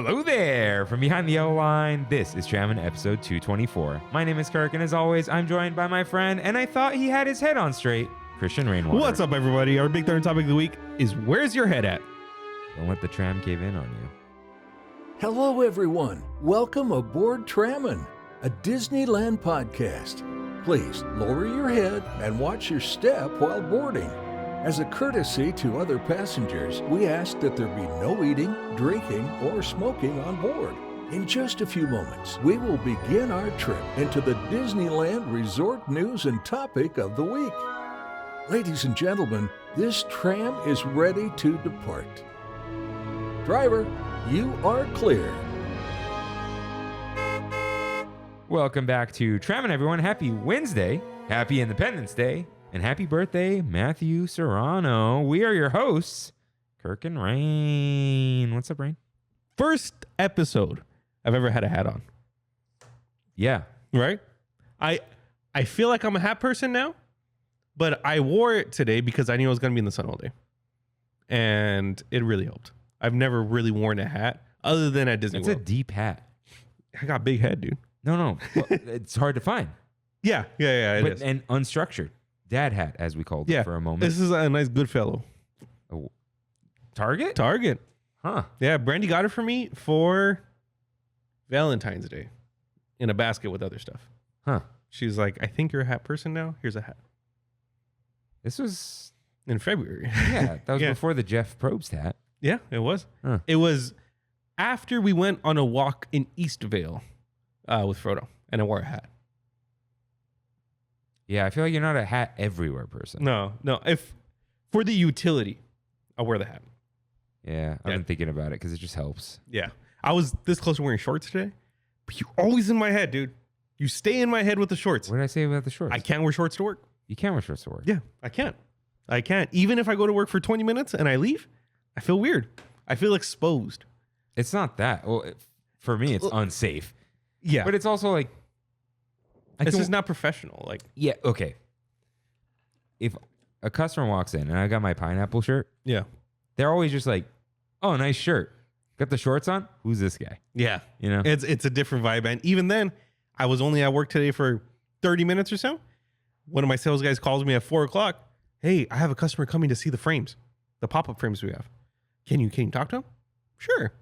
Hello there! From behind the yellow line, this is Trammin episode 224. My name is Kirk, and as always, I'm joined by my friend, and I thought he had his head on straight, Christian Rainwater. What's up, everybody? Our big third topic of the week is where's your head at? Don't let the tram cave in on you. Hello, everyone. Welcome aboard Trammin, a Disneyland podcast. Please lower your head and watch your step while boarding. As a courtesy to other passengers, we ask that there be no eating, drinking, or smoking on board. In just a few moments, we will begin our trip into the Disneyland Resort news and topic of the week. Ladies and gentlemen, this tram is ready to depart. Driver, you are clear. Welcome back to Trammin, everyone. Happy Wednesday, happy Independence Day, and happy birthday, Matthew Serrano. We are your hosts, Kirk and Rain. What's up, Rain? First episode I've ever had a hat on. Yeah. Right? I feel like I'm a hat person now, but I wore it today because I knew I was going to be in the sun all day. And it really helped. I've never really worn a hat other than at Disney World. It's a deep hat. I got a big head, dude. No. Well, it's hard to find. Yeah, it is. And unstructured. Dad hat, as we called it for a moment. This is a nice good fellow. Oh. Target? Target. Huh. Yeah, Brandy got it for me for Valentine's Day in a basket with other stuff. Huh. She was like, I think you're a hat person now. Here's a hat. This was... In February. Yeah, that was before the Jeff Probst hat. Yeah, it was. Huh. It was after we went on a walk in Eastvale with Frodo, and I wore a hat. Yeah, I feel like you're not a hat everywhere person. No. If for the utility, I'll wear the hat. Yeah, I've been thinking about it because it just helps. Yeah. I was this close to wearing shorts today, but you're always in my head, dude. You stay in my head with the shorts. What did I say about the shorts? I can't wear shorts to work. You can't wear shorts to work. Yeah, I can't. Even if I go to work for 20 minutes and I leave, I feel weird. I feel exposed. It's not that. Well, for me, it's unsafe. Yeah. But it's also like... It's just not professional. Like, yeah, okay. If a customer walks in and I got my pineapple shirt, yeah, they're always just like, oh, nice shirt. Got the shorts on? Who's this guy? Yeah. You know? It's a different vibe. And even then, I was only at work today for 30 minutes or so. One of my sales guys calls me at 4 o'clock. Hey, I have a customer coming to see the frames, the pop-up frames we have. Can you talk to him? Sure.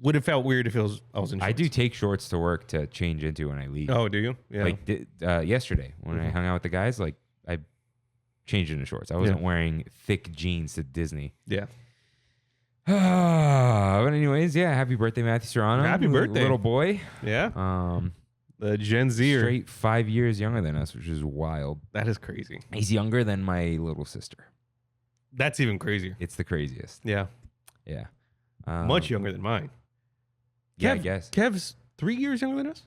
Would have felt weird if I was in shorts. I do take shorts to work to change into when I leave. Oh, do you? Yeah. Like yesterday when I hung out with the guys, like I changed into shorts. I wasn't wearing thick jeans to Disney. Yeah. But anyways, yeah, happy birthday, Matthew Serrano. Happy birthday. Little boy. Yeah. The Gen Z. Straight 5 years younger than us, which is wild. That is crazy. He's younger than my little sister. That's even crazier. It's the craziest. Yeah. Yeah. Much younger than mine. Yeah, I guess. Kev's 3 years younger than us?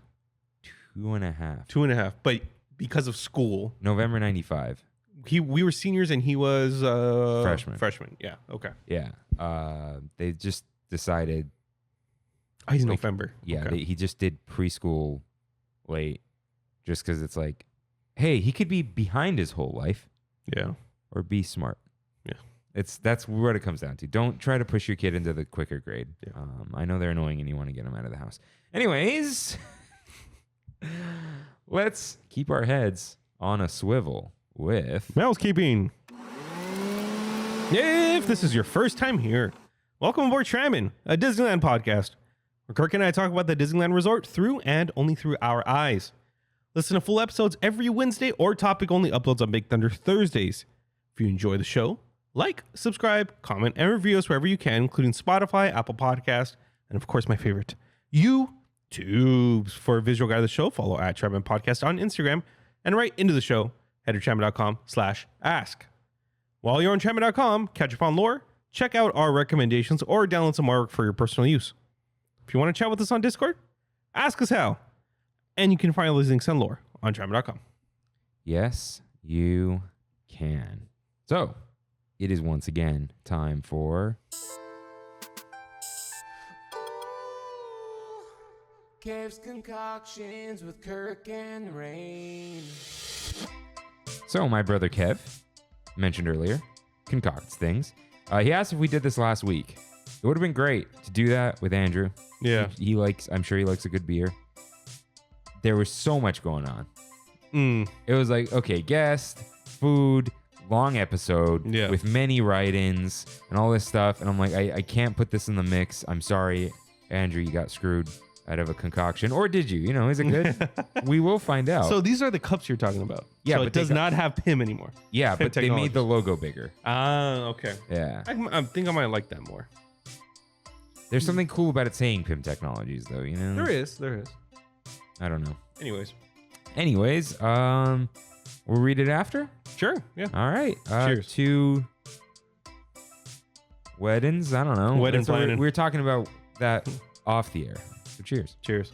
2.5. 2.5. But because of school. November 95. We were seniors and he was freshman. Yeah. Okay. Yeah. They just decided. Oh, he's November. Yeah. Okay. He just did preschool late just because it's like, hey, he could be behind his whole life. Yeah. Or be smart. Yeah. That's what it comes down to. Don't try to push your kid into the quicker grade. Yeah. I know they're annoying and you want to get them out of the house. Anyways, let's keep our heads on a swivel with Mousekeeping. If this is your first time here, welcome aboard Trammin, a Disneyland podcast, where Kirk and I talk about the Disneyland Resort through and only through our eyes. Listen to full episodes every Wednesday or topic-only uploads on Big Thunder Thursdays. If you enjoy the show, like, subscribe, comment, and review us wherever you can, including Spotify, Apple Podcast, and of course my favorite, YouTube. For a visual guide of the show, follow at Trammin Podcast on Instagram, and right into the show, head to trammin.com/ask. While you're on trammin.com, catch up on lore, check out our recommendations, or download some artwork for your personal use. If you want to chat with us on Discord, ask us how. And you can find all these links on lore on trammin.com. Yes, you can. So, it is once again time for Kev's Concoctions with Kirk and Rain. So my brother Kev, mentioned earlier, concocts things. He asked if we did this last week. It would have been great to do that with Andrew. Yeah. I'm sure he likes a good beer. There was so much going on. Mm. It was like, okay, guest, food, long episode with many write-ins and all this stuff. And I'm like, I can't put this in the mix. I'm sorry, Andrew, you got screwed out of a concoction. Or did you? You know, is it good? We will find out. So these are the cups you're talking about. Yeah, so but it does not have PIM anymore. Yeah, PIM but they made the logo bigger. Ah, okay. Yeah. I think I might like that more. There's something cool about it saying PIM Technologies, though, you know? There is. I don't know. Anyways, we'll read it after? sure. Yeah. All right. Cheers. To weddings, I don't know. Wedding That's what planning. we were talking about that off the air. So cheers. Cheers.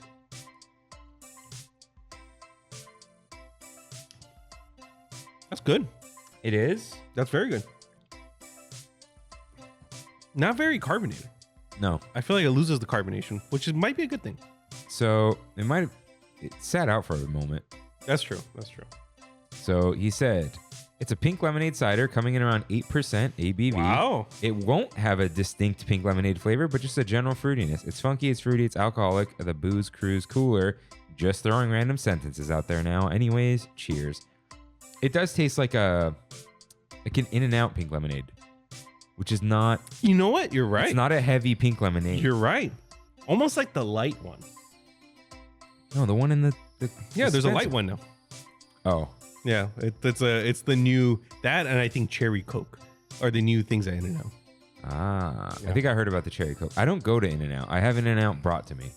That's good. It is? That's very good. Not very carbonated. No. I feel like it loses the carbonation, which might be a good thing. So it sat out for a moment. That's true. So he said, it's a pink lemonade cider coming in around 8% ABV. Wow. It won't have a distinct pink lemonade flavor, but just a general fruitiness. It's funky, it's fruity, it's alcoholic. The booze cruise cooler. Just throwing random sentences out there now. Anyways, cheers. It does taste like an In-N-Out pink lemonade, which is not. You know what? You're right. It's not a heavy pink lemonade. You're right. Almost like the light one. No, the one in the Yeah, there's a light dispenser. one now. Oh, Yeah, it's the new that, and I think cherry Coke are the new things I ended up. I think I heard about the cherry Coke. I don't go to In-N-Out. I have In-N-Out brought to me.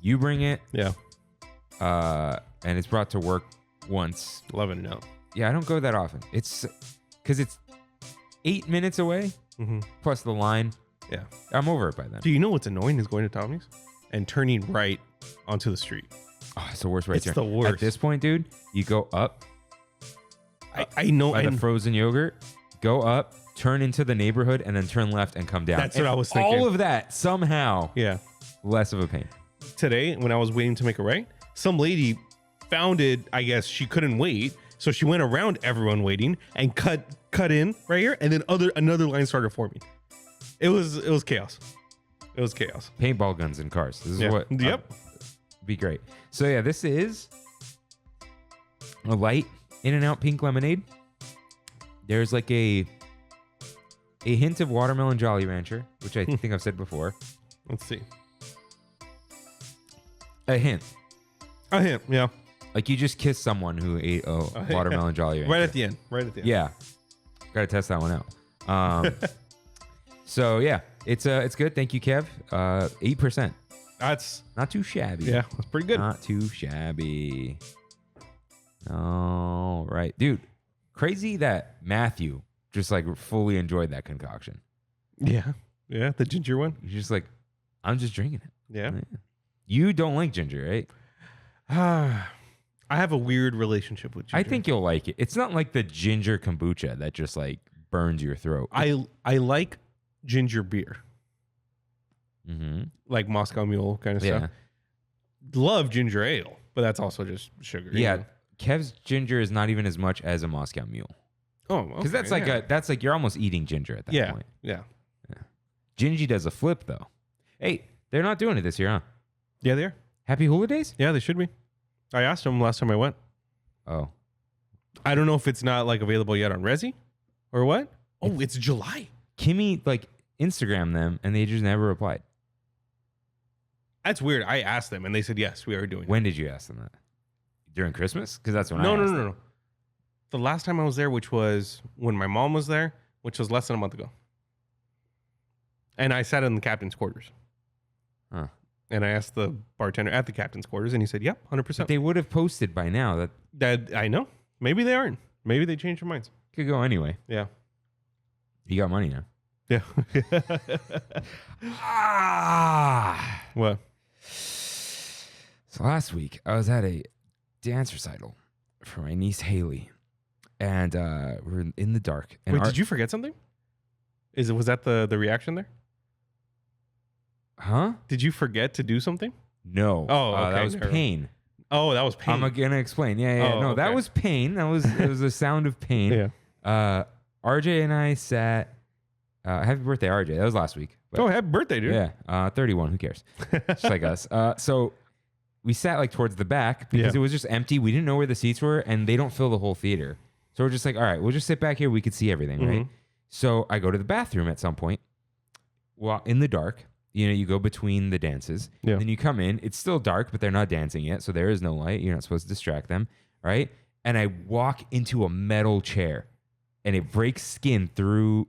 You bring it. Yeah, And it's brought to work once. love it now. Yeah, I don't go that often. It's because it's 8 minutes away plus the line. Yeah, I'm over it by then. do you know what's annoying is going to Tommy's and turning right onto the street. Oh, it's the worst right It's there. the worst. At this point, dude, you go up I know, by the and frozen yogurt, go up, turn into the neighborhood, and then turn left and come down. That's what And I was thinking. All of that somehow yeah. less of a pain. Today, when I was waiting to make a right, some lady found it. I guess she couldn't wait, so she went around everyone waiting and cut in right here, and then another line started forming. It was chaos. It was chaos. Paintball guns in cars. This is Yeah. what. Yep. Be great. So yeah, this is a light In-N-Out pink lemonade. There's like a hint of watermelon Jolly Rancher, which I think I've said before. Let's see. A hint. A hint. Yeah. Like you just kissed someone who ate a watermelon Jolly Rancher. Right at the end. Yeah. Got to test that one out. So yeah, it's good. Thank you, Kev. 8%. That's Not too shabby. yeah. That's pretty good. Not too shabby. All right, dude. Crazy that Matthew just like fully enjoyed that concoction. Yeah. Yeah. The ginger one. He's just like, I'm just drinking it. Yeah. You don't like ginger, right? I have a weird relationship with ginger. I think you'll like it. It's not like the ginger kombucha that just like burns your throat. I like ginger beer, Mm-hmm. like Moscow Mule kind of Yeah. stuff. Love ginger ale, but that's also just sugar. you Yeah. know? Kev's ginger is not even as much as a Moscow Mule. Oh, Because that's like you're almost eating ginger at that point. Yeah. Gingy does a flip though. Hey, they're not doing it this year, huh? Yeah, they are. Happy holidays? Yeah, they should be. I asked them last time I went. Oh. I don't know if it's not like available yet on Resi or what. Oh, it's July. Kimmy like Instagrammed them and they just never replied. That's weird. I asked them and they said, yes, we are doing When did you ask them that? During Christmas? Because that's it. when I asked them. No. The last time I was there, which was when my mom was there, which was less than a month ago. And I sat in the captain's quarters. Huh. And I asked the bartender at the captain's quarters and he said, yep, 100%. But they would have posted by now. That That I know. Maybe they aren't. Maybe they changed their minds. could go anyway. Yeah. You got money now. Yeah. What? So last week I was at a dance recital for my niece Haley. And we were in the dark. And Wait, did you forget something? Was that the reaction there? Huh? Did you forget to do something? No. Oh, that okay, was never mind. pain. Oh, that was pain. I'm gonna explain. Yeah. Oh, No, that okay. was pain. It was a sound of pain. Yeah. RJ and I sat. Happy birthday, RJ. That was last week. Oh, happy birthday, dude. Yeah, 31. Who cares? Just like us. So we sat like towards the back because it was just empty. We didn't know where the seats were, and they don't fill the whole theater. So we're just like, all right, we'll just sit back here. We could see everything, right? So I go to the bathroom at some point. Well, in the dark, you go between the dances. Yeah. Then you come in. It's still dark, but they're not dancing yet, so there is no light. You're not supposed to distract them, right? And I walk into a metal chair, and it breaks skin through.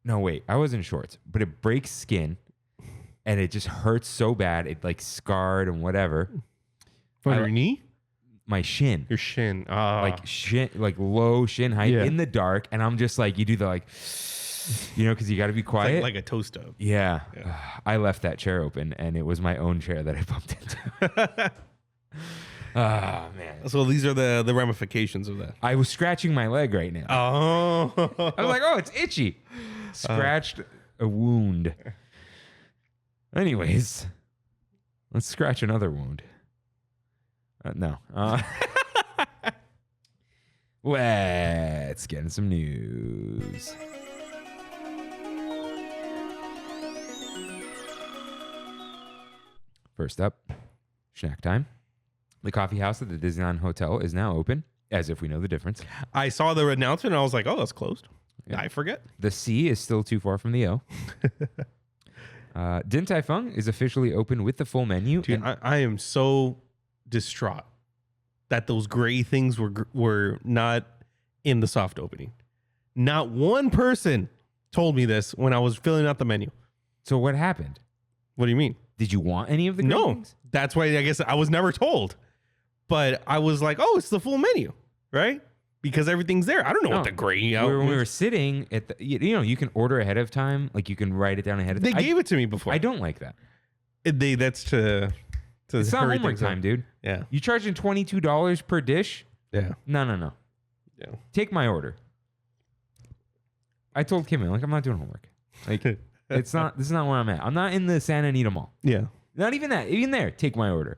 No, wait, I was in shorts, but it breaks skin, and it just hurts so bad. It like scarred and whatever. From your knee? My shin. Your shin. Like low shin height in the dark. And I'm just like, you do the like, because you got to be quiet. Like a toast up. Yeah. I left that chair open, and it was my own chair that I bumped into. Oh, man. So these are the ramifications of that. I was scratching my leg right now. Oh. I was like, oh, it's itchy. Scratched a wound. Anyways, let's scratch another wound. No. Let's get into some news. First up, snack time. The coffee house at the Disneyland Hotel is now open, as if we know the difference. I saw the announcement and I was like, oh, that's closed. Yeah. I forget. The C is still too far from the O. Din Tai Fung is officially open with the full menu. Dude, I am so distraught that those gray things were not in the soft opening. Not one person told me this when I was filling out the menu. So what happened? What do you mean? Did you want any of the gray things? That's why I guess I was never told. But I was like, oh, it's the full menu, right? Because everything's there. I don't know what the gray out when we were sitting at the, you can order ahead of time. Like you can write it down ahead of time. They gave it to me before. I don't like that. That's to it's not hurry homework things up. time, dude. Yeah. You charging $22 per dish? Yeah. No. Yeah. Take my order. I told Kim, like, I'm not doing homework. Like, this is not where I'm at. I'm not in the Santa Anita Mall. Yeah. Not even that. Even there, take my order.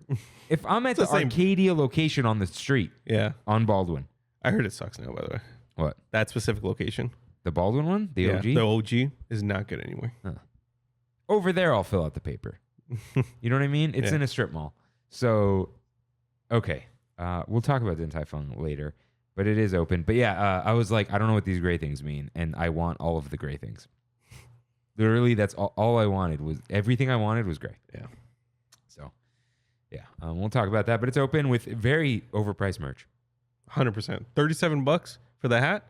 If I'm at the same. Arcadia location on the street Yeah. on Baldwin. I heard it sucks now, by the way. What? That specific location. The Baldwin one? The OG? The OG is not good anymore. Over there, I'll fill out the paper. You know what I mean? It's in a strip mall. So, okay. We'll talk about Din Tai Fung later, but it is open. But yeah, I was like, I don't know what these gray things mean, and I want all of the gray things. Literally, that's all I wanted. Everything I wanted was gray. Yeah. So, yeah, we'll talk about that. But it's open with very overpriced merch. 100%. $37 for the hat.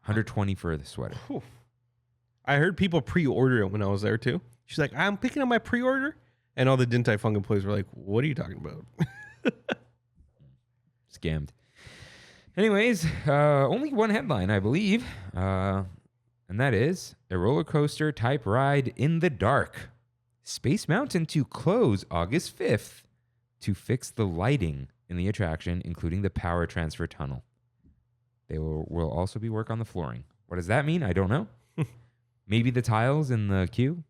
$120 for the sweater. Whew. I heard people pre-order it when I was there too. She's like, I'm picking up my pre-order. And all the Din Tai Fung employees were like, what are you talking about? Scammed. Anyways, only one headline, I believe. And that is a roller coaster type ride in the dark. Space Mountain to close August 5th to fix the lighting in the attraction, including the power transfer tunnel. They will also be work on the flooring. What does that mean? I don't know. Maybe the tiles in the queue.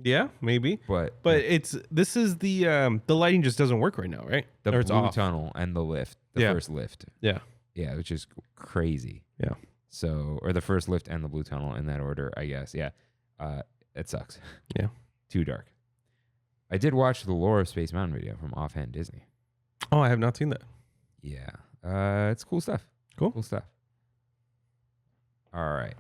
Yeah, maybe. But this is the lighting just doesn't work right now, right? the Or it's blue off. tunnel and the lift, the Yeah. first lift. Yeah. Yeah, which is crazy. Yeah. So, or the first lift and the blue tunnel in that order, I guess. Yeah. It sucks. Yeah. Too dark. I did watch the Lore of Space Mountain video from Offhand Disney. Oh, I have not seen that. Yeah. It's cool stuff. Cool stuff. All right.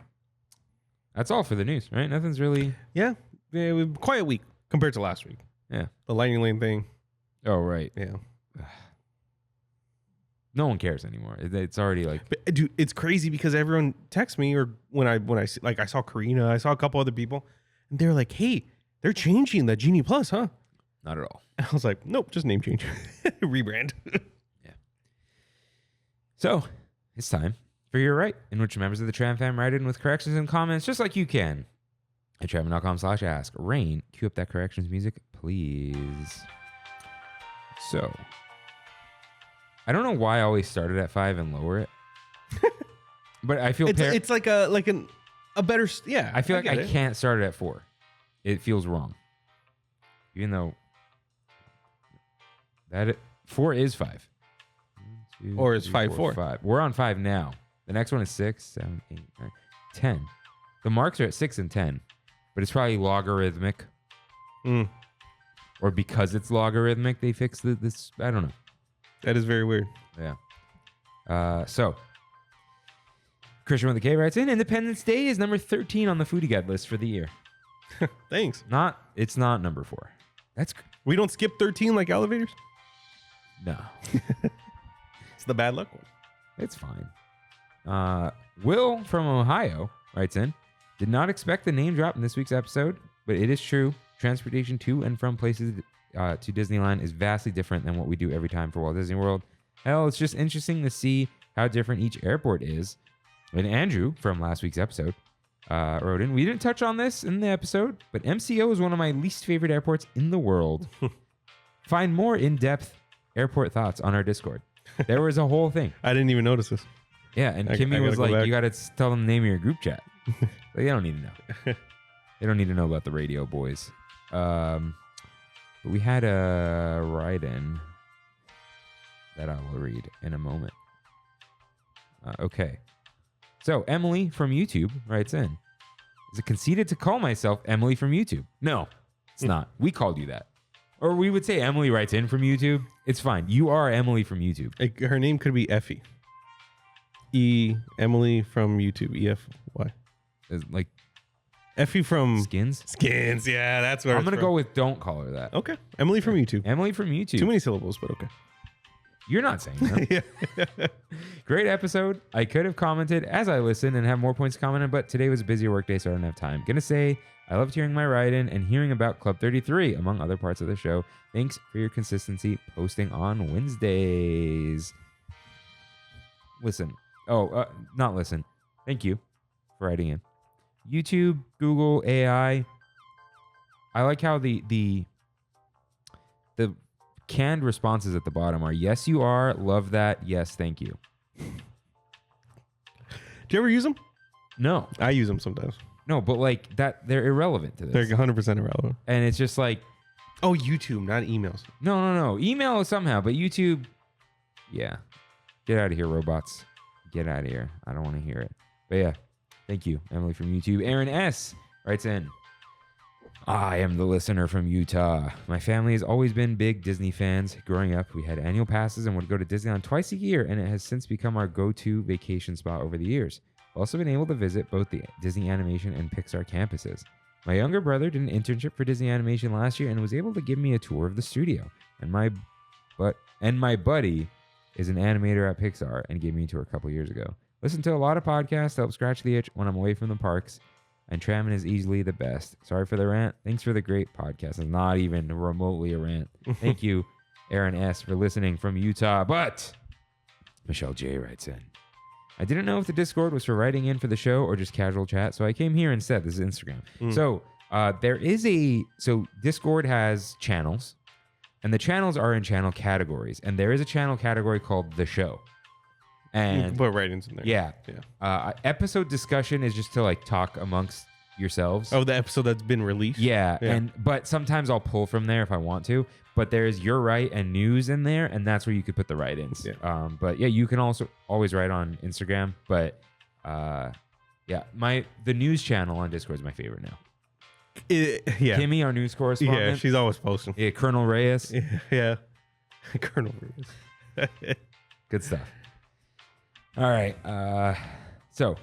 That's all for the news, right? Nothing's really. Yeah. It was quite a week compared to last week. Yeah. The lightning lane thing. Oh, right. Yeah. No one cares anymore. It's already like. But, dude, it's crazy because everyone texts me, or when I see, like, I saw Karina, I saw a couple other people, and they're like, hey, they're changing the Genie Plus, huh? Not at all. And I was like, nope, just name change. Rebrand. Yeah. So it's time for Your Right, in which members of the Tram fam write in with corrections and comments just like you can. At Trammin.com/ask. Rain, cue up that corrections music, please. So, I don't know why I always start it at 5 and lower it. But I feel it's like a better, yeah. I feel like I get it. can't start it at 4. It feels wrong. Even though 4 is 5. 1, 2, Or it's 3, 5, 4. 5. We're on 5 now. The next one is 6, 7, 8, 9, 10. The marks are at 6 and 10. but it's probably logarithmic. Mm, Or because it's logarithmic, they fixed this. I don't know. that is very weird. Yeah. So, Christian with the K writes in, Independence Day is number 13 on the foodie guide list for the year. Thanks. It's not number 4. That's We don't skip 13 like elevators? no. It's the bad luck one. It's fine. Will from Ohio writes in, did not expect the name drop in this week's episode, but it is true. Transportation to and from places to Disneyland is vastly different than what we do every time for Walt Disney World. Hell, it's just interesting to see how different each airport is. And Andrew from last week's episode wrote in, we didn't touch on this in the episode, but MCO is one of my least favorite airports in the world. Find more in-depth airport thoughts on our Discord. There was a whole thing. I didn't even notice this. Yeah, and I Kimmy gotta was go like, back. you got to tell them the name of your group chat. They don't need to know. They don't need to know about the radio boys. But we had a write-in that I will read in a moment. Okay. So Emily from YouTube writes in, is it conceited to call myself Emily from YouTube? No, it's not. We called you that. Or we would say Emily writes in from YouTube. It's fine. You are Emily from YouTube. Her name could be Effie. Emily from YouTube. EFY. It's like Effie from Skins. Skins. Yeah, that's what I'm going to go with don't call her that. Okay. Emily from YouTube. Emily from YouTube. Too many syllables, but okay. You're not saying that. Yeah. Great episode. I could have commented as I listened and have more points to comment on, but today was a busy workday, so I don't have time. Gonna say, I loved hearing my write-in and hearing about Club 33, among other parts of the show. Thanks for your consistency posting on Wednesdays. Listen. Not listen. Thank you for writing in. YouTube, Google, AI. I like how the canned responses at the bottom are, yes, you are. Love that. Yes, thank you. Do you ever use them? No. I use them sometimes. No, but like that, they're irrelevant to this. They're 100% irrelevant. And it's just like, Oh, YouTube, not emails. no. Email somehow, but YouTube, yeah. Get out of here, robots. Get out of here. I don't want to hear it. But yeah, thank you, Emily from YouTube. Aaron S. writes in, I am the listener from Utah. My family has always been big Disney fans. Growing up, we had annual passes and would go to Disneyland twice a year, and it has since become our go-to vacation spot over the years. I've also been able to visit both the Disney Animation and Pixar campuses. My younger brother did an internship for Disney Animation last year and was able to give me a tour of the studio. And my buddy is an animator at Pixar and gave me a tour a couple years ago. Listen to a lot of podcasts to help scratch the itch when I'm away from the parks. And Trammin is easily the best. Sorry for the rant. Thanks for the great podcast. It's not even remotely a rant. Thank you, Aaron S., for listening from Utah. But Michelle J. writes in, I didn't know if the Discord was for writing in for the show or just casual chat, so I came here instead. This is Instagram. So so Discord has channels, and the channels are in channel categories. And there is a channel category called The Show. You can And put write-ins in there. yeah. Yeah. Episode discussion is just to like talk amongst yourselves. Oh, the episode that's been released? Yeah, Yeah. but sometimes I'll pull from there if I want to. But there's Your Right and News in there, and that's where you could put the write-ins. Yeah. But yeah, you can also always write on Instagram. But yeah, the news channel on Discord is my favorite now. Yeah. Kimmy, our news correspondent. Yeah, she's always posting. Yeah, Colonel Reyes. Yeah. Colonel Reyes. Good stuff. All right. So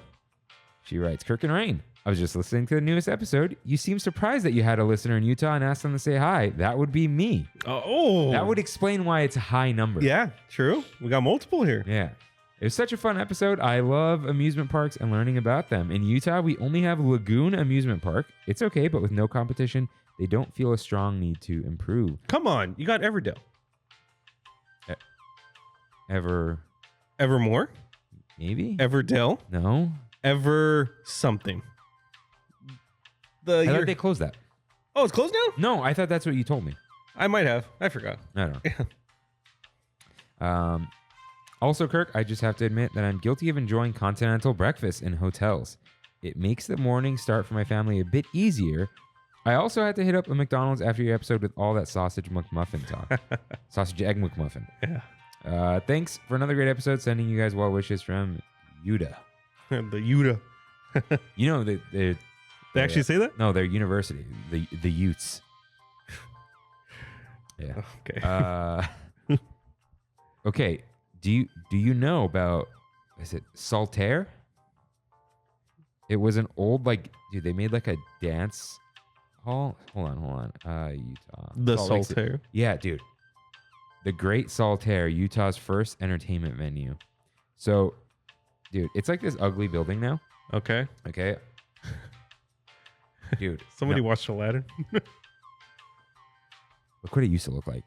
she writes, Kirk and Rain, I was just listening to the newest episode. You seem surprised that you had a listener in Utah and asked them to say hi. That would be me. Oh. That would explain why it's a high number. Yeah, true. We got multiple here. Yeah. It was such a fun episode. I love amusement parks and learning about them. In Utah, we only have Lagoon Amusement Park. It's okay, but with no competition, they don't feel a strong need to improve. Come on. You got Everdell. Evermore? Maybe? Everdell? No? Ever something. I thought they closed that. Oh, it's closed now? No, I thought that's what you told me. I might have. I forgot. I don't know. Also, Kirk, I just have to admit that I'm guilty of enjoying continental breakfast in hotels. It makes the morning start for my family a bit easier. I also had to hit up a McDonald's after your episode with all that sausage McMuffin talk. Sausage egg McMuffin. Yeah. Thanks for another great episode. Sending you guys well wishes from Utah. The Utah. You know, They actually say that? No, they're university. The Utes. Yeah. Okay. Okay. Do you know about, is it Saltaire? It was an old, like, dude, they made like a dance hall. Hold on. Utah. The Salt Lake City. Saltaire. Yeah, dude. The Great Saltaire, Utah's first entertainment venue. So, dude, it's like this ugly building now. Okay. Okay. Dude. Somebody no, watched Aladdin. look what it used to look like.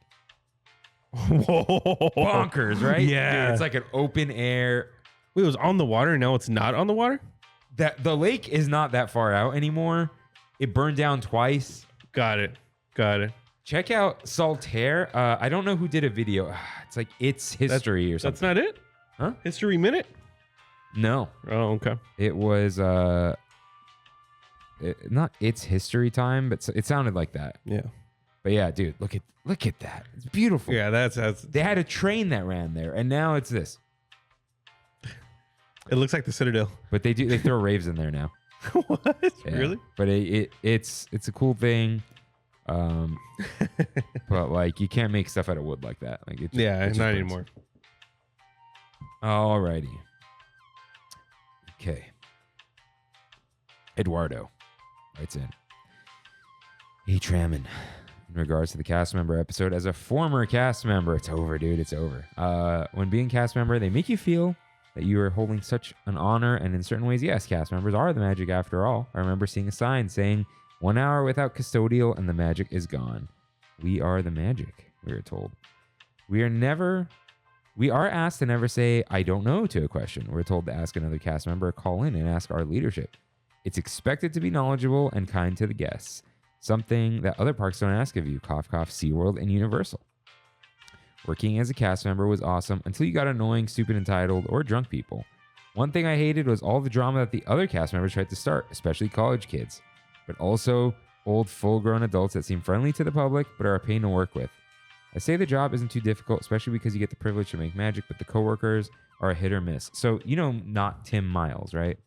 Whoa. Bonkers, right? Yeah. Dude, it's like an open air. Wait, it was on the water and now it's not on the water? That the lake is not that far out anymore. It burned down twice. Got it. Check out Saltaire. I don't know who did a video. It's like It's History or That's something. not it? Huh? History Minute? No. Oh, okay. It was not It's History Time, but it sounded like that. Yeah. But yeah, dude, look at that. It's beautiful. Yeah, that's They had a train that ran there, and now it's this. it looks like the Citadel. But they throw raves in there now. What? Yeah. Really? But it's a cool thing. But like you can't make stuff out of wood like that. Like it Yeah, it just not burns. anymore. Alrighty. Okay. Eduardo writes in. Hey Trammin. In regards to the cast member episode, as a former cast member, it's over, dude. It's over. When being cast member, they make you feel that you are holding such an honor, and in certain ways, yes, cast members are the magic after all. I remember seeing a sign saying 1 hour without custodial and the magic is gone. We are the magic, we are told. We are asked to never say, I don't know to a question. We're told to ask another cast member or call in and ask our leadership. It's expected to be knowledgeable and kind to the guests. Something that other parks don't ask of you. Cough, cough, SeaWorld, and Universal. Working as a cast member was awesome until you got annoying, stupid, entitled, or drunk people. One thing I hated was all the drama that the other cast members tried to start, especially college kids, but also old, full-grown adults that seem friendly to the public but are a pain to work with. I say the job isn't too difficult, especially because you get the privilege to make magic, but the coworkers are a hit or miss. So, you know, not Tim Miles, right?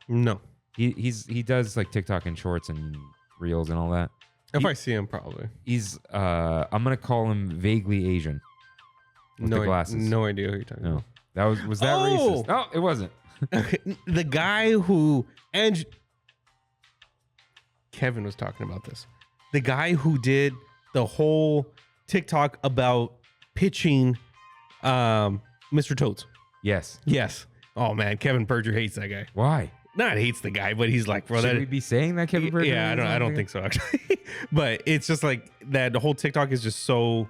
No. He does like TikTok and shorts and reels and all that. If I see him, probably. He's I'm gonna call him vaguely Asian. With the glasses. No idea who you're talking No, that was that racist? No, it wasn't. about. The guy who Kevin was talking about this. The guy who did the whole TikTok about pitching Mr. Toads. Yes. Yes. Oh man, Kevin Berger hates that guy. Why? Not hates the guy, but he's like, bro, Should that we be saying that, Kevin Burger? yeah, I don't think so actually. But it's just like that the whole TikTok is just so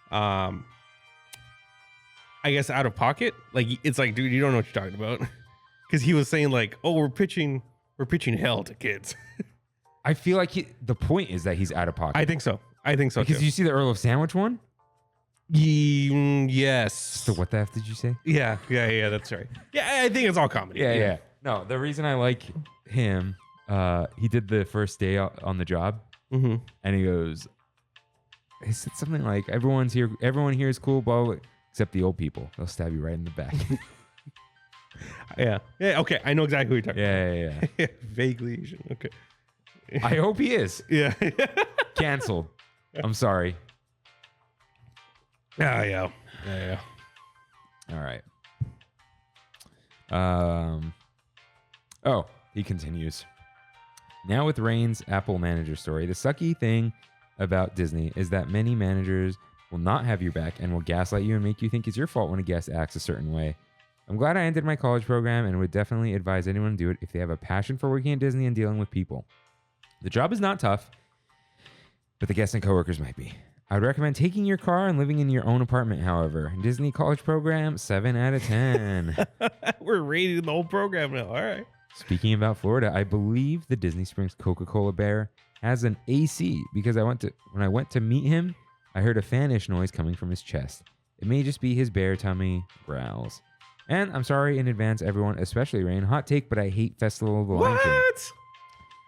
I guess out of pocket. Like it's like, dude, you don't know what you're talking about. Cuz he was saying like, "Oh, we're pitching hell to kids." I feel like the point is that he's out of pocket. I think so. Because too. you see the Earl of Sandwich one? Yes. So what the F did you say? Yeah, that's right. Yeah, I think it's all comedy. Yeah. No, the reason I like him, he did the first day on the job, Mm-hmm. and he said something like, everyone here is cool, blah, blah, except the old people. They'll stab you right in the back. Yeah. Okay, I know exactly who you're talking yeah. about. Vaguely Asian. Okay. I hope he is. Yeah. Canceled. I'm sorry. Yeah. All right. Oh, he continues. Now with Rain's Apple manager story, the sucky thing about Disney is that many managers will not have your back and will gaslight you and make you think it's your fault when a guest acts a certain way. I'm glad I ended my college program and would definitely advise anyone to do it if they have a passion for working at Disney and dealing with people. The job is not tough, but the guests and coworkers might be. I would recommend taking your car and living in your own apartment, however. Disney college program, 7 out of 10. We're rating the whole program now. All right. Speaking about Florida, I believe the Disney Springs Coca-Cola bear has an AC because when I went to meet him, I heard a fanish noise coming from his chest. It may just be his bear tummy growls. And I'm sorry in advance, everyone, especially Rain. Hot take, but I hate Festival of the Lion King. What?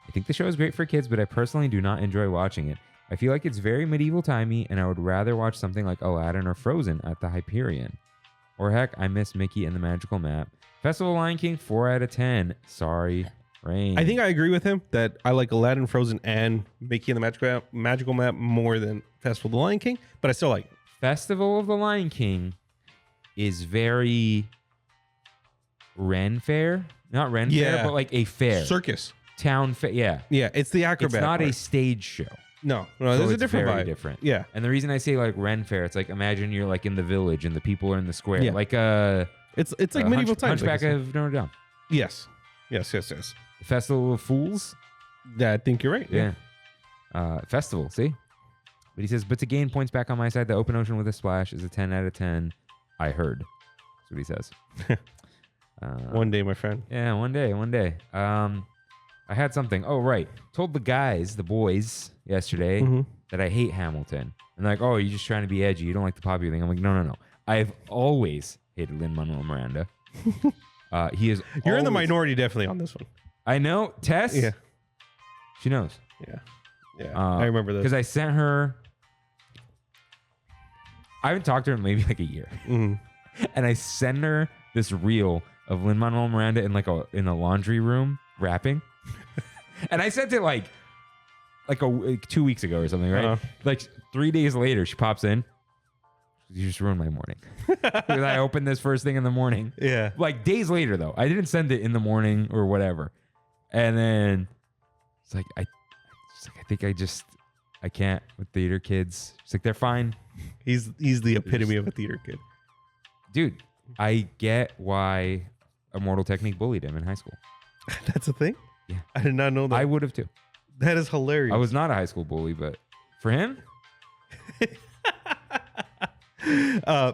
I think the show is great for kids, but I personally do not enjoy watching it. I feel like it's very medieval timey, and I would rather watch something like Aladdin or Frozen at the Hyperion. Or heck, I miss Mickey and the Magical Map. Festival of the Lion King, 4 out of 10. Sorry, Rain. I think I agree with him that I like Aladdin, Frozen, and Mickey and the Magical Map more than Festival of the Lion King, but I still like it. Festival of the Lion King is very Ren fair. Not Ren fair, but like a fair. Circus. Town fair. Yeah. Yeah, it's the acrobat. It's not part. a stage show. No, So there's a it's different very vibe. different. Yeah. And the reason I say like Ren fair, it's like imagine you're like in the village and the people are in the square. Yeah. Like It's like medieval times. Hunchback like I said. of Notre Dame. Yes. Festival of Fools. Yeah, I think you're right. Yeah. Festival, see? But he says, but to gain points back on my side, the open ocean with a splash is a 10 out of 10. I heard. That's what he says. One day, my friend. Yeah, one day. I had something. Oh, right. Told the boys yesterday that I hate Hamilton. And like, oh, you're just trying to be edgy. You don't like the popular thing. I'm like, no. I've always hated Lin-Manuel Miranda. He is. You're in the minority, definitely, on this one. I know. Tess? Yeah. She knows. Yeah. I remember this. Because I sent her. I haven't talked to her in maybe like a year. Mhm. And I sent her this reel of Lin-Manuel Miranda in a laundry room rapping. And I sent it like 2 weeks ago or something, right? Like 3 days later, she pops in. You just ruined my morning. Because I opened this first thing in the morning. Yeah. Like days later, though. I didn't send it in the morning or whatever. And then it's like, I think I can't with theater kids. She's like, they're fine. He's the epitome of a theater kid. Dude, I get why Immortal Technique bullied him in high school. That's a thing? Yeah. I did not know that. I would have too. That is hilarious. I was not a high school bully, but for him,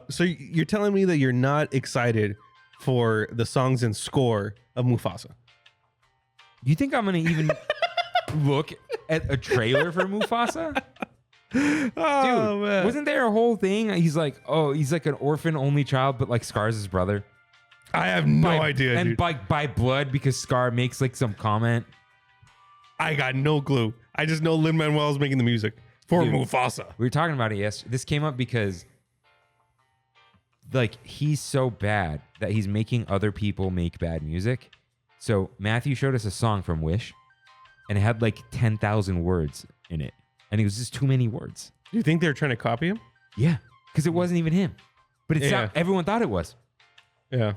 so you're telling me that you're not excited for the songs and score of Mufasa? you think I'm going to even look at a trailer for Mufasa? Oh, Dude, man. wasn't there a whole thing? He's like an orphan only child, but like Scar's his brother. I have no idea, And dude. by blood because Scar makes like some comment. I got no clue. I just know Lin-Manuel is making the music for Dude. Mufasa. We were talking about it yesterday. This came up because like he's so bad that he's making other people make bad music. So Matthew showed us a song from Wish and it had like 10,000 words in it. And it was just too many words. Do you think they're trying to copy him? Yeah. Because it wasn't even him. But it's Yeah. not, everyone thought it was. Yeah.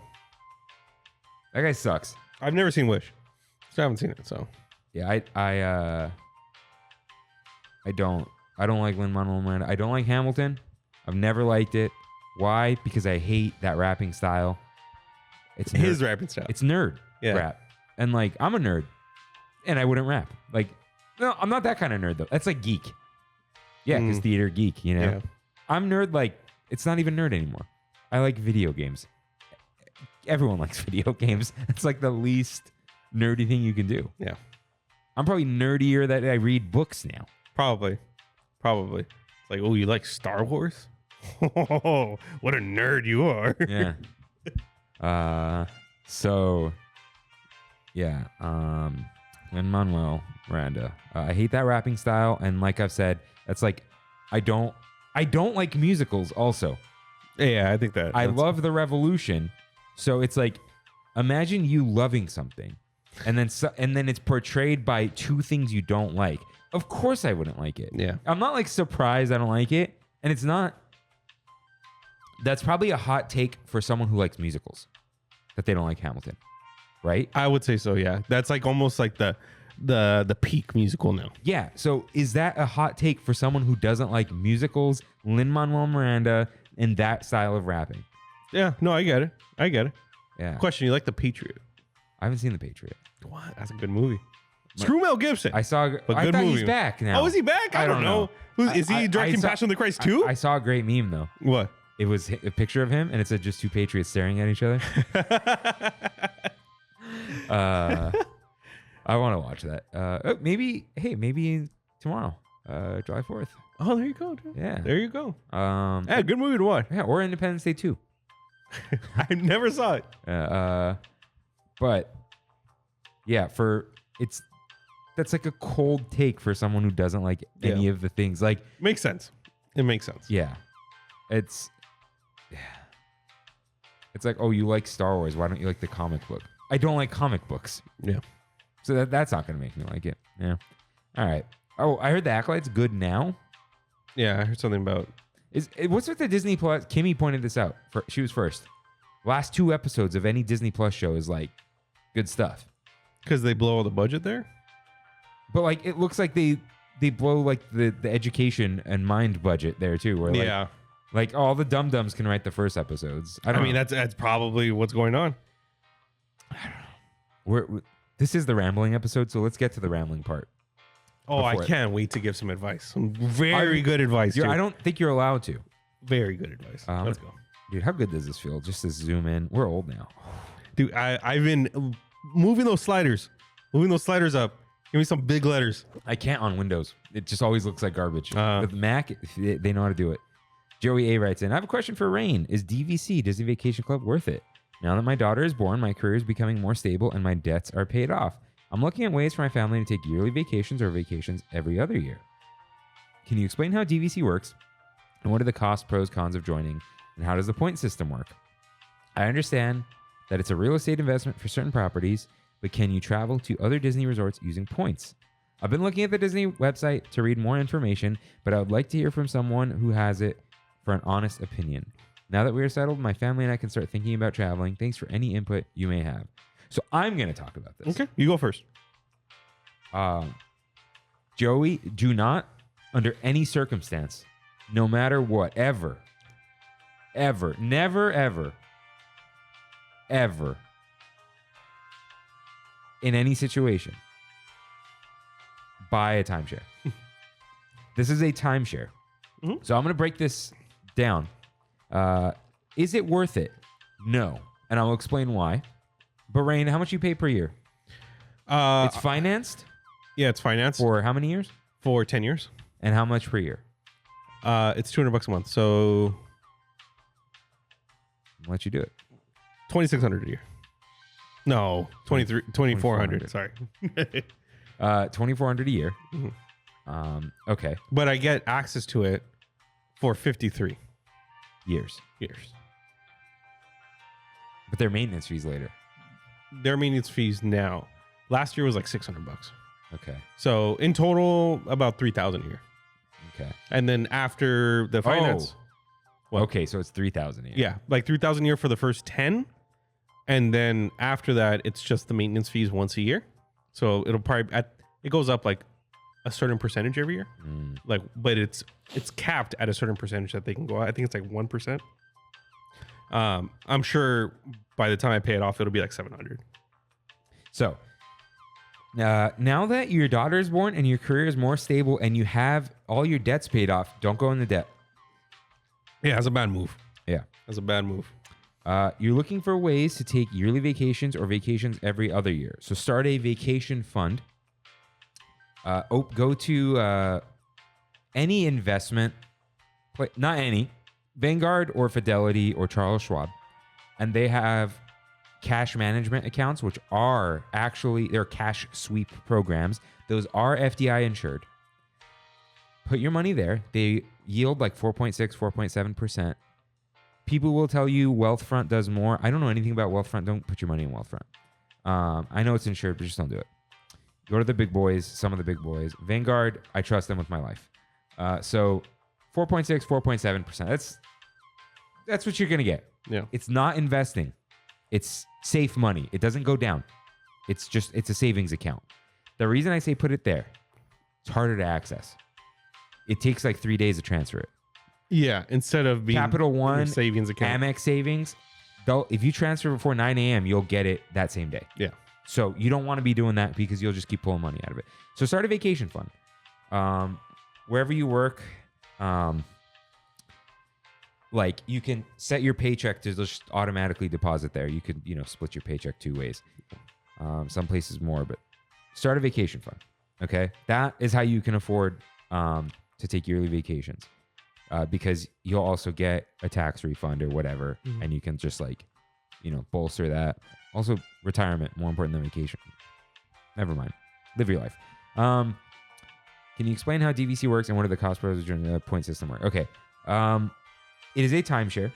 That guy sucks. I've never seen Wish. So I haven't seen it, so. Yeah, I don't like Lin-Manuel Miranda. I don't like Hamilton. I've never liked it. Why? Because I hate that rapping style. It's His nerd. rapping style. It's nerd rap. And like I'm a nerd. And I wouldn't rap. Like, no, I'm not that kind of nerd though. That's like geek. Yeah, because theater geek, you know? Yeah. I'm nerd like it's not even nerd anymore. I like video games. Everyone likes video games. It's like the least nerdy thing you can do. Yeah. I'm probably nerdier that I read books now. Probably. It's like, oh, you like Star Wars? Oh, what a nerd you are. Yeah. So yeah. Lin-Manuel Miranda. I hate that rapping style, and like I've said, that's like I don't like musicals also. Yeah, I think that. I love the revolution. So it's like imagine you loving something and then it's portrayed by two things you don't like. Of course I wouldn't like it. Yeah. I'm not like surprised I don't like it, and it's not. That's probably a hot take for someone who likes musicals that they don't like Hamilton, right? I would say so, yeah. That's like almost like the peak musical now. Yeah. So is that a hot take for someone who doesn't like musicals, Lin-Manuel Miranda, and that style of rapping? Yeah, no, I get it. Yeah. Question, you like The Patriot? I haven't seen The Patriot. What? That's a good movie. Screw Mel Gibson. I saw. But I good thought movie. he's back now. Oh, is he back? I don't know. Is he directing Passion of the Christ too? I saw a great meme though. What? It was a picture of him, and it said just two patriots staring at each other. I want to watch that. Maybe tomorrow, July 4th. Oh, there you go, dude. Yeah. There you go. Yeah, Good movie to watch. Yeah, or Independence Day 2. I never saw it. But yeah, that's like a cold take for someone who doesn't like any of the things. Like Makes sense. It makes sense. yeah, it's like, oh, you like Star Wars. Why don't you like the comic book? I don't like comic books. Yeah. So that's not going to make me like it. Yeah. All right. Oh, I heard the Acolyte's good now. Yeah, I heard something about. What's with the Disney Plus? Kimmy pointed this out. She was first. Last 2 episodes of any Disney Plus show is like good stuff. Because they blow all the budget there? But like it looks like they blow like the education and mind budget there too. Where like all the dum-dums can write the first episodes. I mean, that's probably what's going on. This is the rambling episode, so let's get to the rambling part. Oh, I can't wait to give some advice. Some very good advice. I don't think you're allowed to. Very good advice. Let's go. Dude, how good does this feel? Just to zoom in. We're old now. Dude, I've been moving those sliders. Moving those sliders up. Give me some big letters. I can't on Windows. It just always looks like garbage. With Mac, they know how to do it. Joey A writes in, I have a question for Rain. Is DVC, Disney Vacation Club, worth it? Now that my daughter is born, my career is becoming more stable and my debts are paid off. I'm looking at ways for my family to take yearly vacations or vacations every other year. Can you explain how DVC works? And what are the costs, pros, cons of joining? And how does the point system work? I understand that it's a real estate investment for certain properties, but can you travel to other Disney resorts using points? I've been looking at the Disney website to read more information, but I would like to hear from someone who has it for an honest opinion. Now that we are settled, my family and I can start thinking about traveling. Thanks for any input you may have. So I'm going to talk about this. Okay, you go first. Joey, do not, under any circumstance, no matter what, ever, never, ever, in any situation, buy a timeshare. This is a timeshare. Mm-hmm. So I'm going to break this down. Is it worth it? No. And I'll explain why. But Rain, how much you pay per year? It's financed? Yeah, it's financed. For how many years? For 10 years. And how much per year? It's $200 a month. So I'll let you do it. $2,600 a year. No, $2,400. Sorry. $2,400 a year. Mm-hmm. Okay. But I get access to it for 53 years. Years. But their maintenance fees later. Their maintenance fees now. Last year was like $600. Okay. So in total, about $3,000 a year. Okay. And then after the finance. Okay, so it's $3,000 a year. Yeah, like $3,000 a year for the first 10. And then after that, it's just the maintenance fees once a year. So it'll probably it goes up like a certain percentage every year. Like, but it's capped at a certain percentage that they can go. I think it's like 1%. I'm sure by the time I pay it off, it'll be like $700. So now that your daughter is born and your career is more stable and you have all your debts paid off, don't go into debt. Yeah, that's a bad move. Yeah, that's a bad move. You're looking for ways to take yearly vacations or vacations every other year. So start a vacation fund. Go to any investment, not any, Vanguard or Fidelity or Charles Schwab, and they have cash management accounts, which are actually, they're cash sweep programs. Those are FDI insured. Put your money there. They yield like 4.6, 4.7%. People will tell you Wealthfront does more. I don't know anything about Wealthfront. Don't put your money in Wealthfront. I know it's insured, but just don't do it. Go to the big boys, some of the big boys. Vanguard, I trust them with my life. So 4.6, 4.7%. That's what you're going to get. Yeah. It's not investing. It's safe money. It doesn't go down. It's a savings account. The reason I say put it there, it's harder to access. It takes like 3 days to transfer it. Yeah, instead of being Capital One savings account, Amex savings, if you transfer before 9 a.m., you'll get it that same day. Yeah. So you don't want to be doing that because you'll just keep pulling money out of it. So start a vacation fund. Wherever you work, like you can set your paycheck to just automatically deposit there. You could, split your paycheck 2 ways. Some places more, but start a vacation fund. Okay. That is how you can afford to take yearly vacations. Because you'll also get a tax refund or whatever, and you can just bolster that. Also, retirement, more important than vacation. Never mind. Live your life. Can you explain how DVC works and what are the cost pros during the point system work? Okay. It is a timeshare.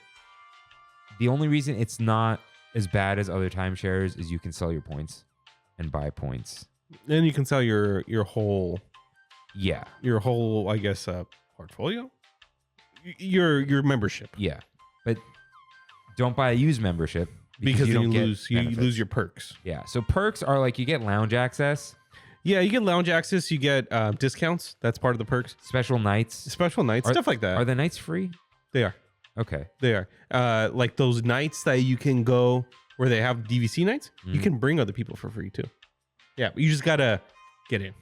The only reason it's not as bad as other timeshares is you can sell your points and buy points Then you can sell your whole Yeah. I guess portfolio, your membership, Yeah. But don't buy a used membership because you then don't you get lose your perks. Yeah. So perks are like you get lounge access, Yeah, you get lounge access, you get discounts. That's part of the perks. special nights. Special nights, Are- stuff like that. Are the nights free? They are. Okay. They are. Like those nights that you can go where they have DVC nights, you Mhm. can bring other people for free too. Yeah, but you just gotta get in.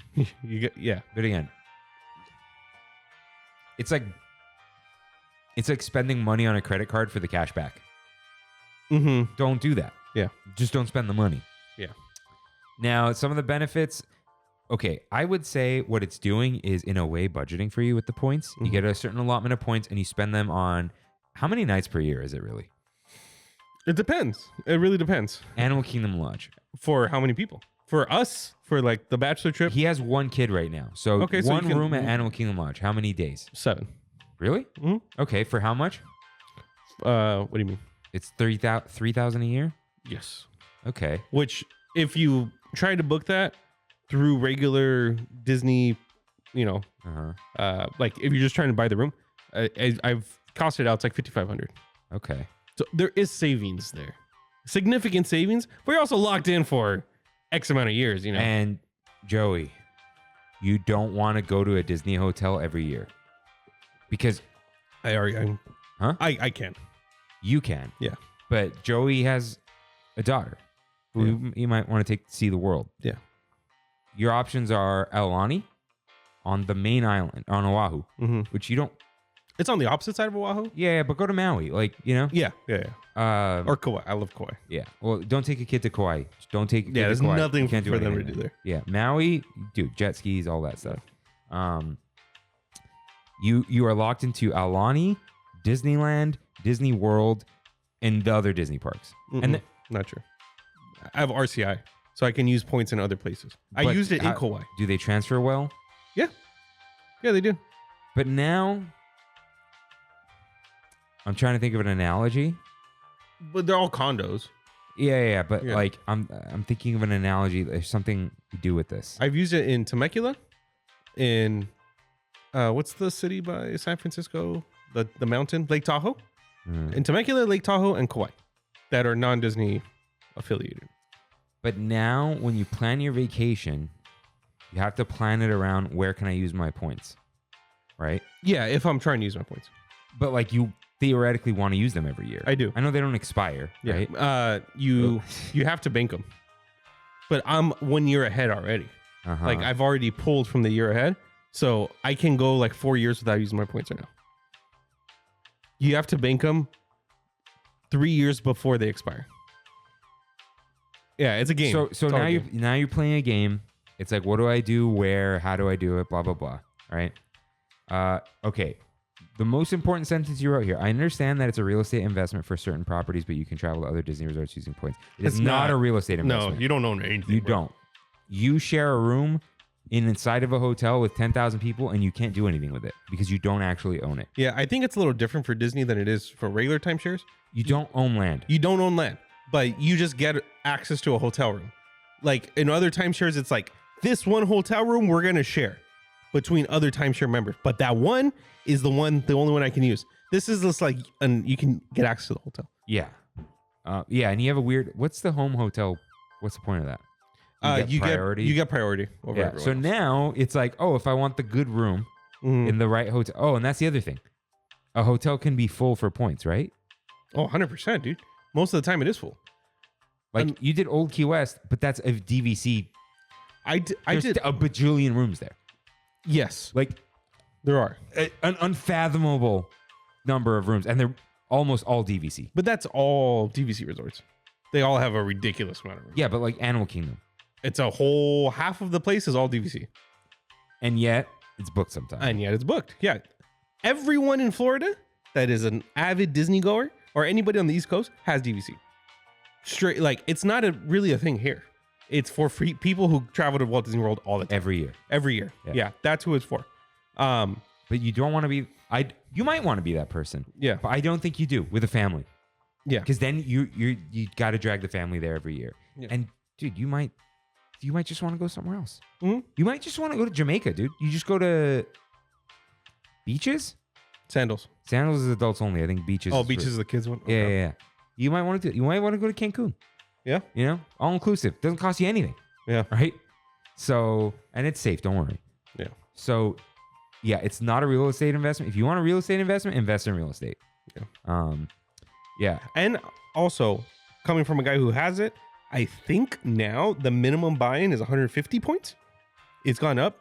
Yeah. But again, it's like spending money on a credit card for the cash back. Mm-hmm. Don't do that. Yeah. Just don't spend the money. Yeah. Now, some of the benefits, okay, I would say what it's doing is in a way budgeting for you with the points. You Mhm. get a certain allotment of points and you spend them on how many nights per year is it really? It depends. It really depends. Animal Kingdom Lodge. For how many people? For us, for like the bachelor trip, He has one kid right now. So, Okay, so one you can- room at Animal Kingdom Lodge. How many days? 7. Really? Mhm. Okay, for how much? What do you mean? It's 3,000 a year? Yes. Okay. Which, if you try to book that through regular Disney, Uh-huh. like if you're just trying to buy the room, I've costed out. It's like 5,500. Okay. So there is savings there, significant savings. But you're also locked in for X amount of years. And Joey, you don't want to go to a Disney hotel every year because I can. you can. Yeah. But Joey has a daughter who you might want to take to see the world. Yeah. Your options are Aulani on the main island on Oahu, Mm-hmm. which you don't. It's on the opposite side of Oahu. Yeah, but go to Maui, Yeah. Or Or Kauai. I love Kauai. yeah. Well, don't take a kid to Kauai. Don't take a kid Yeah, to there's Kauai. nothing You can't for them to anything do there. Yeah, Maui, dude, jet skis, all that stuff. You are locked into Aulani, Disneyland, Disney World, and the other Disney parks. And not true. I have RCI, so I can use points in other places. I But used it in how- Kauai. Do they transfer well? Yeah, they do. But now, I'm trying to think of an analogy. But they're all condos. Yeah. But Yeah. like, I'm thinking of an analogy. There's something to do with this. I've used it in Temecula, in what's the city by San Francisco? The mountain, Lake Tahoe. Mm. In Temecula, Lake Tahoe, and Kauai, that are non-Disney affiliated. But now, when you plan your vacation, you have to plan it around where can I use my points, right? Yeah, if I'm trying to use my points, But like, you theoretically want to use them every year. I do. I know they don't expire, Yeah. right? You have to bank them, but I'm 1 year ahead already. Uh-huh. Like I've already pulled from the year ahead, so I can go like 4 years without using my points right now. You have to bank them 3 years before they expire. Yeah, it's a game. So It's all now a you game. now you're playing a game. It's like, what do I do? Where? How do I do it? Blah blah blah. Right? Okay. The most important sentence you wrote here. I understand that it's a real estate investment for certain properties, but you can travel to other Disney resorts using points. It's It's not not. a real estate No, investment. you don't own anything. You bro. don't. You share a room inside of a hotel with 10,000 people, and you can't do anything with it because you don't actually own it. Yeah, I think it's a little different for Disney than it is for regular timeshares. You don't own land. You don't own land, but you just get access to a hotel room. Like in other timeshares, it's like this one hotel room we're gonna share between other timeshare members, but that one is the only one I can use. This is just like, and you can get access to the hotel. Yeah. Yeah, and you have a weird. What's the home hotel? What's the point of that? You get priority over Yeah. everyone So else. now it's like, oh, if I want the good room Mhm. in the right hotel. Oh, and that's the other thing. A hotel can be full for points, right? Oh, 100%, dude. Most of the time it is full. Like you did Old Key West, but that's a DVC. I There's did. a bajillion rooms there. Yes, Like there are, an unfathomable number of rooms, and they're almost all DVC. but that's all DVC resorts. They all have a ridiculous amount of rooms. Yeah, but like Animal Kingdom, It's a whole half of the place is all DVC. and yet it's booked sometimes. And yet it's booked. Yeah. Everyone in Florida that is an avid Disney goer or anybody on the East Coast has DVC. Straight, like it's not really a thing here. It's for free people who travel to Walt Disney World all the time. Every year. Every year. Yeah. Yeah, that's who it's for. But you don't want to be. You might want to be that person. Yeah. But I don't think you do with a family, Yeah. because then you got to drag the family there every year. Yeah. And dude, you might you might just want to go somewhere else. Mhm. You might just want to go to Jamaica, dude. You just go to beaches. Sandals. Sandals is adults only. I think beaches. Oh, is beaches is the kids one. Yeah, Okay. yeah, yeah. You might want to do. You might want to go to Cancun. Yeah. You know, all inclusive. Doesn't cost you anything. Yeah. Right. So, and it's safe. Don't worry. Yeah. So, yeah, it's not a real estate investment. If you want a real estate investment, invest in real estate. Yeah. Yeah. And also, coming from a guy who has it, I think now the minimum buy-in is 150 points. It's gone up.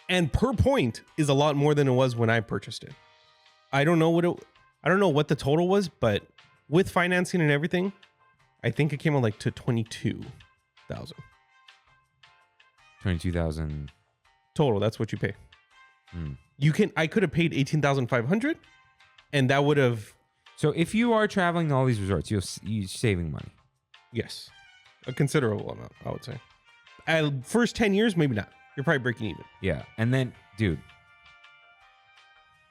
And per point is a lot more than it was when I purchased it. I don't know what the total was, but with financing and everything, I think it came out like to 22,000 $22,000. total. That's what you pay. Hmm. I could have paid 18,500 and that would have, So if you are traveling to all these resorts, you're saving money. yes, a considerable amount, I would say. First 10 years, maybe not. You're probably breaking even. Yeah. And then, dude,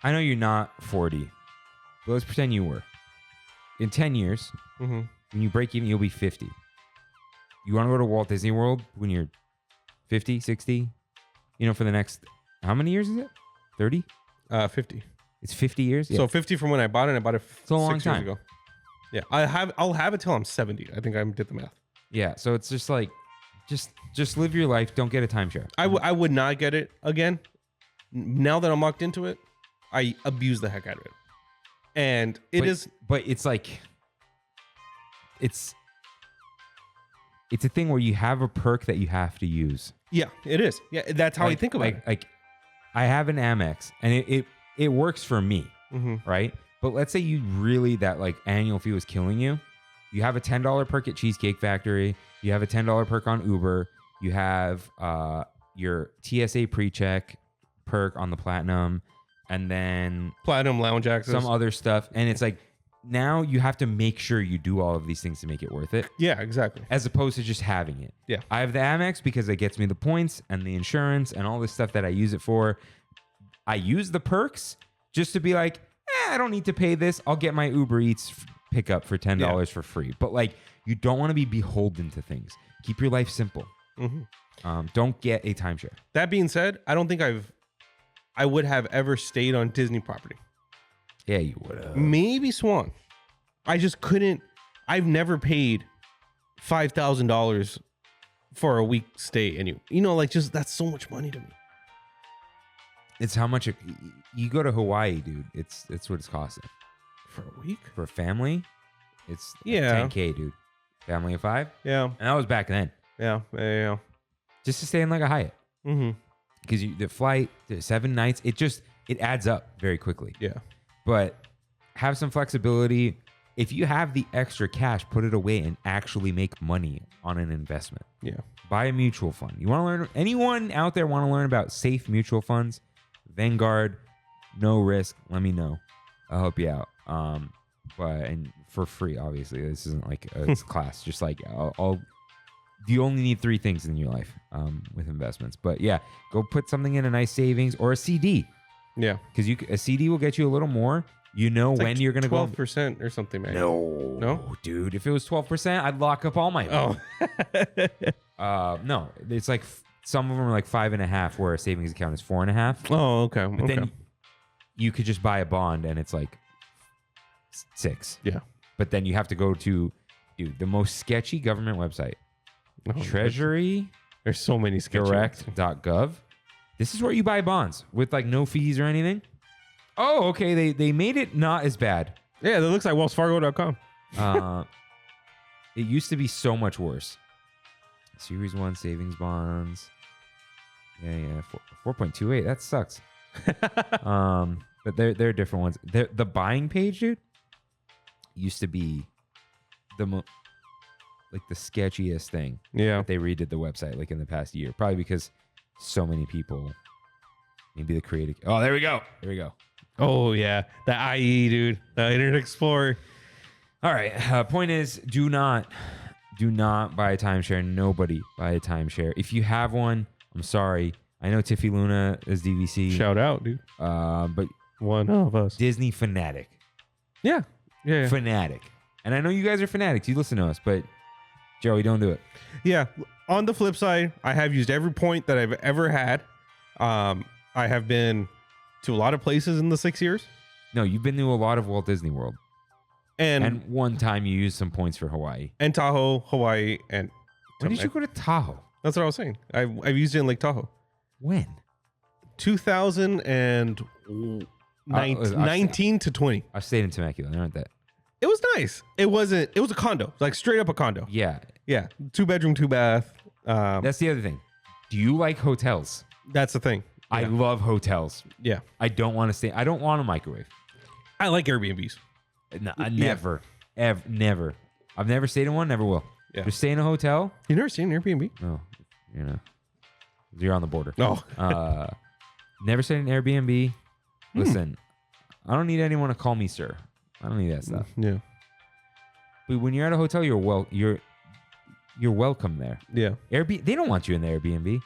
I know you're not 40, but let's pretend you were. In 10 years, Mm-hmm. when you break even, you'll be 50. You want to go to Walt Disney World when you're 50, 60? You know, for the next, how many years is it? 30? 50. It's 50 years? Yeah. So 50 from when I bought it, and I bought it It's a long 6 years time. ago. Yeah, I'll have it till I'm 70. I think I did the math. Yeah. So it's just like, just live your life. Don't get a timeshare. I would not get it again. Now that I'm locked into it, I abuse the heck out of it. And But it's like, it's a thing where you have a perk that you have to use. yeah, it is. Yeah, that's how I think about it. Like, I have an Amex and it works for me, Mm-hmm. right? But let's say you really, that like annual fee was killing you. You have a $10 perk at Cheesecake Factory. You have a $10 perk on Uber. You have your TSA pre-check perk on the Platinum, and then Platinum lounge access. some other stuff. And it's like, now you have to make sure you do all of these things to make it worth it, Yeah, exactly. as opposed to just having it. Yeah. I have the Amex because it gets me the points and the insurance and all this stuff that I use it for. I use the perks just to be like, I don't need to pay this. I'll get my Uber Eats pickup for $10 for free. But like, you don't want to be beholden to things. Keep your life simple. Mm-hmm. Don't get a timeshare. That being said, I don't think I would have ever stayed on Disney property. Yeah, you would have. Maybe Swan. I just couldn't. I've never paid $5,000 for a week stay. Anyway, like just that's so much money to me. It's how much you go to Hawaii, dude. It's what it's costing For a week? for a family. It's Yeah. $10K, dude. Family of 5, Yeah. and that was back then. Yeah. Just to stay in like a Hyatt, Mm-hmm. because the flight, the 7 nights, it adds up very quickly. Yeah. But have some flexibility. If you have the extra cash, put it away and actually make money on an investment. Yeah. Buy a mutual fund. You want to learn? Anyone out there want to learn about safe mutual funds? Vanguard, no risk. Let me know. I'll help you out. And for free, obviously. This isn't like a class. Just like you only need 3 things in your life with investments. But yeah, go put something in a nice savings or a CD, Yeah. because a CD will get you a little more. You know It's when like you're gonna go. 12% or something, man. No, dude. If it was 12%, I'd lock up all my. Oh. No, it's like some of them are like 5.5, where a savings account is 4.5. Oh, okay. But then you could just buy a bond and it's like 6. Yeah. But then you have to go to, dude, the most sketchy government website, Oh, Treasury There's so many sketchy ones. Direct.gov. This is where you buy bonds with like no fees or anything. Oh, okay. They made it not as bad. Yeah, that looks like wellsfargo.com. It used to be so much worse. Series 1 savings bonds. Yeah. 4.28. That sucks. But they're different ones. The buying page, dude, used to be the sketchiest thing. Yeah. They redid the website like in the past year, probably because so many people. Maybe the creative. Oh, there we go. Oh, yeah. The IE, dude. The Internet Explorer. All right. Point is, do not buy a timeshare. Nobody buy a timeshare. If you have one, I'm sorry. I know Tiffy Luna is DVC. Shout out, dude. But One of us. Disney fanatic. Yeah. Yeah. Fanatic. And I know you guys are fanatics. You listen to us, but Joey, don't do it. Yeah. on the flip side, I have used every point that I've ever had. I have been to a lot of places in the 6 years. No, you've been to a lot of Walt Disney World. And one time you used some points for Hawaii. And Tahoe, Hawaii, and... When did you go to Tahoe? That's what I was saying. I've used it in Lake Tahoe. When? 2019 to 20. I stayed in Temecula. Aren't that? It was nice. It was a condo, like straight up a condo. Yeah. Yeah. 2-bedroom, 2-bath. That's the other thing. Do you like hotels? That's the thing. I Yeah. love hotels. Yeah. I don't want to stay. I don't want a microwave. I like Airbnbs. No, never. Never. I've never stayed in one. Never will. Yeah. Just stay in a hotel. You never seen an Airbnb? No. You know. You're on the border. No. Never stayed in an Airbnb. Listen, I don't need anyone to call me sir. I don't need that stuff. Yeah. But when you're at a hotel, you're welcome there. Yeah. Airbnb, they don't want you in the Airbnb.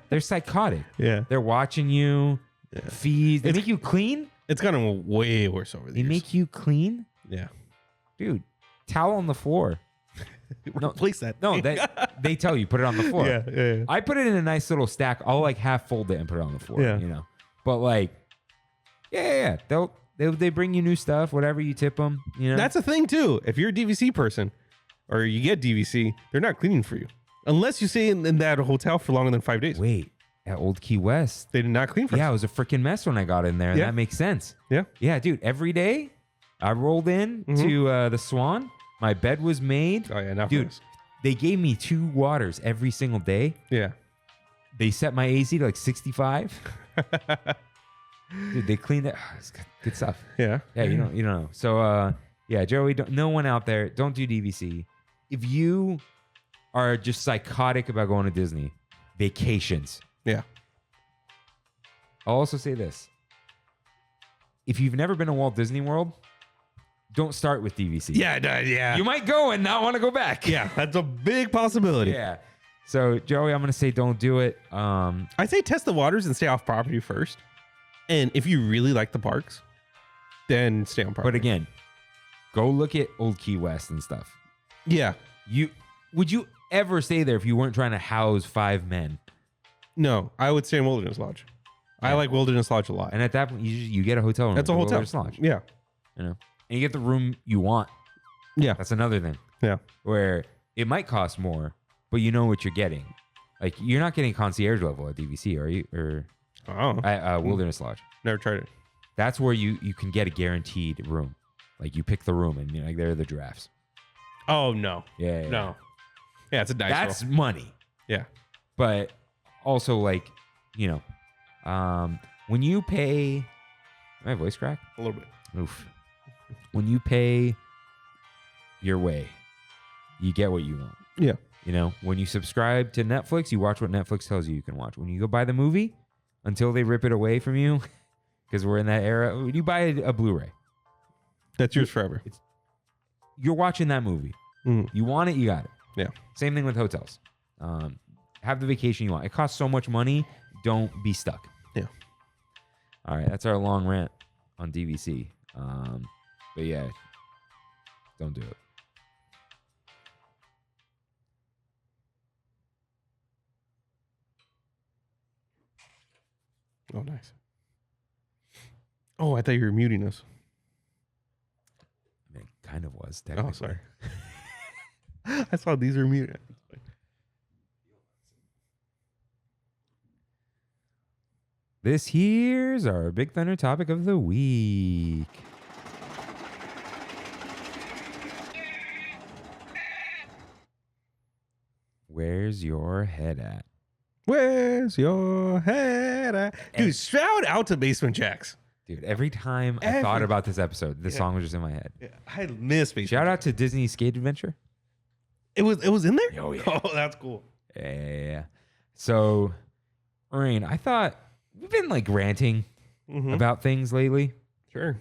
They're psychotic. Yeah. They're watching you. Yeah. Feed. They make you clean. It's gotten way worse over the They years. make you clean, Yeah. dude. Towel on the floor. No, Replace that. no, they tell you put it on the floor. Yeah. I put it in a nice little stack. I'll like half fold it and put it on the floor. Yeah. You know, but like, yeah. They bring you new stuff. Whatever you tip them. You know, That's a thing too. If you're a DVC person or you get DVC, they're not cleaning for you. Unless you stay in that hotel for longer than 5 days. wait at Old Key West. They did not clean for Yeah, us. it was a freaking mess when I got in there, and Yeah. that makes sense. Yeah. Yeah, dude. Every day, I rolled in to the Swan. My bed was made. Oh, yeah. Not Dude. for us. They gave me 2 waters every single day. Yeah. They set my AC to like 65. Dude, they cleaned it. It's good stuff. Yeah. Yeah, you don't know. So, yeah, Joey, no one out there, don't do DVC. If you are just psychotic about going to Disney, vacations. Yeah. I'll also say this. If you've never been to Walt Disney World, don't start with DVC. Yeah. You might go and not want to go back. Yeah. That's a big possibility. Yeah. So, Joey, I'm going to say don't do it. I say test the waters and stay off property first. And if you really like the parks, then stay on property. But again, go look at Old Key West and stuff. Yeah. Would you ever stay there if you weren't trying to house 5 men? No, I would stay in Wilderness Lodge. I Yeah. like Wilderness Lodge a lot. And at that point, you get a hotel room. That's a at the hotel. Wilderness Lodge, Yeah. you know, and you get the room you want. Yeah. That's another thing Yeah. where it might cost more, but you know what you're getting. Like you're not getting concierge level at DVC, are you? Or Oh. at Wilderness Lodge. Never tried it. That's where you can get a guaranteed room. Like you pick the room and you're like they're the giraffes. Oh, no. Yeah. No. Yeah, it's a dice That's roll. money. Yeah. But also like, you know, when you pay my voice crack? A little bit. Oof. When you pay your way, you get what you want. Yeah. You know, when you subscribe to Netflix, you watch what Netflix tells you can watch. When you go buy the movie, until they rip it away from you, because we're in that era, when you buy a Blu-ray, That's yours forever. you're watching that movie. Mhm. You want it, you got it. Yeah. Same thing with hotels. Have the vacation you want. It costs so much money. Don't be stuck. Yeah. All right. That's our long rant on DVC. But yeah, don't do it. Oh, nice. Oh, I thought you were muting us. I mean, it kind of was. Oh, Technically. sorry. I saw these were muted. This here's our Big Thunder topic of the week. Where's your head at? Where's your head at? Dude, shout out to Basement Jacks. Dude, every time I thought Every- about this episode, this Yeah. song was just in my head. Yeah, I miss Basement Shout out Jacks. to Disney Skate Adventure. It was in there? Oh, yeah. Oh, that's cool. Yeah. So, Rain, I thought we've been like ranting Mhm. about things lately. Sure.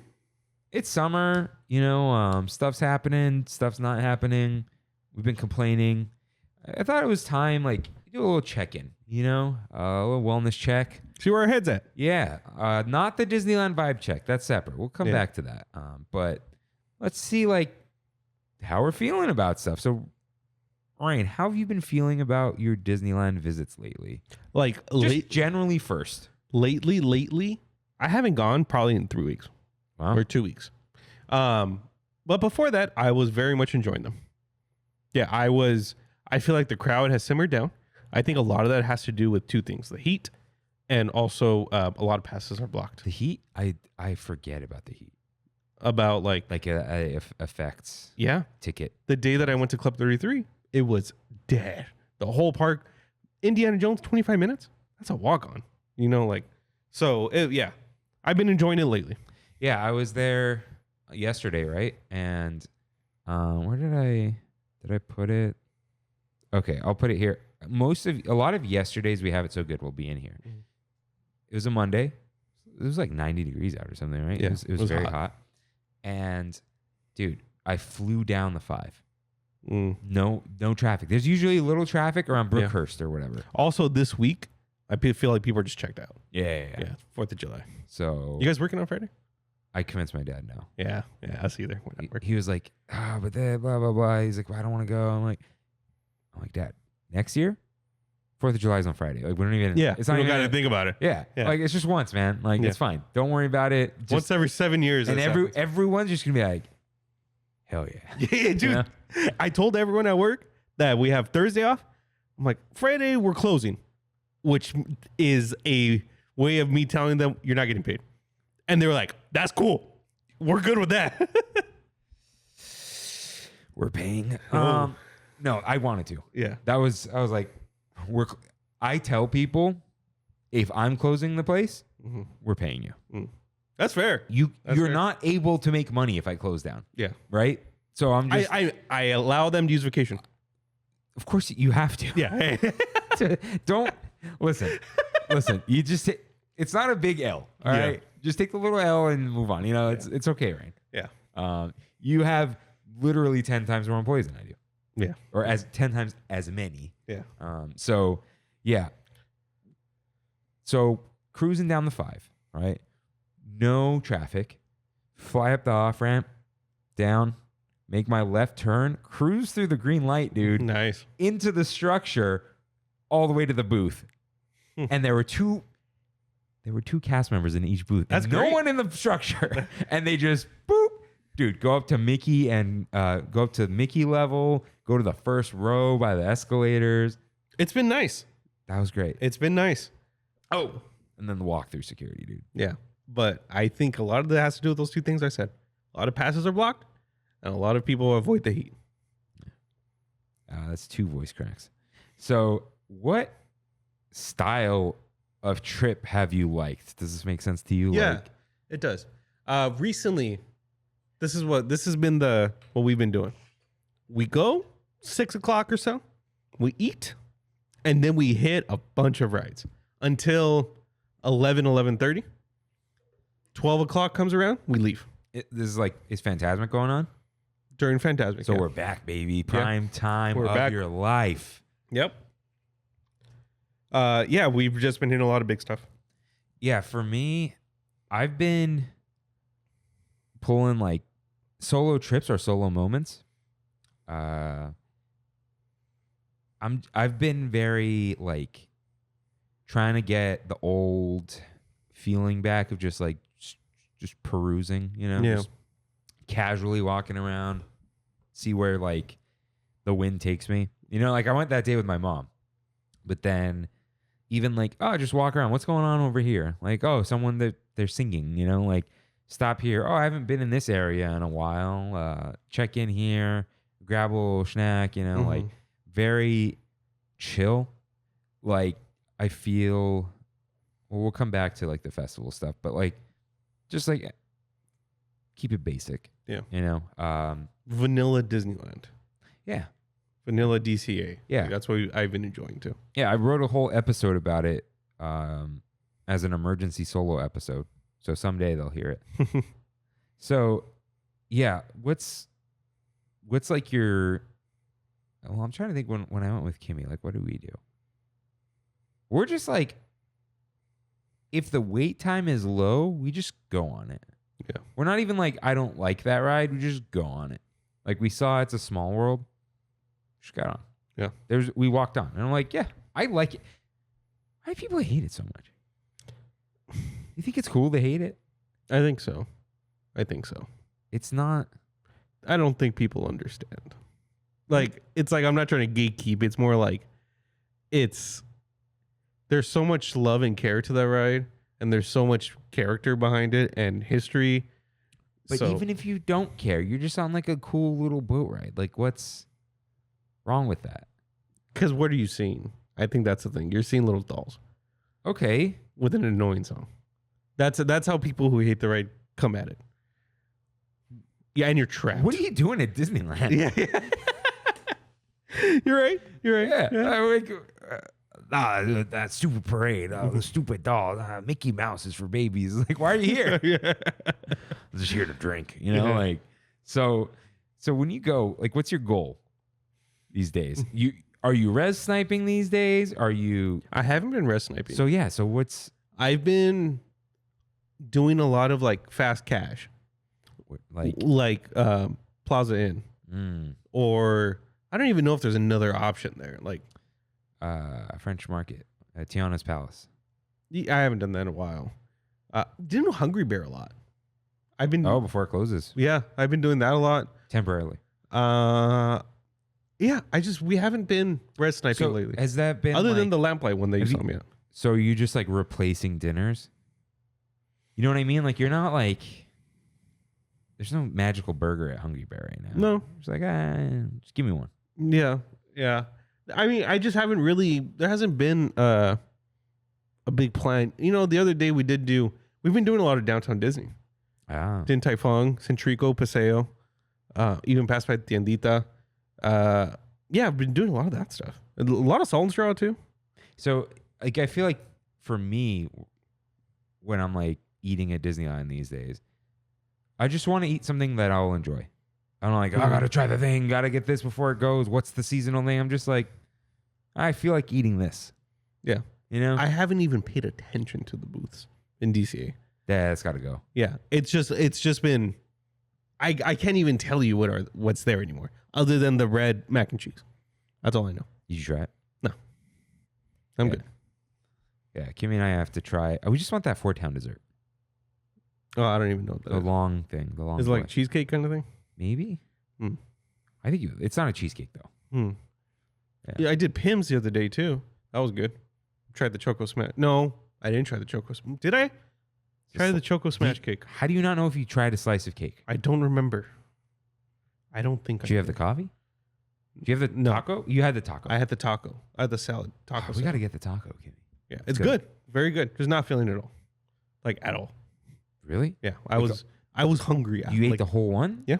It's summer, you know, stuff's happening, stuff's not happening. We've been complaining. I thought it was time, like, do a little check-in, you know, a little wellness check. See where our head's at. Yeah, not the Disneyland vibe check. That's separate. We'll come Yeah. back to that. But let's see, like, how we're feeling about stuff. So, Rain, how have you been feeling about your Disneyland visits lately? Like Just generally first. lately, I haven't gone probably in 3 weeks or 2 weeks. But before that, I was very much enjoying them. Yeah, I feel like the crowd has simmered down. I think a lot of that has to do with two things: the heat, and also a lot of passes are blocked. The heat, I forget about the heat. About like Affects yeah, ticket. the day that I went to Club 33, it was dead. The whole park, Indiana Jones, 25 minutes. That's a walk on. You know, like yeah. I've been enjoying it lately. Yeah, I was there yesterday, right? And where did I put it? Okay, I'll put it here. A lot of yesterday's We Have It So Good will be in here. It was a Monday. It was like 90 degrees out or something, right? Yeah, it was very hot. And dude, I flew down the 5. No traffic. There's usually a little traffic around Brookhurst or whatever. Also, this week, I feel like people are just checked out. Yeah. 4th of July. So You guys working on Friday? I convinced my dad no. Yeah, us either. We're not working. He was like, but then blah blah blah. He's like, well, I don't want to go. I'm like, Dad, next year, 4th of July is on Friday. Like we don't even. Yeah, it's not we even. got to think about it. Yeah, like it's just once, man. Like it's fine. Don't worry about it. Just, Once every 7 years. and happens. everyone's just gonna be like, hell yeah. Yeah, dude. You know? I told everyone at work that we have Thursday off. I'm like, Friday we're closing, which is a way of me telling them you're not getting paid. And they were like, that's cool. We're good with that. We're paying. Oh. No, I wanted to. Yeah. I was like, I tell people if I'm closing the place, we're paying you. That's fair. You're fair. not able to make money if I close down. Yeah. Right? So I'm just I allow them to use vacation. of course you have to. Yeah. Don't listen. You just it's not a big L. All right. Just take the little L and move on. You know, it's okay, Rain. Yeah. You have literally 10 times more employees than I do. Yeah. Or as 10 times as many. Yeah. So yeah. So cruising down the 5, right? No traffic. Fly up the off ramp, down, make my left turn, cruise through the green light, dude. Nice. Into the structure, all the way to the booth. And there were two cast members in each booth. That's no great. one in the structure. And they just boop. Dude, go up to Mickey and go up to Mickey level, go to the first row by the escalators. It's been nice. That was great. It's been nice. Oh. And then the walk through security, dude. Yeah. But I think a lot of that has to do with those two things I said. A lot of passes are blocked, and a lot of people avoid the heat. That's 2 voice cracks. So what style of trip have you liked? Does this make sense to you? Yeah, Like, it does. Recently, this has been what we've been doing. We go 6 o'clock or so, we eat, and then we hit a bunch of rides until 11:30. 12 o'clock comes around, we leave. this is like, is Phantasmic going on? During Phantasmic. So yeah. we're back, baby. Prime time We're of back. your life. Yep. Yeah, we've just been hitting a lot of big stuff. Yeah, for me, I've been pulling like solo trips or solo moments. I've been very like trying to get the old feeling back of just like just perusing, you know, Yeah. just casually walking around, see where like the wind takes me. You know, like I went that day with my mom, but then even like, oh, just walk around. What's going on over here? Like, oh, someone that they're singing, you know, like stop here. Oh, I haven't been in this area in a while. Check in here, grab a little snack, you know, like very chill. Like I feel, well, we'll come back to like the festival stuff, but like just like keep it basic. Yeah. You know? Vanilla Disneyland. Yeah. Vanilla DCA. Yeah. Like, that's what I've been enjoying too. Yeah, I wrote a whole episode about it as an emergency solo episode. So someday they'll hear it. So, yeah, what's like your... Well, I'm trying to think when I went with Kimmy, like, what do we do? We're just like, if the wait time is low, we just go on it. Yeah. We're not even like, I don't like that ride. We just go on it. Like we saw It's a Small World. Just got on. Yeah. We walked on, and I'm like, yeah, I like it. Why do people hate it so much? You think it's cool to hate it? I think so. It's not. I don't think people understand. Like, it's like I'm not trying to gatekeep. It's more like there's so much love and care to that ride, and there's so much character behind it and history. But even if you don't care, you're just on like a cool little boat ride. Like, what's wrong with that? Because what are you seeing? I think that's the thing. You're seeing little dolls. Okay. With an annoying song. That's how people who hate the ride come at it. Yeah, and you're trapped. What are you doing at Disneyland? Yeah. You're right. Yeah. That stupid parade. The stupid doll. Mickey Mouse is for babies. Like, why are you here? Yeah. I'm just here to drink. You know, like, so when you go, like, what's your goal these days? Are you res sniping these days? I haven't been res sniping. So I've been doing a lot of like fast cash. Like Plaza Inn. Or I don't even know if there's another option there. Like French Market at Tiana's Palace. I haven't done that in a while. Didn't do Hungry Bear a lot. Before it closes. Yeah, I've been doing that a lot. Temporarily. Yeah, we haven't been res sniping lately. Has that been other than the lamplight one that you saw me at? So are you just like replacing dinners? You know what I mean? Like, you're not like, there's no magical burger at Hungry Bear right now. No. It's like, just give me one. Yeah. I mean, I just haven't really, there hasn't been a big plan. You know, the other day we've been doing a lot of downtown Disney. Din Tai Fung, Centrico, Paseo, even past by Tiendita. Yeah, I've been doing a lot of that stuff. A lot of Salt and Straw too. So, like, I feel like for me, when I'm like eating at Disneyland these days, I just want to eat something that I'll enjoy. I'm like, I gotta try the thing, gotta get this before it goes. What's the seasonal thing? I'm just like, I feel like eating this. Yeah. You know? I haven't even paid attention to the booths in DCA. Yeah, it's gotta go. Yeah. It's just been, I can't even tell you what's there anymore, other than the red mac and cheese. That's all I know. Did you try it? No. I'm good. Yeah, Kimmy and I have to try. We just want that Fort Town dessert. Oh, I don't even know what that The is. long thing. The long. Is it like cheesecake kind of thing? Maybe. I think it's not a cheesecake though. Yeah, I did Pim's the other day too. That was good. Tried the Choco Smash. No, I didn't try the Choco. Did I? Try the Choco Smash cake. How do you not know if you tried a slice of cake? I don't remember. I don't think. Did you have the coffee? Do you have the taco? You had the taco. I had the taco. I had the salad. Taco. We got to get the taco, Kimmy. Yeah, it's good. Very good. Just not feeling it at all. Like at all. Really? Yeah, I was hungry. You ate the whole one? Yeah.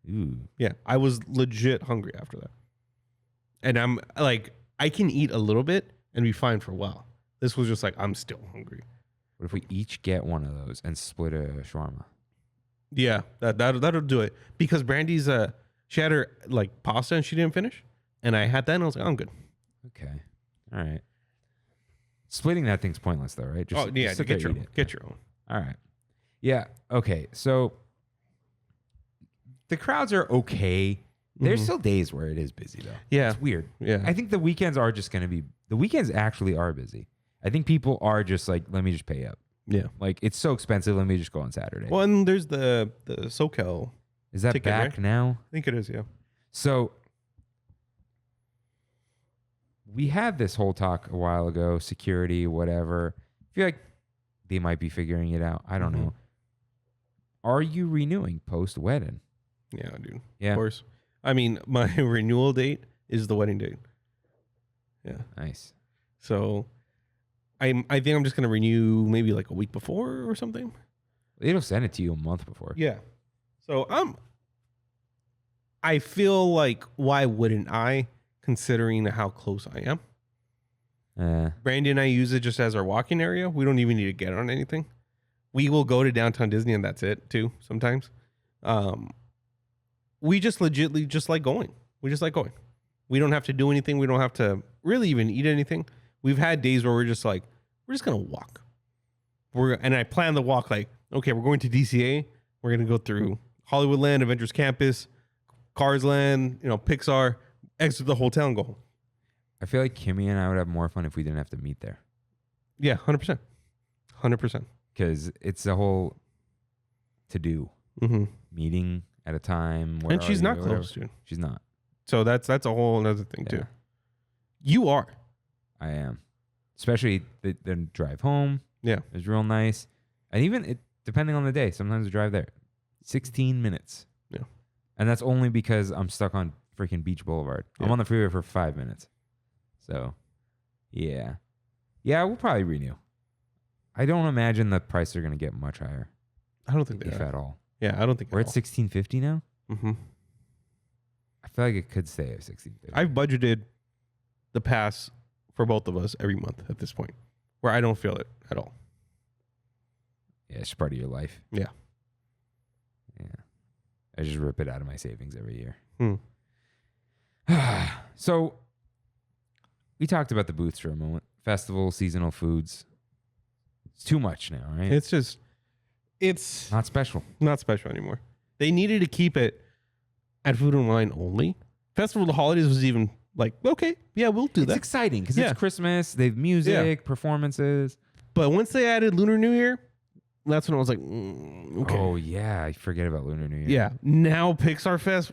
Ooh. Yeah, I was legit hungry after that. And I'm like, I can eat a little bit and be fine for a while. This was just like, I'm still hungry. What if we each get one of those and split a shawarma? Yeah, that'll do it. Because Brandy's she had her like pasta and she didn't finish, and I had that and I was like, oh, I'm good. Okay, all right. Splitting that thing's pointless though, right? Just get your own. Get your own. All right. Yeah. Okay. So the crowds are okay. There's still days where it is busy though. Yeah, it's weird. Yeah, I think the weekends are just going to be. The weekends actually are busy. I think people are just like, let me just pay up. Yeah. Like, it's so expensive. Let me just go on Saturday. Well, and there's the SoCal. Is that ticket, back right? now? I think it is, yeah. So we had this whole talk a while ago, security, whatever. I feel like they might be figuring it out. I don't know. Are you renewing post-wedding? Yeah, dude. Yeah. Of course. I mean, my renewal date is the wedding date. Yeah. Nice. So I think I'm just going to renew maybe like a week before or something. It'll send it to you a month before. Yeah. So I feel like, why wouldn't I, considering how close I am? Brandy and I use it just as our walking area. We don't even need to get on anything. We will go to downtown Disney and that's it too sometimes. We just legitly just like going. We just like going. We don't have to do anything. We don't have to really even eat anything. We've had days where we're just like, we're just going to walk. And I plan the walk like, okay, we're going to DCA. We're going to go through Hollywoodland, Avengers Campus, Cars Land, Pixar. exit the hotel and go home. I feel like Kimmy and I would have more fun if we didn't have to meet there. Yeah, 100%. 100%. Because it's a whole to-do. Mm-hmm. Meeting at a time. And she's not close, dude. She's not. So that's a whole other thing, Yeah. too. You are. I am. Especially the drive home. Yeah. It was real nice. And even, depending on the day, sometimes the drive there. 16 minutes. Yeah. And that's only because I'm stuck on freaking Beach Boulevard. Yeah. I'm on the freeway for 5 minutes. So, yeah. Yeah, we'll probably renew. I don't imagine the prices are going to get much higher. I don't think they if are. at all. Yeah, I don't think We're at $16.50 now? Mm-hmm. I feel like it could stay at $16.50. I've budgeted the pass for both of us every month at this point, where I don't feel it at all. Yeah, it's part of your life. Yeah. Yeah. I just rip it out of my savings every year. Hmm. So, we talked about the booths for a moment. Festival, seasonal foods. It's too much now, right? It's Not special. not special anymore. They needed to keep it at Food and Wine only. Festival of the Holidays was even like, okay, yeah, we'll do It's that. exciting because Yeah. it's Christmas. They have music, performances. But once they added Lunar New Year, that's when I was like, okay. Oh, yeah. I forget about Lunar New Year. Yeah. Now Pixar Fest,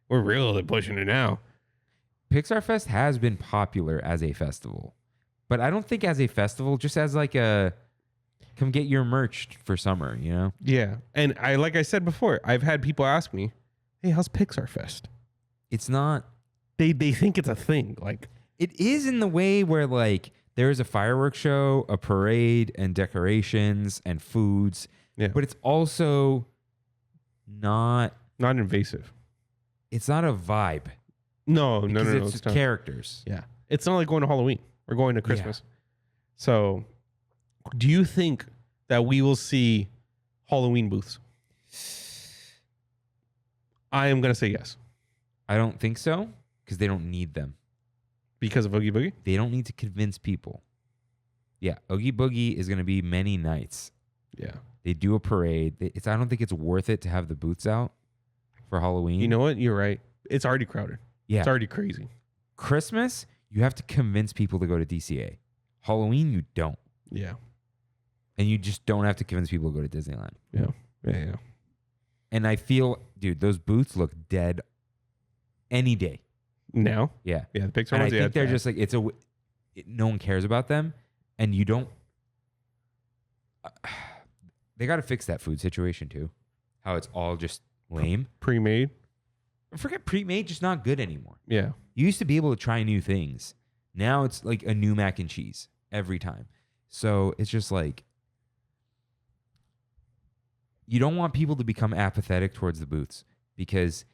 we're really pushing it now. Pixar Fest has been popular as a festival. But I don't think as a festival, just as like a come get your merch for summer, you know? Yeah. And like I said before, I've had people ask me, hey, how's Pixar Fest? It's not. They think it's a thing. Like, It is in the way where like there's a fireworks show, a parade, and decorations and foods. Yeah. But it's also not. not invasive. It's not a vibe. No, Because no. it's not. characters. Yeah. It's not like going to Halloween or going to Christmas. So, do you think that we will see Halloween booths? I am going to say yes. I don't think so because they don't need them. Because of Oogie Boogie? They don't need to convince people. Yeah, Oogie Boogie is going to be many nights. Yeah. They do a parade. I don't think it's worth it to have the booths out for Halloween. You know what? You're right. It's already crowded. Yeah. It's already crazy. Christmas, you have to convince people to go to DCA. Halloween, you don't. Yeah. And you just don't have to convince people to go to Disneyland. Yeah. And I feel, dude, those booths look dead any day. Now? Yeah. Yeah, the Pixar And I ones, think they're just like, no one cares about them. And you don't. They got to fix that food situation too. How it's all just lame. pre-made. Forget pre-made, just not good anymore. Yeah. You used to be able to try new things. Now it's like a new mac and cheese every time. So it's just like, you don't want people to become apathetic towards the booths because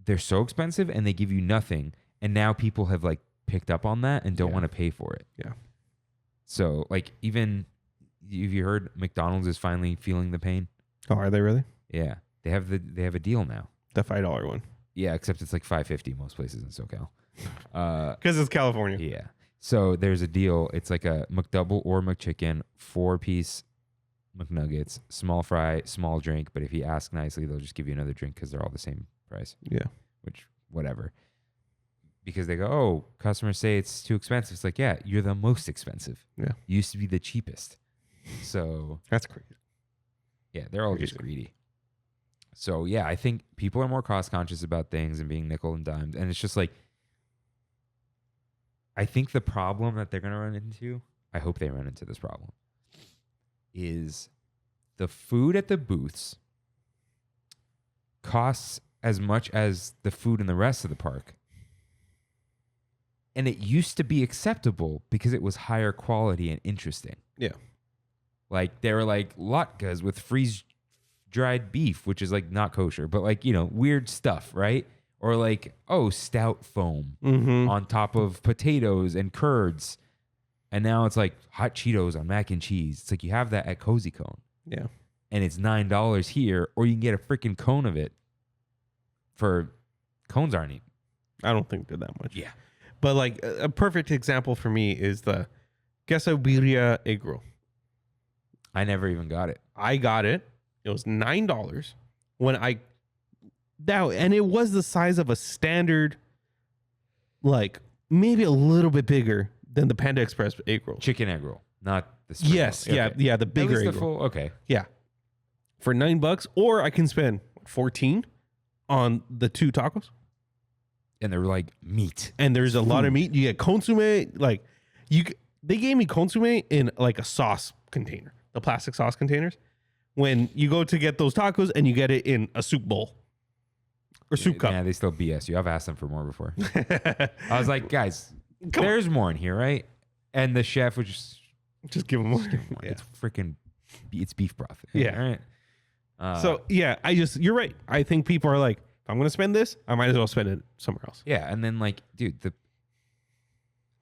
they're so expensive and they give you nothing. And now people have like picked up on that and don't want to pay for it. Yeah. So like even, have you heard McDonald's is finally feeling the pain? Oh, are they really? Yeah. They have a deal now. The $5 one. Yeah, except it's like $5.50 most places in SoCal. Because it's California. Yeah. So there's a deal. It's like a McDouble or McChicken, 4-piece McNuggets, small fry, small drink. But if you ask nicely, they'll just give you another drink because they're all the same price. Yeah. Which, whatever. Because they go, oh, customers say it's too expensive. It's like, yeah, you're the most expensive. Yeah. You used to be the cheapest. So, That's crazy. yeah, they're all just greedy. So, yeah, I think people are more cost conscious about things and being nickel and dimed. And it's just like, I think the problem that they're going to run into, I hope they run into this problem, is the food at the booths costs as much as the food in the rest of the park. And it used to be acceptable because it was higher quality and interesting. Yeah. Like, they were like latkes with freeze-dried beef, which is like not kosher, but like, you know, weird stuff, right? Or like, oh, stout foam on top of potatoes and curds. And now it's like hot Cheetos on mac and cheese. It's like you have that at Cozy Cone. Yeah. And it's $9 here, or you can get a freaking cone of it for cones aren't even. I don't think they're that much. Yeah. But like a perfect example for me is the quesadilla egg roll. I never even got it. I got it. It was $9 when and it was the size of a standard like maybe a little bit bigger than the Panda Express egg roll. Chicken egg roll, not the spring Yes, roll. yeah, Okay. yeah, the At bigger least egg the roll. full. Okay. Yeah, for $9, or I can spend 14 on the 2 tacos. And they're like meat. And there's a lot of meat. You get consomme, like they gave me consomme in like a sauce container, the plastic sauce containers. When you go to get those tacos and you get it in a soup bowl or soup cup. Yeah, they still BS you. I've asked them for more before. I was like, guys, there's more in here, right? And the chef would just give them more. Yeah. It's freaking, it's beef broth. Yeah. All right. So yeah, you're right. I think people are like, if I'm going to spend this, I might as well spend it somewhere else. Yeah. And then like, dude,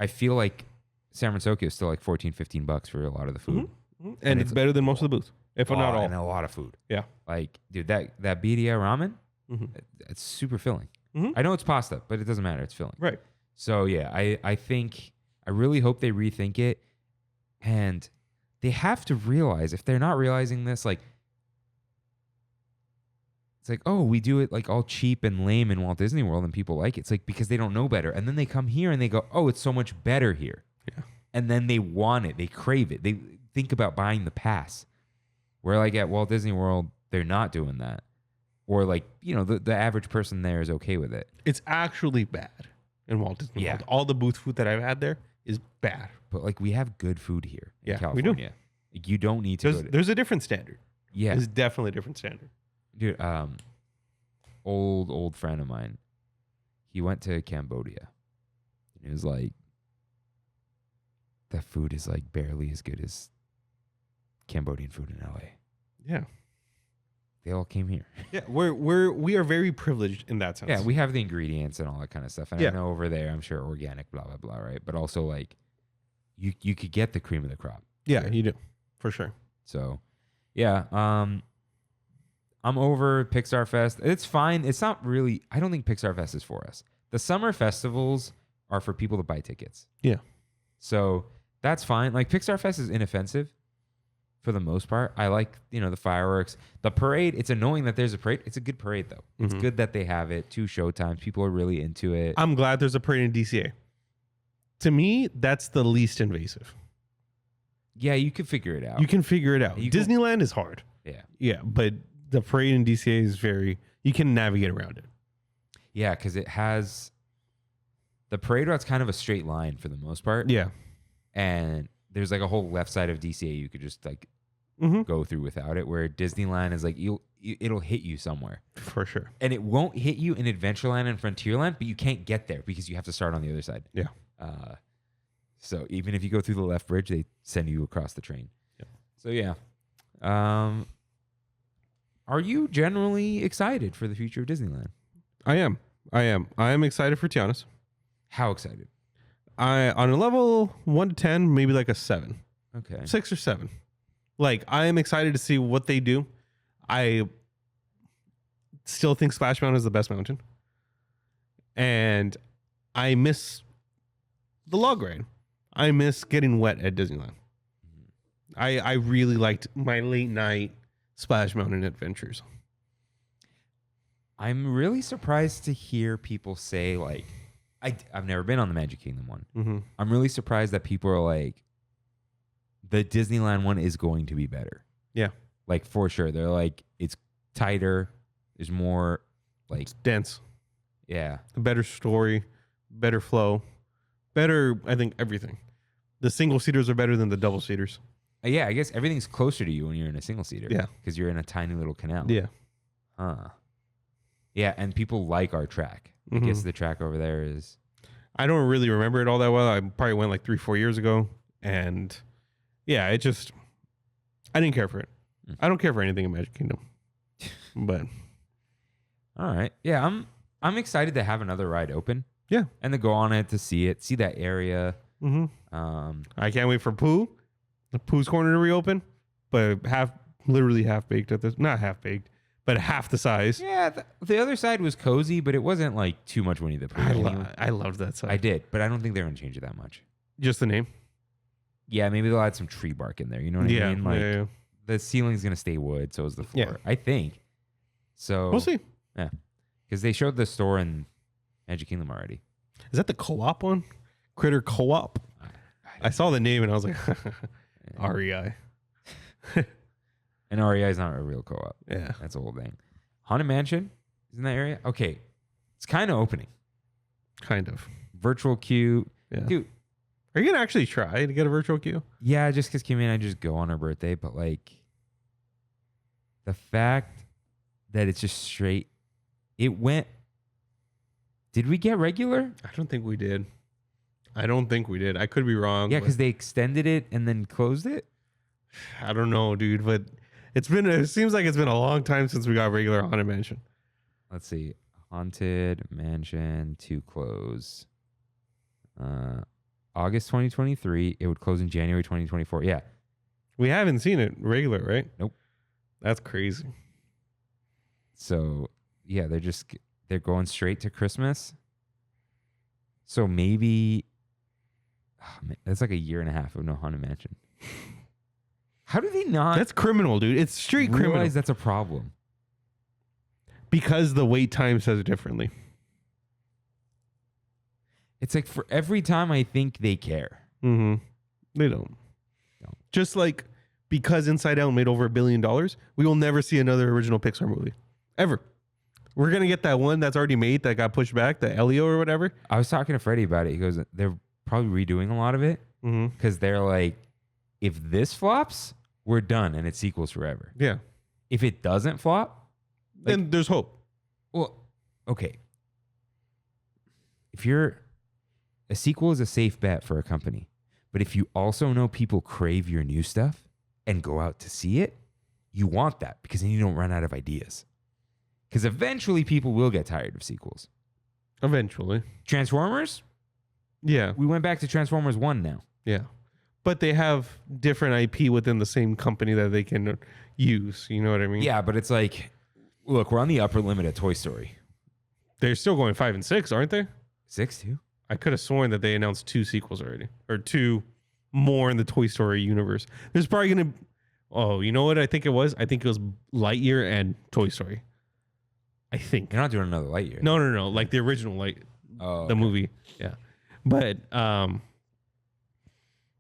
I feel like San Francisco is still like $14-15 for a lot of the food. Mm-hmm. And it's better than most of the booths, if not all. And a lot of food. Yeah. Like, dude, that birria ramen, Mm-hmm. it's super filling. Mhm. I know it's pasta, but it doesn't matter. It's filling. Right. So yeah, I think, I really hope they rethink it. And they have to realize, if they're not realizing this, like, it's like, oh, we do it like all cheap and lame in Walt Disney World and people like it. It's like, because they don't know better. And then they come here and they go, oh, it's so much better here. Yeah. And then they want it. They crave it. They think about buying the pass. Where like at Walt Disney World, they're not doing that. Or like, you know, the average person there is okay with it. It's actually bad in Walt Disney World. All the booth food that I've had there is bad. But like, we have good food here in Yeah, California. we do. Like, you don't need to go to... There's a different standard. Yeah. There's definitely a different standard. Dude, old friend of mine, he went to Cambodia. And he was like, that food is like barely as good as Cambodian food in LA. Yeah. They all came here. Yeah, we are very privileged in that sense. Yeah, we have the ingredients and all that kind of stuff. And Yeah. I know over there, I'm sure organic, blah, blah, blah, right? But also like, you could get the cream of the crop. Yeah, here. you do. For sure. So, yeah, I'm over Pixar Fest. It's fine. It's not really, I don't think Pixar Fest is for us. The summer festivals are for people to buy tickets. Yeah. So that's fine. Like, Pixar Fest is inoffensive for the most part. I like, you know, the fireworks. The parade, it's annoying that there's a parade. It's a good parade, though. It's Mhm. good that they have it. 2 showtimes. People are really into it. I'm glad there's a parade in DCA. To me, that's the least invasive. Yeah, you can figure it out. You can figure it out. You can- Disneyland is hard. Yeah. Yeah, but the parade in DCA is you can navigate around it. Yeah, because it has, the parade route's kind of a straight line for the most part. Yeah. And there's like a whole left side of DCA you could just like Mm-hmm. go through without it, where Disneyland is like, it'll hit you somewhere. For sure. And it won't hit you in Adventureland and Frontierland, but you can't get there because you have to start on the other side. Yeah. So even if you go through the left bridge, they send you across the train. Yeah. So yeah. Are you generally excited for the future of Disneyland? I am. I am excited for Tiana's. How excited? On a level 1 to 10, maybe like a 7. Okay. 6 or 7. Like, I am excited to see what they do. I still think Splash Mountain is the best mountain. And I miss the log ride. I miss getting wet at Disneyland. I really liked my late night Splash Mountain adventures. I'm really surprised to hear people say, like, I've never been on the Magic Kingdom one. Mm-hmm. I'm really surprised that people are like, the Disneyland one is going to be better. Yeah. Like, for sure. They're like, it's tighter. There's more, like, It's dense. yeah. A better story, better flow, better, I think, everything. The single seaters are better than the double seaters. Yeah, I guess everything's closer to you when you're in a single seater. Yeah. Because you're in a tiny little canal. Yeah. Huh. Yeah, and people like our track. I guess the track over there is... I don't really remember it all that well. I probably went like 3-4 years ago. And yeah, it just, I didn't care for it. I don't care for anything in Magic Kingdom. But all right. Yeah, I'm excited to have another ride open. Yeah. And to go on it, to see it, see that area. I can't wait for Pooh's Corner to reopen. But literally half baked at this, not half baked, but half the size. Yeah, the other side was cozy, but it wasn't like too much Winnie the Pooh. I loved that side. I did, but I don't think they're going to change it that much. Just the name. Yeah, maybe they'll add some tree bark in there. You know what I mean? Like, yeah. the ceiling's going to stay wood, so is the floor. Yeah. I think. So We'll see. Yeah. Because they showed the store in Magic Kingdom already. Is that the co-op one? Critter Co-op. I saw the name and I was like, REI. And REI is not a real co-op. Yeah. That's a whole thing. Haunted Mansion is in that area. Okay. It's kind of opening. Kind of. Virtual queue. Yeah. Dude. Are you going to actually try to get a virtual queue? Yeah, just because Kimmy and I just go on her birthday. But like the fact that it's just straight. It went. Did we get regular? I don't think we did. I could be wrong. Yeah, because they extended it and then closed it. I don't know, dude, but it seems like it's been a long time since we got regular Haunted Mansion. Let's see. Haunted Mansion to close. August 2023. It would close in January 2024. Yeah. We haven't seen it regular, right? Nope. That's crazy. So, yeah, they're going straight to Christmas. So maybe that's like a year and a half of no Haunted Mansion. How do they not? That's criminal, dude. It's street criminal. Realize that's a problem. Because the wait time says it differently. It's like for every time I think they care. Mm-hmm. They don't. Just like because Inside Out made over $1 billion, we will never see another original Pixar movie. Ever. We're going to get that one that's already made that got pushed back, the Elio or whatever. I was talking to Freddie about it. He goes, they're probably redoing a lot of it because they're like, if this flops, we're done and it's sequels forever. Yeah. If it doesn't flop, then there's hope. Well, okay. If a sequel is a safe bet for a company, but if you also know people crave your new stuff and go out to see it, you want that because then you don't run out of ideas. Because eventually people will get tired of sequels. Eventually. Transformers? Yeah. We went back to Transformers 1 now. Yeah. But they have different IP within the same company that they can use. You know what I mean? Yeah, but it's like, look, we're on the upper limit of Toy Story. They're still going 5 and 6, aren't they? 6 too? I could have sworn that they announced 2 sequels already. Or 2 more in the Toy Story universe. There's probably going to... Oh, you know what I think it was? I think it was Lightyear and Toy Story. I think. You're not doing another Lightyear. No. Like the original, the movie. Yeah. But,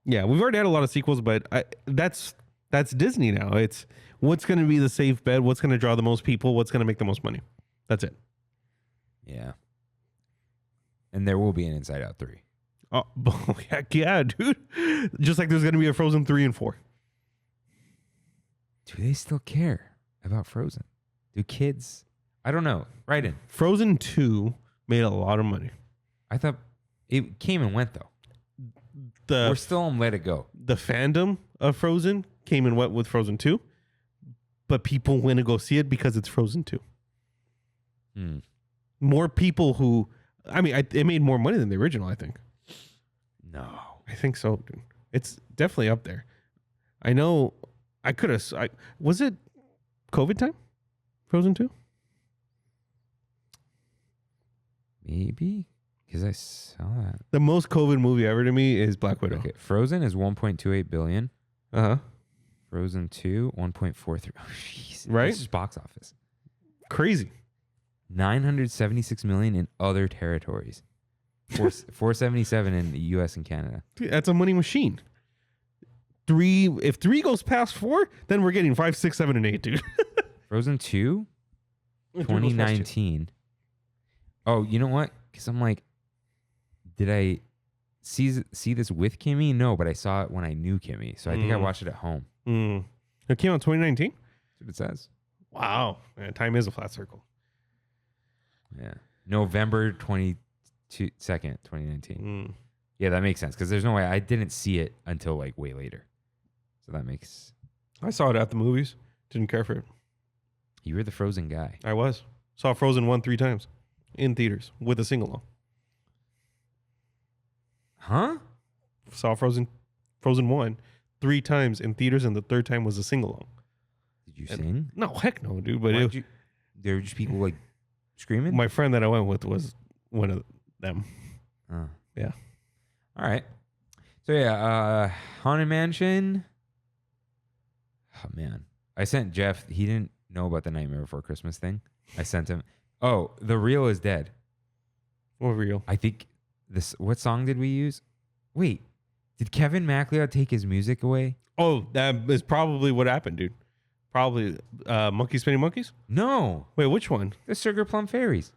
yeah, we've already had a lot of sequels, but that's Disney now. It's what's going to be the safe bet, what's going to draw the most people, what's going to make the most money. That's it. Yeah. And there will be an Inside Out 3. Oh, heck yeah, dude. Just like there's going to be a Frozen 3 and 4. Do they still care about Frozen? Do kids... I don't know. Right in. Frozen 2 made a lot of money. I thought it came and went, though. We're still on Let It Go. The fandom of Frozen came and went with Frozen 2, but people went to go see it because it's Frozen 2. More people who... I mean, it made more money than the original, I think. No. I think so, dude. It's definitely up there. I know... I could have... Was it COVID time? Frozen 2? Maybe. Because I saw that. The most COVID movie ever to me is Black Widow. Okay. Frozen is 1.28 billion. Uh-huh. Frozen 2, 1.43. Oh, jeez. Right? This is box office. Crazy. 976 million in other territories. 477 in the U.S. and Canada. Dude, that's a money machine. If 3 goes past 4, then we're getting 5, 6, 7, and 8, dude. Frozen 2, 2019. Oh, you know what? Because I'm like, did I see this with Kimmy? No, but I saw it when I knew Kimmy. So I think I watched it at home. It came out in 2019? That's what it says. Wow. Man, time is a flat circle. Yeah. November 22nd, 2019. Yeah, that makes sense. Because there's no way. I didn't see it until like way later. So that makes... I saw it at the movies. Didn't care for it. You were the Frozen guy. I was. Saw Frozen 1 3 times. In theaters with a sing-along. Huh? Saw Frozen 1 3 times in theaters, and the third time was a sing-along. Did you sing? No, heck no, dude. But there were just people like screaming? My friend that I went with was one of them. Oh. Yeah. All right. So yeah, Haunted Mansion. Oh man. I sent Jeff, he didn't know about the Nightmare Before Christmas thing. I sent him. Oh, the reel is dead. What reel? I think What song did we use? Wait, did Kevin MacLeod take his music away? Oh, that is probably what happened, dude. Probably Monkey Spinning Monkeys? No, Wait, which one? the Sugar Plum Fairies.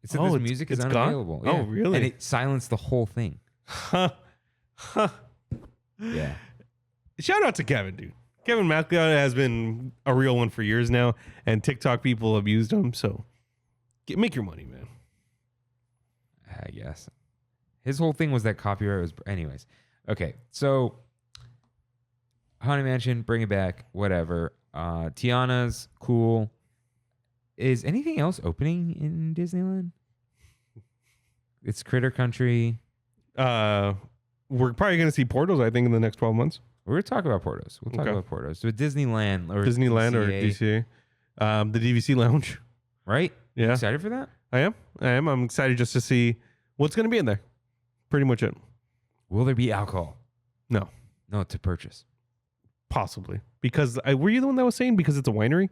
It said Oh, this it's- music is it's gone? unavailable. Oh, Yeah. really? And it silenced the whole thing. Huh. Yeah. Shout out to Kevin, dude. Kevin MacLeod has been a real one for years now, and TikTok people abused him. So make your money, man. I guess. His whole thing was that copyright was. Anyways. Okay. So, Haunted Mansion, bring it back. Whatever. Tiana's cool. Is anything else opening in Disneyland? It's Critter Country. We're probably going to see portals, I think, in the next 12 months. We're going to talk about Portos. We'll talk Okay. about Portos. So Disneyland or Disneyland or DCA, DCA. The DVC Lounge. right? You Yeah, excited for that? I am. I'm excited just to see what's going to be in there. Pretty much it. Will there be alcohol? No, No, to purchase. possibly. Because were you the one that was saying because it's a winery?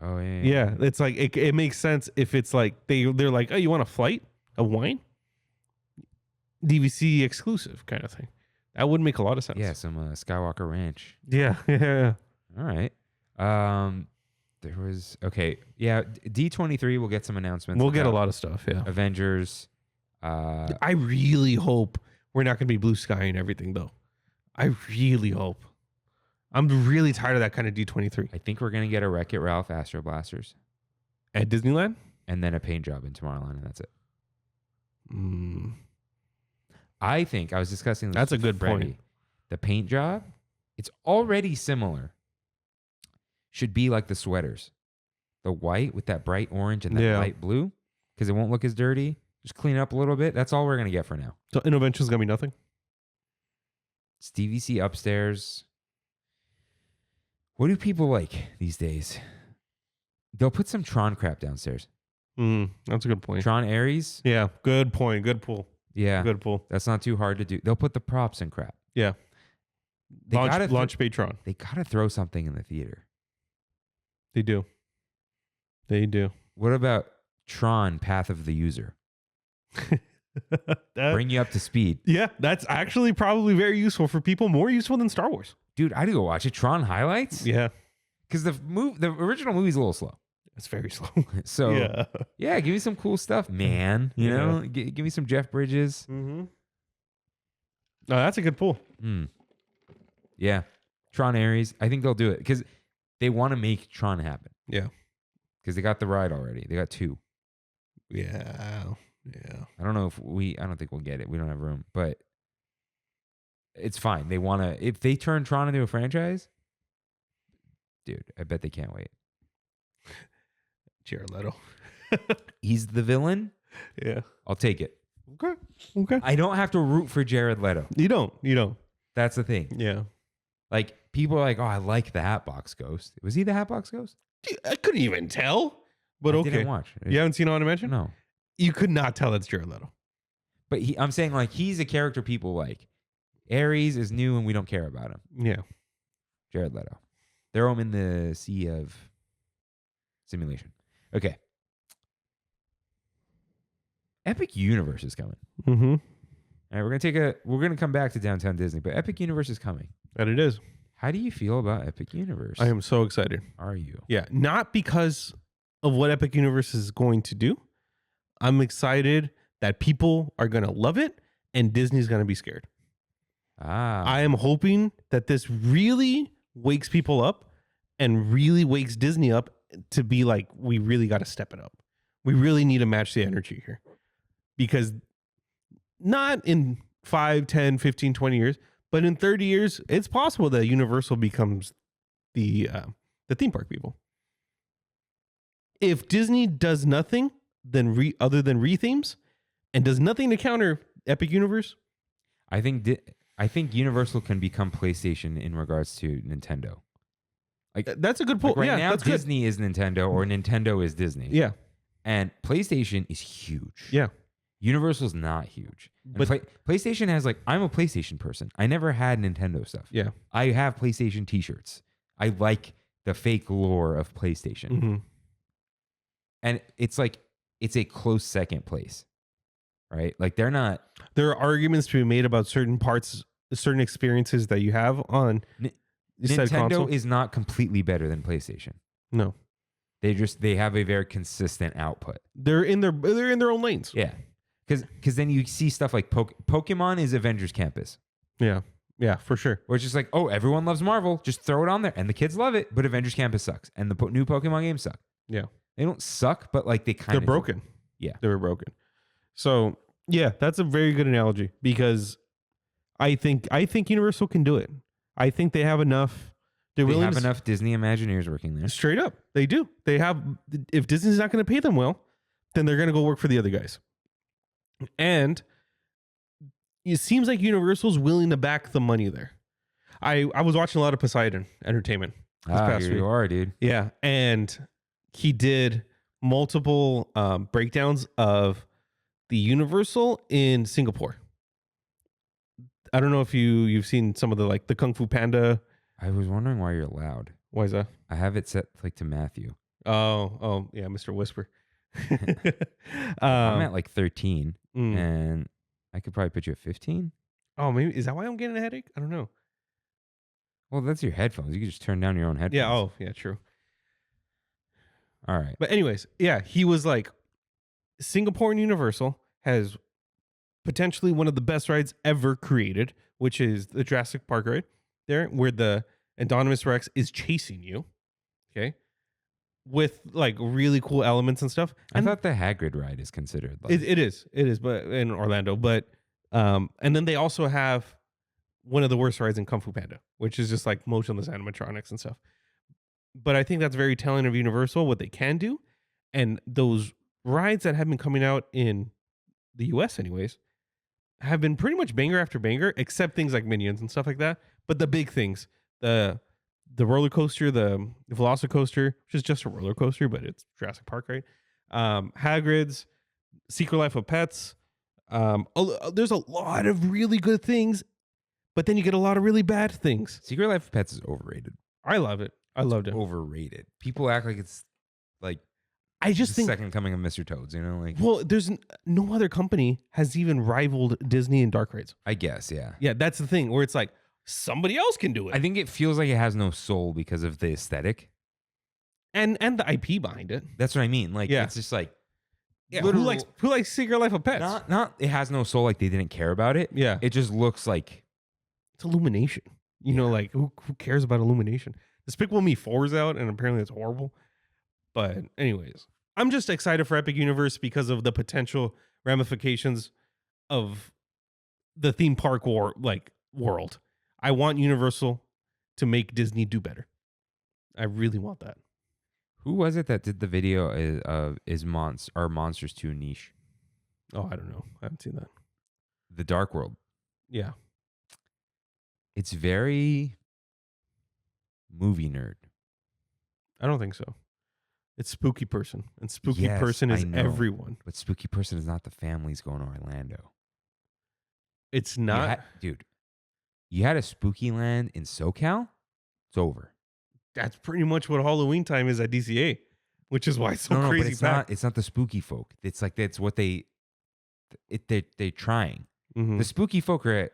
Oh, yeah. Yeah, it's like it makes sense if it's like they're like, oh, you want a flight, a wine, DVC exclusive kind of thing. That would make a lot of sense. Yeah, some Skywalker Ranch. Yeah. Yeah. All right. There was okay. Yeah, D23 will get some announcements. We'll get a about lot of stuff. Yeah. Avengers. I really hope we're not going to be blue sky and everything, though. I really hope. I'm really tired of that kind of D23 I think we're gonna get a Wreck-It Ralph Astro Blasters at Disneyland. and then a paint job in Tomorrowland, and that's it. Mm. I think I was discussing this. That's a with good Freddie. point. The paint job, it's already similar. Should be like the sweaters, the white with that bright orange and that Yeah. light blue, because it won't look as dirty. Just clean it up a little bit. That's all we're gonna get for now. So Innovention's going to be nothing. It's DVC upstairs. What do people like these days? They'll put some Tron crap downstairs. That's a good point. Tron Ares. Yeah. Good point. Good pull. Yeah. Good pull. That's not too hard to do. They'll put the props and crap. Yeah. They gotta Launch Patron. They gotta throw something in the theater. They do. They do. What about Tron Path of the User? Bring you up to speed. Yeah, that's actually probably very useful for people, more useful than Star Wars. Dude, I'd go watch it. Tron highlights? Yeah, Because the original movie's a little slow. it's very slow. So yeah, give me some cool stuff, man. You know, give me some Jeff Bridges. Mm-hmm. No, that's a good pull. Yeah. Tron Ares. I think they'll do it because they want to make Tron happen. Yeah. Because they got the ride already. They got 2. Yeah. Yeah. I don't know I don't think we'll get it. We don't have room, but it's fine. They want to, if they turn Tron into a franchise, dude, I bet they can't wait. Jared Leto. He's the villain. Yeah. I'll take it. Okay. Okay. I don't have to root for Jared Leto. You don't. That's the thing. Yeah. Like, people are like, oh, I like the Hatbox Ghost. Was he the Hatbox Ghost? I couldn't even tell. But I okay. didn't watch. You haven't seen Haunted Mansion? No. You could not tell it's Jared Leto. But I'm saying, like, he's a character people like. Ares is new and we don't care about him. Yeah. Jared Leto. Throw him in the sea of simulation. Okay. Epic Universe is coming. Mm-hmm. All right, we're gonna come back to Downtown Disney, but Epic Universe is coming. That it is. How do you feel about Epic Universe? I am so excited. Are you? Yeah. Not because of what Epic Universe is going to do. I'm excited that people are going to love it and Disney's going to be scared. I am hoping that this really wakes people up and really wakes Disney up to be like, we really got to step it up. We really need to match the energy here. Because not in 5, 10, 15, 20 years, but in 30 years, it's possible that Universal becomes the theme park people. If Disney does nothing other than rethemes and does nothing to counter Epic Universe, I think Universal can become PlayStation in regards to Nintendo. Like, that's a good point. right Yeah, now, that's good. Disney is Nintendo or Nintendo is Disney. Yeah. And PlayStation is huge. Yeah. Universal's not huge. And But PlayStation has, like, I'm a PlayStation person. I never had Nintendo stuff. yeah. I have PlayStation t-shirts. I like the fake lore of PlayStation. Mm-hmm. And it's like, it's a close second place. right? Like they're not. There are arguments to be made about certain parts, certain experiences that you have on said Nintendo console. is not completely better than PlayStation. No, They have a very consistent output. they're in their own lanes. Yeah, because then you see stuff like Pokemon is Avengers Campus, Yeah, for sure. where it's just like, oh, everyone loves Marvel, just throw it on there, and the kids love it. But Avengers Campus sucks, and the new Pokemon games suck. Yeah. They don't suck, but like they kind They're of broken. Yeah. They were broken. So yeah, that's a very good analogy because I think Universal can do it. I think they have enough. They're They willing have to enough Disney Imagineers working there. straight up. They do. They have. If Disney's not going to pay them well, then they're going to go work for the other guys. And it seems like Universal's willing to back the money there. I was watching a lot of Poseidon Entertainment this past Here week. you are, dude. Yeah, and he did multiple breakdowns of the Universal in Singapore. I don't know if you've seen some of the Kung Fu Panda. I was wondering why you're loud. Why is that? I have it set like to Matthew. Oh, yeah, Mr. Whisper. I'm at like 13, mm. and I could probably put you at 15. Oh, maybe is that why I'm getting a headache? I don't know. Well, that's your headphones. You can just turn down your own headphones. Yeah. Oh, yeah. True. All right. But anyways, yeah, he was like, Singapore and Universal has potentially one of the best rides ever created, which is the Jurassic Park ride there, where the Indominus Rex is chasing you. Okay. With like really cool elements and stuff. I And thought the Hagrid ride is considered. Like, it is, but in Orlando, but and then they also have one of the worst rides in Kung Fu Panda, which is just like motionless animatronics and stuff. But I think that's very telling of Universal, what they can do. And those rides that have been coming out in the US anyways, have been pretty much banger after banger, except things like Minions and stuff like that. But the big things, the roller coaster, the Velocicoaster, which is just a roller coaster, but it's Jurassic Park, right? Hagrid's, Secret Life of Pets. There's a lot of really good things, but then you get a lot of really bad things. Secret Life of Pets is overrated. I love it. I loved it. Overrated. People act like it's like I just the think, second coming of Mr. Toads, you know? Like, well, there's no other company has even rivaled Disney in dark rides. I guess, yeah. Yeah, that's the thing where it's like somebody else can do it. I think it feels like it has no soul because of the aesthetic. and the IP behind it. That's what I mean. Like, Yeah. it's just like, Yeah, who likes Secret Life of Pets? not it has no soul, like they didn't care about it. Yeah, It just looks like, it's Illumination. You know, like who cares about Illumination? Despicable Me 4 is out, and apparently it's horrible. But anyways, I'm just excited for Epic Universe because of the potential ramifications of the theme park world. I want Universal to make Disney do better. I really want that. who was it that did the video of Monsters 2 niche? Oh, I don't know. I haven't seen that. The Dark World. Yeah. It's very movie nerd. I don't think so. It's Spooky Person. And Spooky Yes, Person I is know. everyone. But Spooky Person is not the families going to Orlando. It's not. Dude, you had a Spooky Land in SoCal? It's over. That's pretty much what Halloween time is at DCA, which is why it's so No, crazy but it's packed. not the spooky folk. It's like that's what they're trying. Mhm. The spooky folk are at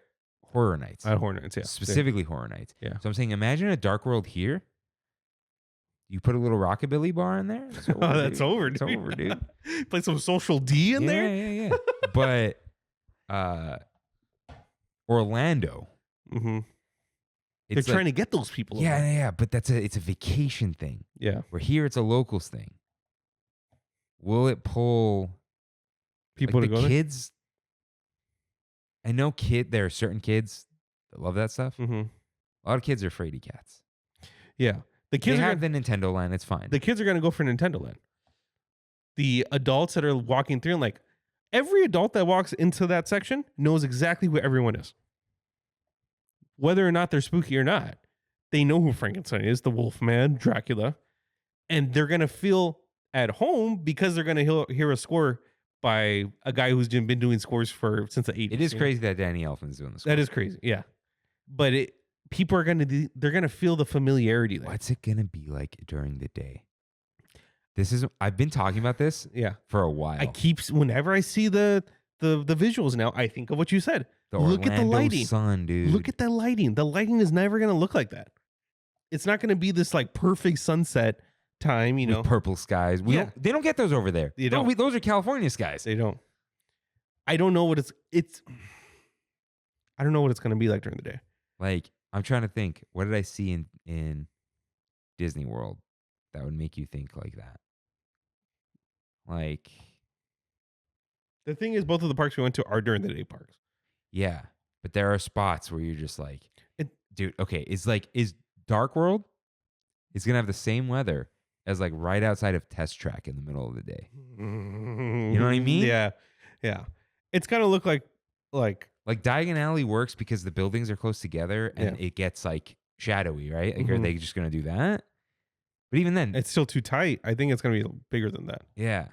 Horror Nights. At Horror Nights, yeah. Specifically Horror Nights. Yeah. So I'm saying imagine a Dark World here. You put a little rockabilly bar in there. It's over, Oh, that's dude. over, It's dude. over, dude. Play some Social D in there. Yeah. But Orlando. Mm-hmm. They're It's trying to get those people. over. Yeah. But it's a vacation thing. Yeah. Where here it's a locals thing. Will it pull People like to the go kids? I know there are certain kids that love that stuff. there. Mm-hmm. A lot of kids are afraid of cats. Yeah. The They kids are have the Nintendo line. It's fine. the kids are gonna go for Nintendo Land. The adults that are walking through, and like every adult that walks into that section knows exactly who everyone is. Whether or not they're spooky or not, they know who Frankenstein is, the Wolfman, Dracula, and they're gonna feel at home because they're gonna hear a score by a guy who's been doing scores since the 80s. It is you know? crazy that Danny Elfman's doing this. That is crazy, yeah. But people are they're gonna feel the familiarity there. What's it gonna be like during the day? I've been talking about this Yeah. for a while. Whenever I see the the visuals now, I think of what you said. The Look at the Orlando lighting. sun, dude. Look at the lighting. The lighting is never going to look like that. It's not going to be this like perfect sunset time, you With know. purple skies. They don't get those over there. They don't. Those are California skies. They don't. I don't know what I don't know what it's going to be like during the day. Like, I'm trying to think. What did I see in Disney World that would make you think like that? Like, The thing is, both of the parks we went to are during the day parks. yeah. But there are spots where you're just like, It- dude, okay. Is Dark World is going to have the same weather as like right outside of Test Track in the middle of the day. You know what I mean? Yeah. Yeah. It's going to look like Like Diagon Alley works because the buildings are close together and it gets like shadowy, right? Like, are they just going to do that? But even then, it's still too tight. I think it's going to be bigger than that. yeah.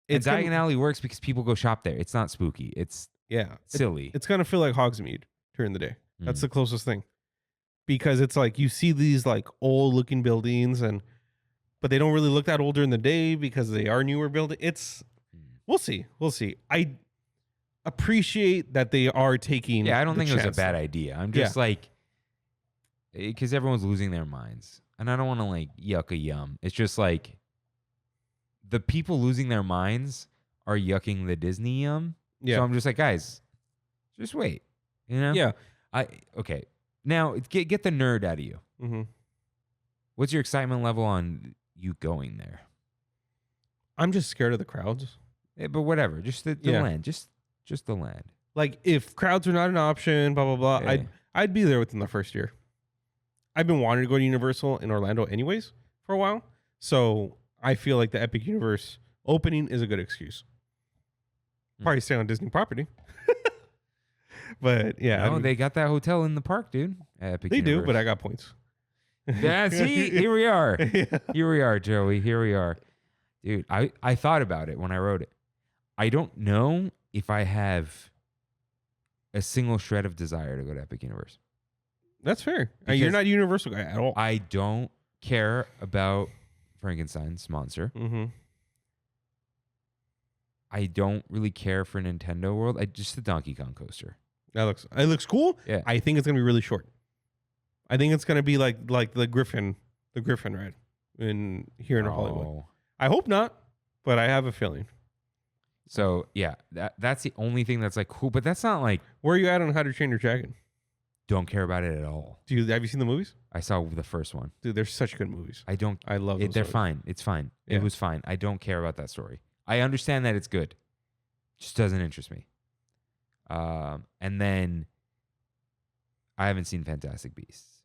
It's And Diagon gonna- Alley works because people go shop there. It's not spooky. It's Yeah. silly. It's going to feel like Hogsmeade during the day. That's Mm. the closest thing. Because it's like you see these like old looking buildings but they don't really look that old during the day because they are newer buildings. We'll see. I appreciate that they are taking. Yeah, I don't the think it was a chance. bad idea. I'm just like, because everyone's losing their minds. And I don't want to like yuck a yum. It's just like the people losing their minds are yucking the Disney yum. Yeah. So I'm just like, guys, just wait. You know? Yeah. Okay. Now get the nerd out of you. Mm-hmm. What's your excitement level on you going there? I'm just scared of the crowds. But whatever. Just the Yeah. land. Just the land. Like if crowds are not an option, blah blah blah. Yeah. I'd be there within the first year. I've been wanting to go to Universal in Orlando anyways for a while, so I feel like the Epic Universe opening is a good excuse. Probably stay on Disney property, but yeah, No, they got that hotel in the park, dude. Epic they do. Universe. But I got points. Yeah, see, here we are. Yeah. Here we are, Joey. Here we are. Dude, I thought about it when I wrote it. I don't know if I have a single shred of desire to go to Epic Universe. That's fair. Because You're not a Universal guy at all. I don't care about Frankenstein's monster. Mm-hmm. I don't really care for Nintendo World. Just the Donkey Kong coaster. It looks cool. Yeah. I think it's gonna be really short. I think it's gonna be like the Griffin ride here in Hollywood. Oh. I hope not, but I have a feeling. So yeah, that's the only thing that's like cool. But that's not like Where are you at on How to Train Your Dragon? don't care about it at all. Have you seen the movies? I saw the first one. Dude, they're such good movies. I love it. those They're stories. fine. It's fine. Yeah. It was fine. I don't care about that story. I understand that it's good. Just doesn't interest me. And then I haven't seen Fantastic Beasts.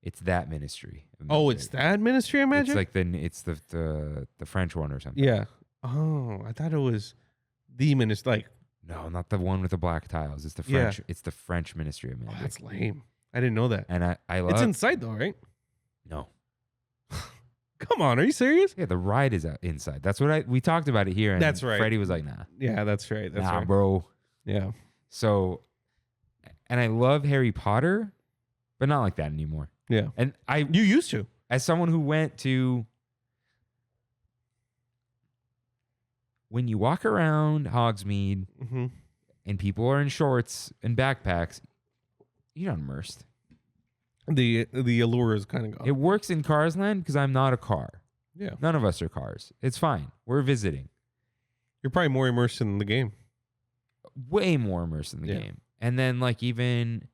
It's that Ministry. of Oh, Magic. it's that Ministry of Magic? It's like the French one or something. Yeah. Oh, I thought it was the Ministry. Like, No, not the one with the black tiles. It's the Yeah. French. It's the French Ministry of oh, Magic. that's lame. I didn't know that. And I love It's inside though, right? no. Come on, are you serious? Yeah, the ride is out inside. That's what we talked about it here. And That's right. Freddie was like, nah, Yeah, that's right. That's right. bro. Yeah. So, and I love Harry Potter, but not like that anymore. Yeah. And You used to. as someone who went to, when you walk around Hogsmeade Mm-hmm. and people are in shorts and backpacks, you're not immersed. The allure is kind of gone. It works in Cars Land because I'm not a car. Yeah. None of us are cars. It's fine. We're visiting. You're probably more immersed in the game. Way more immersed in the Yeah. game. And then like even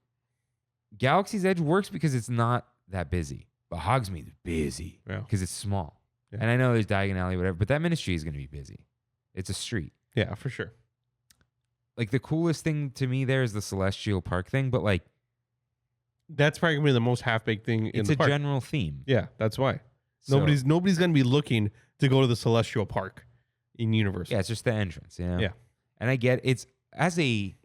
Galaxy's Edge works because it's not that busy. But Hogsmeade is busy Yeah. because it's small. Yeah. And I know there's Diagon Alley, whatever, but that Ministry is going to be busy. It's a street. Yeah, for sure. Like the coolest thing to me there is the Celestial Park thing, but like That's probably gonna be the most half-baked thing in it's the a park. general theme. Yeah, that's why. So- Nobody's gonna be looking to go to the Celestial Park in Universal. Yeah, it's just the entrance, you know? Yeah. And I get it's as a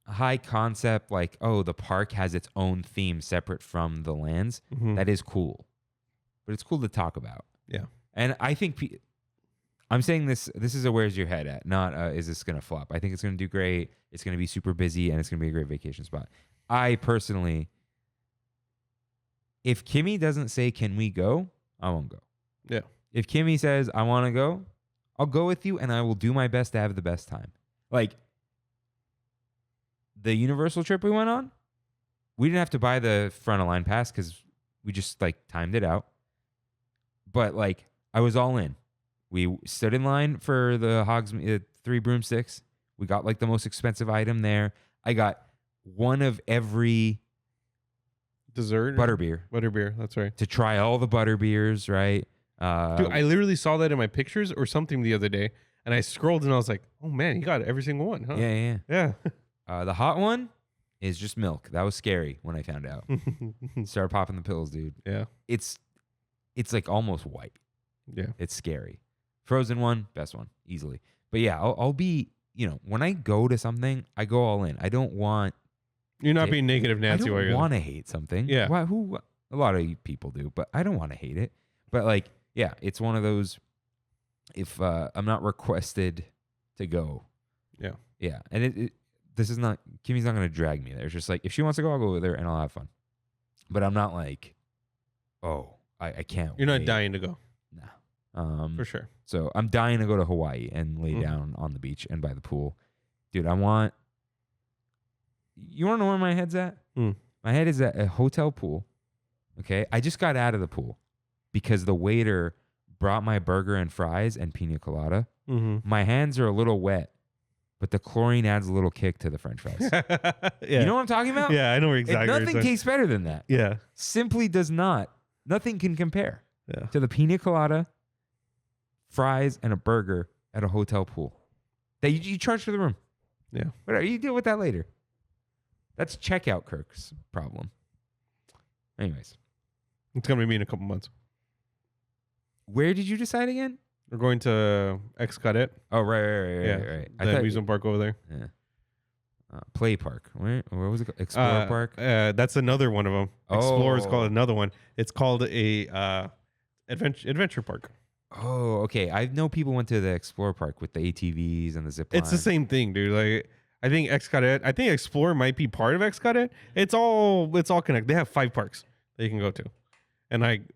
high concept, like, oh, the park has its own theme separate from the lands. Mhm. That is cool. But it's cool to talk about. Yeah. And I think I'm saying this is a where's your head at, not is this going to flop. I think it's going to do great. It's going to be super busy and it's going to be a great vacation spot. I personally, if Kimmy doesn't say, can we go? I won't go. Yeah. If Kimmy says, I want to go, I'll go with you and I will do my best to have the best time. Like the Universal trip we went on, we didn't have to buy the front of line pass because we just like timed it out. But like I was all in. We stood in line for the Hogsmeade 3 broomsticks. We got like the most expensive item there. I got one of every Dessert? butterbeer Butterbeer, that's right. to try all the butterbeers, right? Dude, I literally saw that in my pictures or something the other day, and I scrolled and I was like, oh man, you got every single one, huh? Yeah. Yeah. The hot one is just milk. That was scary when I found out. Started popping the pills, dude. Yeah. It's like almost white. Yeah. It's scary. Frozen one, best one, easily. But yeah, I'll be, when I go to something, I go all in. I don't want. You're not being negative, Nancy. I don't want to hate something. Yeah. Why, a lot of people do, but I don't want to hate it. But like, yeah, it's one of those. If I'm not requested to go. Yeah. Yeah, and this is not. Kimmy's not going to drag me there. It's just like if she wants to go, I'll go with her and I'll have fun. But I'm not like, oh, I can't. You're not wait. dying to go. No. For sure. So I'm dying to go to Hawaii and lay down on the beach and by the pool. Dude, you want to know where my head's at? My head is at a hotel pool. Okay. I just got out of the pool because the waiter brought my burger and fries and pina colada. My hands are a little wet, but the chlorine adds a little kick to the French fries. Yeah. You know what I'm talking about? Yeah, I know exactly. Nothing tastes better than that. Yeah. Simply does not. Nothing can compare Yeah. to the pina colada, fries, and a burger at a hotel pool that you charge for the room. Yeah. Whatever. You deal with that later. That's checkout Kirk's problem. Anyways. It's going to be me in a couple months. Where did you decide again? We're going to Xcaret. Oh, right. The amusement park over there. Yeah. Play Park. Where was it called? Explorer Park? That's another one of them. Explorer is Oh. called another one. It's called a adventure park. Oh, okay. I know people went to the Explorer Park with the ATVs and the zip line. It's the same thing, dude. Like I think Explorer might be part of Xcaret. It's all connected. They have 5 parks that you can go to, and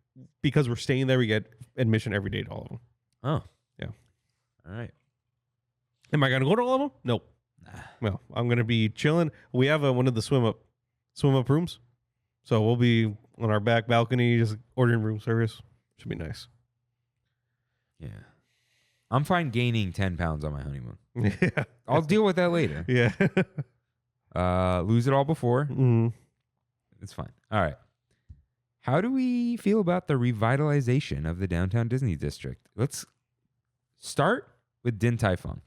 because we're staying there, we get admission every day to all of them. Oh, yeah. All right. Am I gonna go to all of them? Nope. No, I'm gonna be chilling. We have one of the swim up rooms, so we'll be on our back balcony just ordering room service. Should be nice. Yeah. I'm fine gaining 10 pounds on my honeymoon. Yeah. I'll deal with that later. Yeah. Lose it all before. Mm. It's fine. All right. How do we feel about the revitalization of the downtown Disney district? Let's start with Din Tai Fung.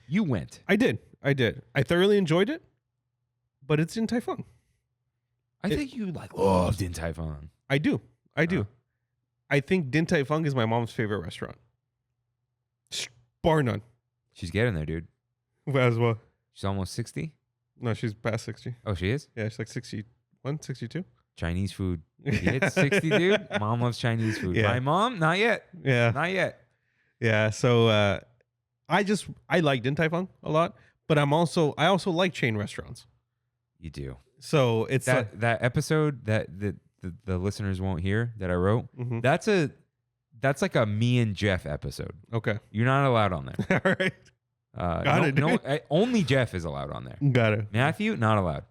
You went. I did. I thoroughly enjoyed it, but it's in Tai Fung. I think you love Din Tai Fung. I do. I think Din Tai Fung is my mom's favorite restaurant. Bar none. She's getting there, dude. As well. She's almost 60. No, she's past 60. Oh, she is? Yeah, she's like 61, 62. Chinese food. She hits 60, dude. Mom loves Chinese food. Yeah. My mom, not yet. Yeah. Not yet. Yeah. So I like Din Tai Fung a lot, but I also like chain restaurants. You do. So it's that episode that the listeners won't hear that I wrote. Mm-hmm. That's like a me and Jeff episode. Okay. You're not allowed on there. All right. No, only Jeff is allowed on there. Got it. Matthew, not allowed.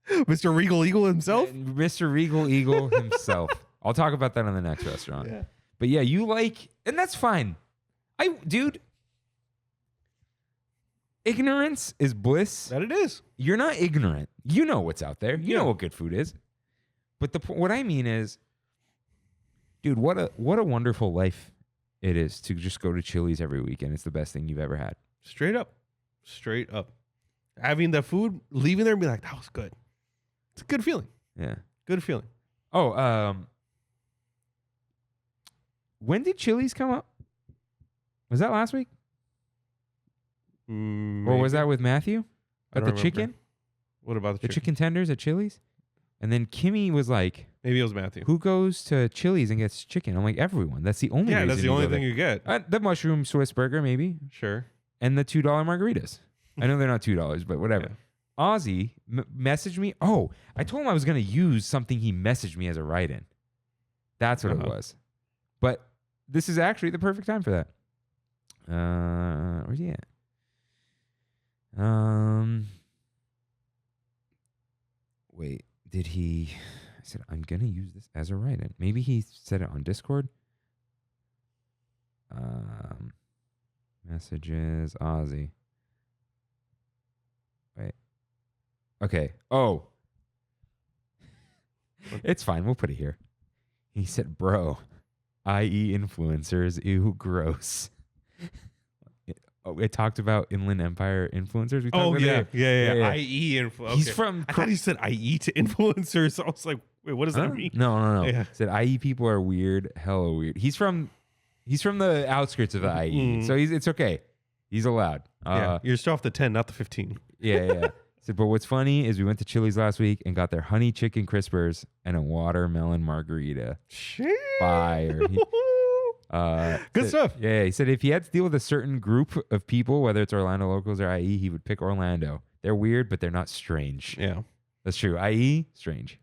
Mr. Regal Eagle himself? Mr. Regal Eagle himself. I'll talk about that on the next restaurant. Yeah. But yeah, you like, and that's fine. Dude, ignorance is bliss. That it is. You're not ignorant. You know what's out there. You know what good food is. But what I mean is, dude, what a wonderful life it is to just go to Chili's every weekend. It's the best thing you've ever had. Straight up. Having the food, leaving there and be like, that was good. It's a good feeling. Yeah. Good feeling. Oh, when did Chili's come up? Was that last week? Or was that with Matthew? At the chicken? What about the chicken tenders at Chili's? And then Kimmy was like, maybe it was Matthew. Who goes to Chili's and gets chicken? I'm like, everyone. That's the only reason. Yeah, that's the only thing you get. The mushroom Swiss burger, maybe. Sure. And the $2 margaritas. I know they're not $2, but whatever. Yeah. Ozzy messaged me. Oh, I told him I was going to use something he messaged me as a write-in. That's what it was. But this is actually the perfect time for that. Where's he at? Wait, did he? I said I'm gonna use this as a write-in. Maybe he said it on Discord. Messages, Ozzy. Wait. Okay. Oh. It's fine. We'll put it here. He said, bro, i.e. influencers. Ew, gross. It talked about Inland Empire influencers. We talked about yeah. IE influencers. He's from... I thought he said IE to influencers. I was like, wait, what does that mean? No. Yeah. He said, IE people are weird. Hella weird. He's from the outskirts of the IE. So it's okay. He's allowed. You're still off the 10, not the 15. Yeah. So, but what's funny is we went to Chili's last week and got their honey chicken crispers and a watermelon margarita. Shit. Fire. Good stuff. Yeah, he said if he had to deal with a certain group of people, whether it's Orlando locals or IE, he would pick Orlando. They're weird, but they're not strange. Yeah. That's true. IE, strange.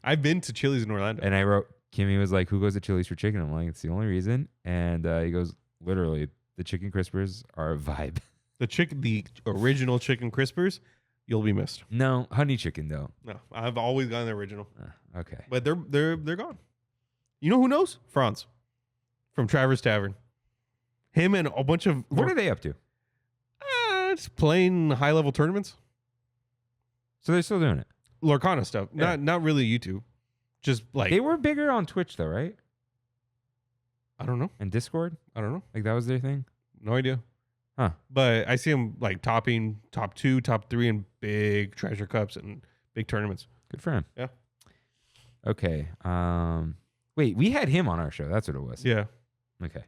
I've been to Chili's in Orlando. And I wrote, Kimmy was like, who goes to Chili's for chicken? I'm like, it's the only reason. And he goes, literally, the chicken crispers are a vibe. The original chicken crispers, you'll be missed. No, honey chicken, though. No, I've always gotten the original. Okay. But they're gone. You know who knows? Franz from Traverse Tavern. Him and a bunch of... What are they up to? Just playing high-level tournaments. So they're still doing it? Lorcana stuff. Yeah. Not really YouTube. Just like... They were bigger on Twitch, though, right? I don't know. And Discord? I don't know. Like, that was their thing? No idea. Huh. But I see them like topping top 2, top 3 in big treasure cups and big tournaments. Good for him. Yeah. Okay. Wait, we had him on our show. That's what it was. Yeah. Okay.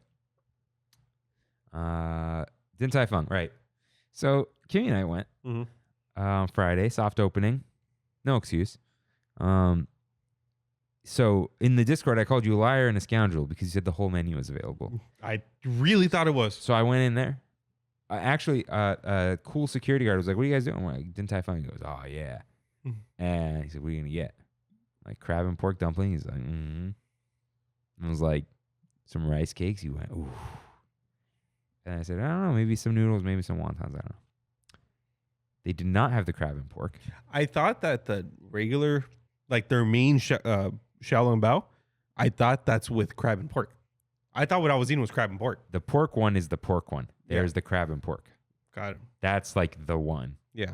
Din Tai Fung, right. So Kimmy and I went Friday, soft opening. No excuse. So in the Discord, I called you a liar and a scoundrel because you said the whole menu was available. I really thought it was. So I went in there. Actually, a cool security guard was like, what are you guys doing? We're like, Din Tai Fung. He goes, oh, yeah. And he said, what are you going to get? Like crab and pork dumpling. He's like, And it was like some rice cakes. He went, ooh. And I said, I don't know, maybe some noodles, maybe some wontons. I don't know. They did not have the crab and pork. I thought that the regular, like their main xiao long bao, I thought that's with crab and pork. I thought what I was eating was crab and pork. The pork one is the pork one. There's Yeah. the crab and pork. Got it. That's like the one. Yeah.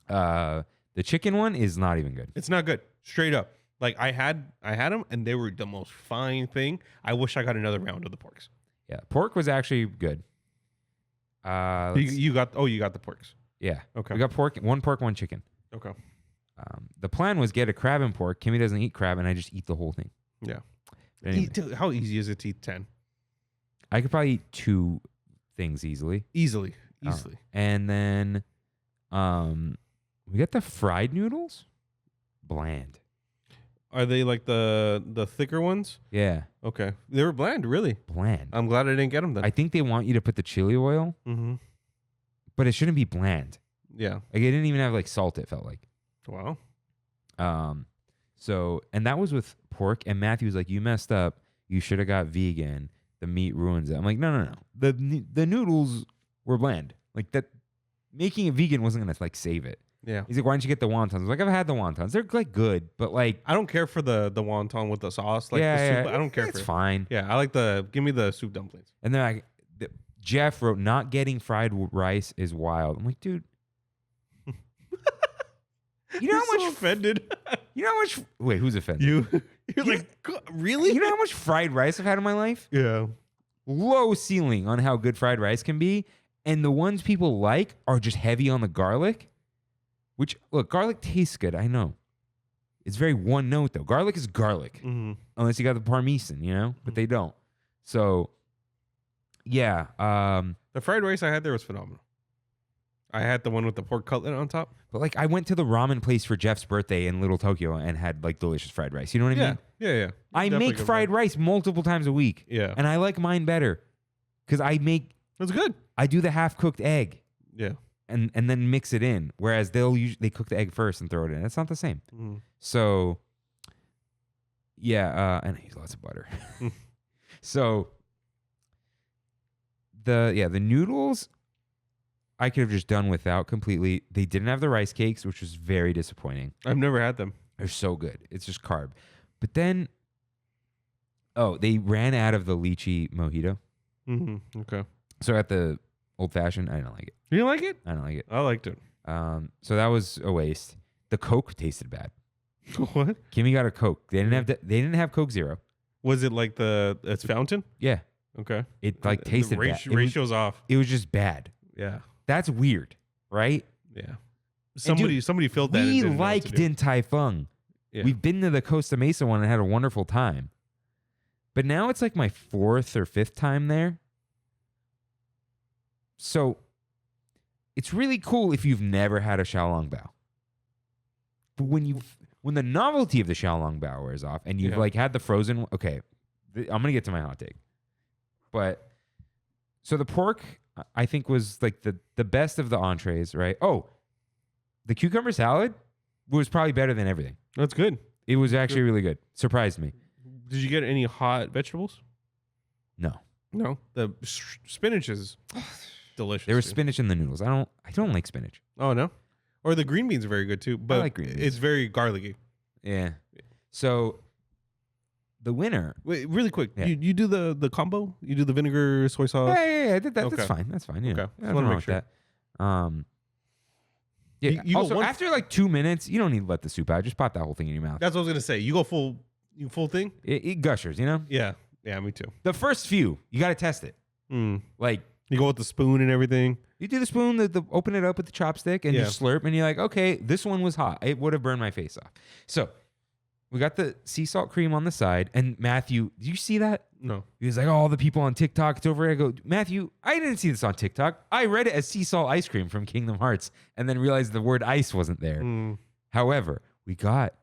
The chicken one is not even good. It's not good. Straight up. Like I had them and they were the most fine thing. I wish I got another round of the porks. Yeah, pork was actually good. You got the porks. Yeah. Okay. We got pork, one chicken. Okay. The plan was get a crab and pork. Kimmy doesn't eat crab, and I just eat the whole thing. Yeah. But anyway, Dude, how easy is it to eat 10? I could probably eat 2 things easily. Easily. And then we got the fried noodles. Bland. Are they like the thicker ones? Yeah. Okay. They were bland, really. Bland. I'm glad I didn't get them then. I think they want you to put the chili oil, but it shouldn't be bland. Yeah. Like it didn't even have like salt, it felt like. Wow. So, and that was with pork, and Matthew was like, you messed up. You should have got vegan. The meat ruins it. I'm like, no. The noodles were bland. Like that, making it vegan wasn't going to like save it. Yeah. He's like, why didn't you get the wontons? I was like, I've had the wontons. They're like good, but like. I don't care for the wonton with the sauce. Like yeah, the soup. I don't care for it. It's fine. Yeah. I like give me the soup dumplings. And then Jeff wrote, not getting fried rice is wild. I'm like, dude. You know how much offended? You know how much? Wait, who's offended? You're like, really? You know how much fried rice I've had in my life? Yeah. Low ceiling on how good fried rice can be, and the ones people like are just heavy on the garlic. Which look, garlic tastes good. I know. It's very one note though. Garlic is garlic, unless you got the parmesan, you know. But they don't. So, yeah. The fried rice I had there was phenomenal. I had the one with the pork cutlet on top. But like, I went to the ramen place for Jeff's birthday in Little Tokyo and had like delicious fried rice. You know what I mean? Yeah. I make fried rice multiple times a week. Yeah. And I like mine better because It's good. I do the half cooked egg. Yeah. And then mix it in. Whereas they cook the egg first and throw it in. It's not the same. So yeah, and I use lots of butter. So the noodles I could have just done without completely. They didn't have the rice cakes, which was very disappointing. I've never had them. They're so good. It's just carb. But then, they ran out of the lychee mojito. Mm-hmm. Okay. So at the old fashioned, I don't like it. You didn't like it? I don't like it. I liked it. So that was a waste. The Coke tasted bad. What? Kimmy got a Coke. They didn't have Coke Zero. Was it like it's fountain? Yeah. Okay. It like tasted bad. Ratio's off. It was just bad. Yeah. That's weird, right? Yeah. Somebody filled that. We and didn't know what like to do. Din Tai Fung. Yeah. We've been to the Costa Mesa one and had a wonderful time. But now it's like my 4th or 5th time there. So it's really cool if you've never had a Xiaolong Bao. But when the novelty of the Xiaolong Bao wears off and you've like had the frozen, okay, I'm going to get to my hot take. But so the pork I think was like the best of the entrees, right? Oh, the cucumber salad was probably better than everything. That's good. It was actually really good. Surprised me. Did you get any hot vegetables? No. No. The spinach is delicious. There was dude. spinach in the noodles. I don't like spinach. Oh no. Or the green beans are very good too, but like green beans. it's very garlicky. Yeah. So the winner. Wait, really quick. Yeah. You do the combo? You do the vinegar, soy sauce? Yeah, I did that. Okay. That's fine. That's fine. Yeah. Okay. Nothing Wanna wrong make with sure. that. Yeah. You go Also, one- after like 2 minutes, you don't need to let the soup out. Just pop that whole thing in your mouth. That's what I was gonna say. You go full thing? It gushers, you know? Yeah. Yeah, me too. The first few, you got to test it. Like, You go with the spoon and everything. you do the spoon, open it up with the chopstick, and you slurp, and you're like, okay, this one was hot. It would have burned my face off. So we got the sea salt cream on the side. And Matthew, did you see that? No. He was like, oh, all the people on TikTok, it's over. I go, Matthew, I didn't see this on TikTok. I read it as sea salt ice cream from Kingdom Hearts and then realized the word ice wasn't there. However, we got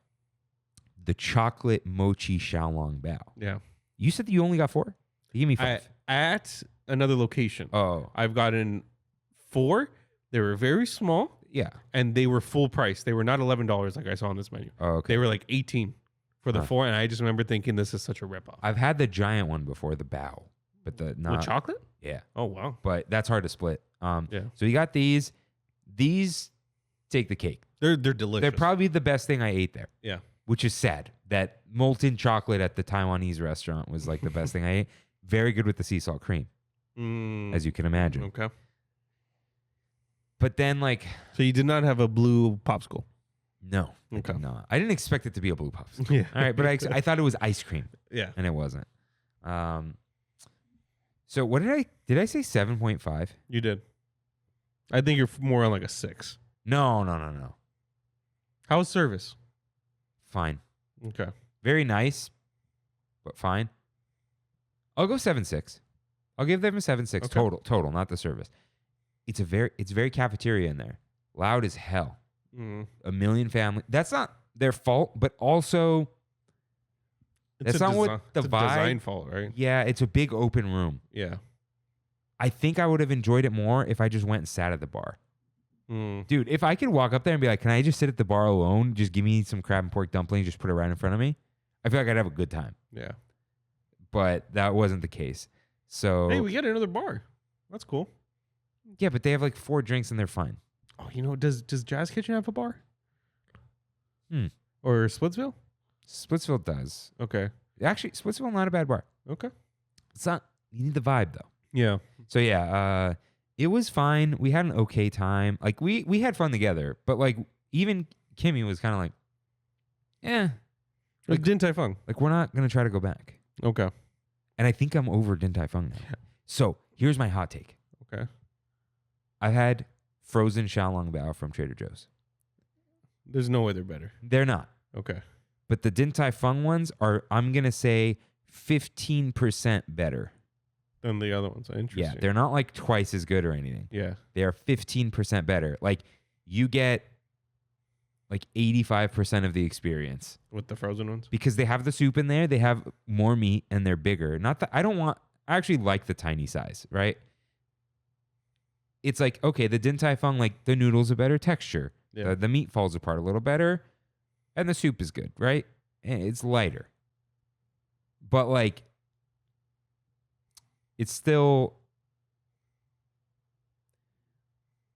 the chocolate mochi Xiaolong Bao. Yeah. You said that you only got 4? You gave me 5. At another location. Oh. I've gotten 4. They were very small. Yeah. And they were full price. They were not $11 like I saw on this menu. Oh, okay. They were like 18 for the 4, and I just remember thinking this is such a ripoff. I've had the giant one before, the Bao, but the not With chocolate? Yeah. Oh wow. But that's hard to split. Yeah. So you got these. These take the cake. They're delicious. They're probably the best thing I ate there. Yeah. Which is sad that molten chocolate at the Taiwanese restaurant was like the best thing I ate. Very good with the sea salt cream, as you can imagine. Okay. But then, like, So you did not have a blue popsicle. no, I Okay. did not. I didn't expect it to be a blue popsicle. Yeah. All right, but I thought it was ice cream, Yeah. and it wasn't. So what did I say 7.5? You did. I think you're more on like a 6. No. How's service? Fine. Okay. Very nice, but fine. I'll go 7.6. I'll give them a 7.6 Okay. total, not the service. It's very cafeteria in there. Loud as hell. A million family. That's not their fault, but also It's that's not what the it's a vibe. design fault, right? Yeah, it's a big open room. Yeah. I think I would have enjoyed it more if I just went and sat at the bar. Dude, if I could walk up there and be like, can I just sit at the bar alone? Just give me some crab and pork dumplings, just put it right in front of me. I feel like I'd have a good time. Yeah. But that wasn't the case. So Hey, we got another bar. That's cool. yeah, but they have like 4 drinks and they're fine. Oh, does Jazz Kitchen have a bar? Hmm. Or Splitsville? Splitsville does. Okay. Actually, Splitsville, not a bad bar. Okay. It's not, you need the vibe though. Yeah. So yeah, it was fine. We had an okay time. Like we had fun together, but like even Kimmy was kind of like, yeah, Like Din Tai Fung. like we're not going to try to go back. Okay. And I think I'm over Din Tai Fung now. So here's my hot take. Okay. I've had frozen Xiaolong Bao from Trader Joe's. There's no way they're better. They're not. Okay. But the Din Tai Fung ones are, I'm going to say, 15% better. Than the other ones. Interesting. Yeah, they're not like twice as good or anything. Yeah. They are 15% better. Like you get like 85% of the experience With the frozen ones? because they have the soup in there. They have more meat and they're bigger. Not that I actually like the tiny size, right? It's like, okay, the Din Tai Fung, like the noodles are better texture. Yeah. The meat falls apart a little better and the soup is good, right? And it's lighter. But like, it's still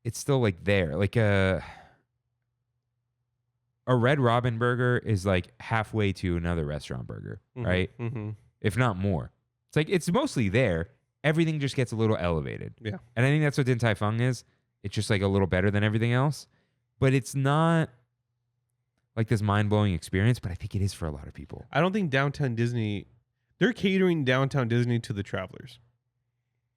it's still like there. Like a Red Robin burger is like halfway to another restaurant burger, right? Mm-hmm. If not more. It's like it's mostly there. Everything just gets a little elevated. Yeah. And I think that's what Din Tai Fung is. It's just like a little better than everything else. But it's not like this mind-blowing experience, but I think it is for a lot of people. I don't think Downtown Disney, they're catering Downtown Disney to the travelers.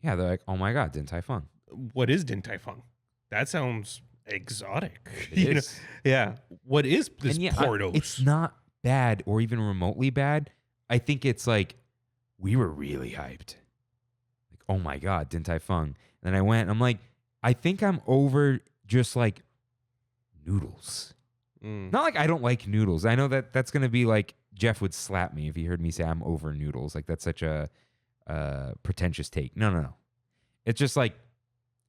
Yeah, they're like, oh my God, Din Tai Fung. What is Din Tai Fung? That sounds exotic. It You know? is. Yeah. What is this And yeah, Portos? it's not bad or even remotely bad. I think it's like, we were really hyped. Like, oh my God, Din Tai Fung. And then I went, I'm like, I think I'm over just like noodles. Not like I don't like noodles. I know that that's going to be like, Jeff would slap me if he heard me say I'm over noodles. Like that's such a pretentious take. No. It's just like,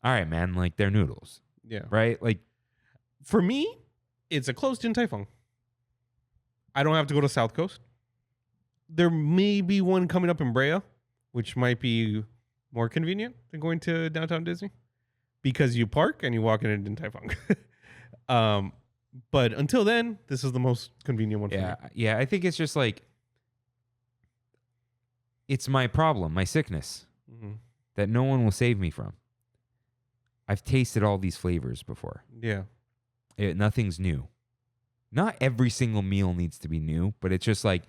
all right, man, like they're noodles, Yeah. right? Like, For me, it's a closed Din Tai Fung. I don't have to go to South Coast. There may be one coming up in Brea, which might be more convenient than going to Downtown Disney because you park and you walk in a Din Tai Fung. But until then, this is the most convenient one for me. Yeah. I think it's just like, it's my problem, my sickness Mm-hmm. that no one will save me from. I've tasted all these flavors before. Yeah. Nothing's new. Not every single meal needs to be new, but it's just like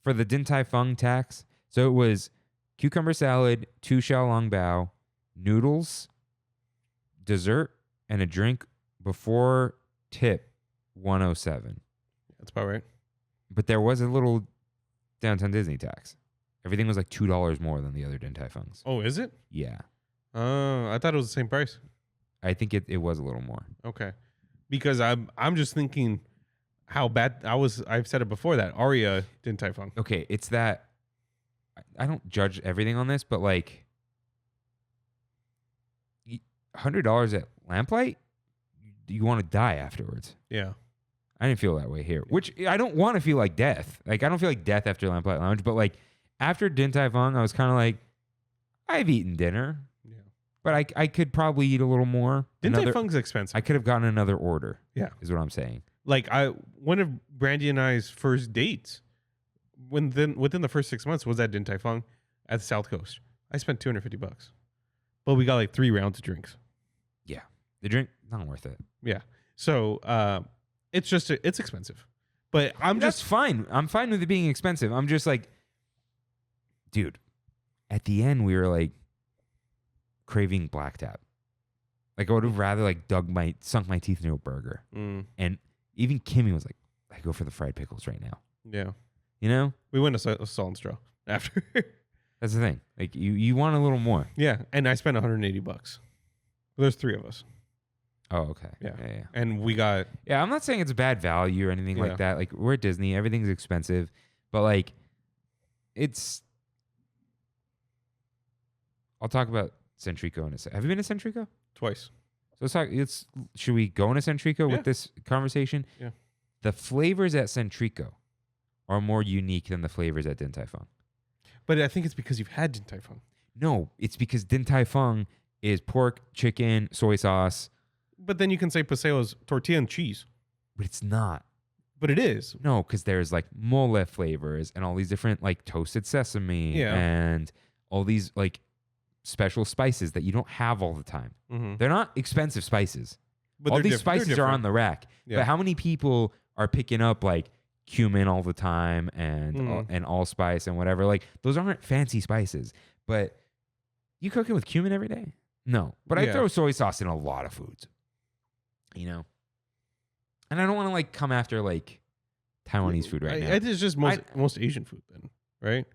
for the Din Tai Fung tax. So it was cucumber salad, 2 xiao long bao, noodles, dessert, and a drink before tip 107. That's about right. But there was a little Downtown Disney tax. Everything was like $2 more than the other Din Tai Fungs. Oh, is it? Yeah. I thought it was the same price. I think it was a little more. Okay. Because I'm just thinking how bad I've said it before that Aria Din Tai Fung. Okay, it's that I don't judge everything on this, but like $100 at Lamplight, you want to die afterwards. Yeah. I didn't feel that way here, which I don't want to feel like death. Like I don't feel like death after Lamplight Lounge, but like after Din Tai Fung, I was kind of like, I've eaten dinner, Yeah. but I could probably eat a little more. Din Tai Fung's expensive. I could have gotten another order. Yeah. Is what I'm saying. Like one of Brandy and I's first dates, within the first 6 months was at Din Tai Fung at the South Coast. I spent $250, but we got like 3 rounds of drinks. Yeah, the drink not worth it. Yeah, so it's just it's expensive, but That's fine. I'm fine with it being expensive. I'm just like, dude. At the end, we were like craving black tap. Like I would have rather like sunk my teeth into a burger. And even Kimmy was like, I go for the fried pickles right now. Yeah, You know? we went to Salt and Straw after. That's the thing. Like you want a little more. Yeah, and I spent $180. There's 3 of us. Oh, okay. Yeah. Yeah. And we got Yeah, I'm not saying it's a bad value or anything Yeah. like that. Like we're at Disney, everything's expensive, but like it's. I'll talk about Centrico in a second. Have you been to Centrico? twice. So should we go into Centrico Yeah. with this conversation? Yeah. The flavors at Centrico are more unique than the flavors at Din Tai Fung. But I think it's because you've had Din Tai Fung. No, it's because Din Tai Fung is pork, chicken, soy sauce, But then you can say Paseo's tortilla and cheese. but it's not. But it is. No, because there's like mole flavors and all these different like toasted sesame Yeah. and all these like special spices that you don't have all the time. Mm-hmm. They're not expensive spices. But all they're these diff- they're spices are on the rack. Yeah. But how many people are picking up like cumin all the time and allspice and whatever? Like those aren't fancy spices. But you cooking with cumin every day? No. But I Yeah. throw soy sauce in a lot of foods. You know? And I don't want to like come after like Taiwanese food right now. It's just most Asian food then, right?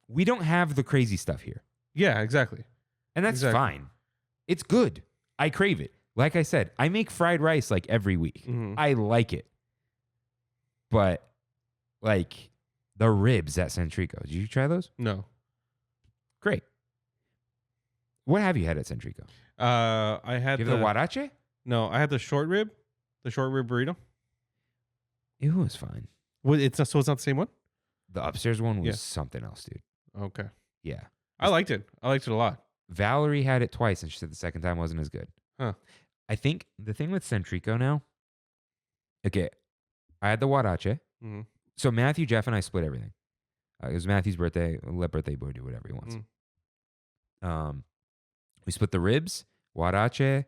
We don't have the crazy stuff here. Yeah, exactly. And that's Exactly. fine. It's good. I crave it. Like I said, I make fried rice like every week. Mhm. I like it. But like the ribs at Centrico, did you try those? No. Great. What have you had at Centrico? I had You have the huarache? No, I had the short rib burrito. It was fine. Well, it's not the same one? The upstairs one was Yeah. something else, dude. Okay. Yeah. I liked it. I liked it a lot. Valerie had it twice, and she said the second time wasn't as good. Huh. I think the thing with Centrico now, okay, I had the Huarache. Mm-hmm. So Matthew, Jeff, and I split everything. It was Matthew's birthday. Let birthday boy do whatever he wants. We split the ribs, Huarache,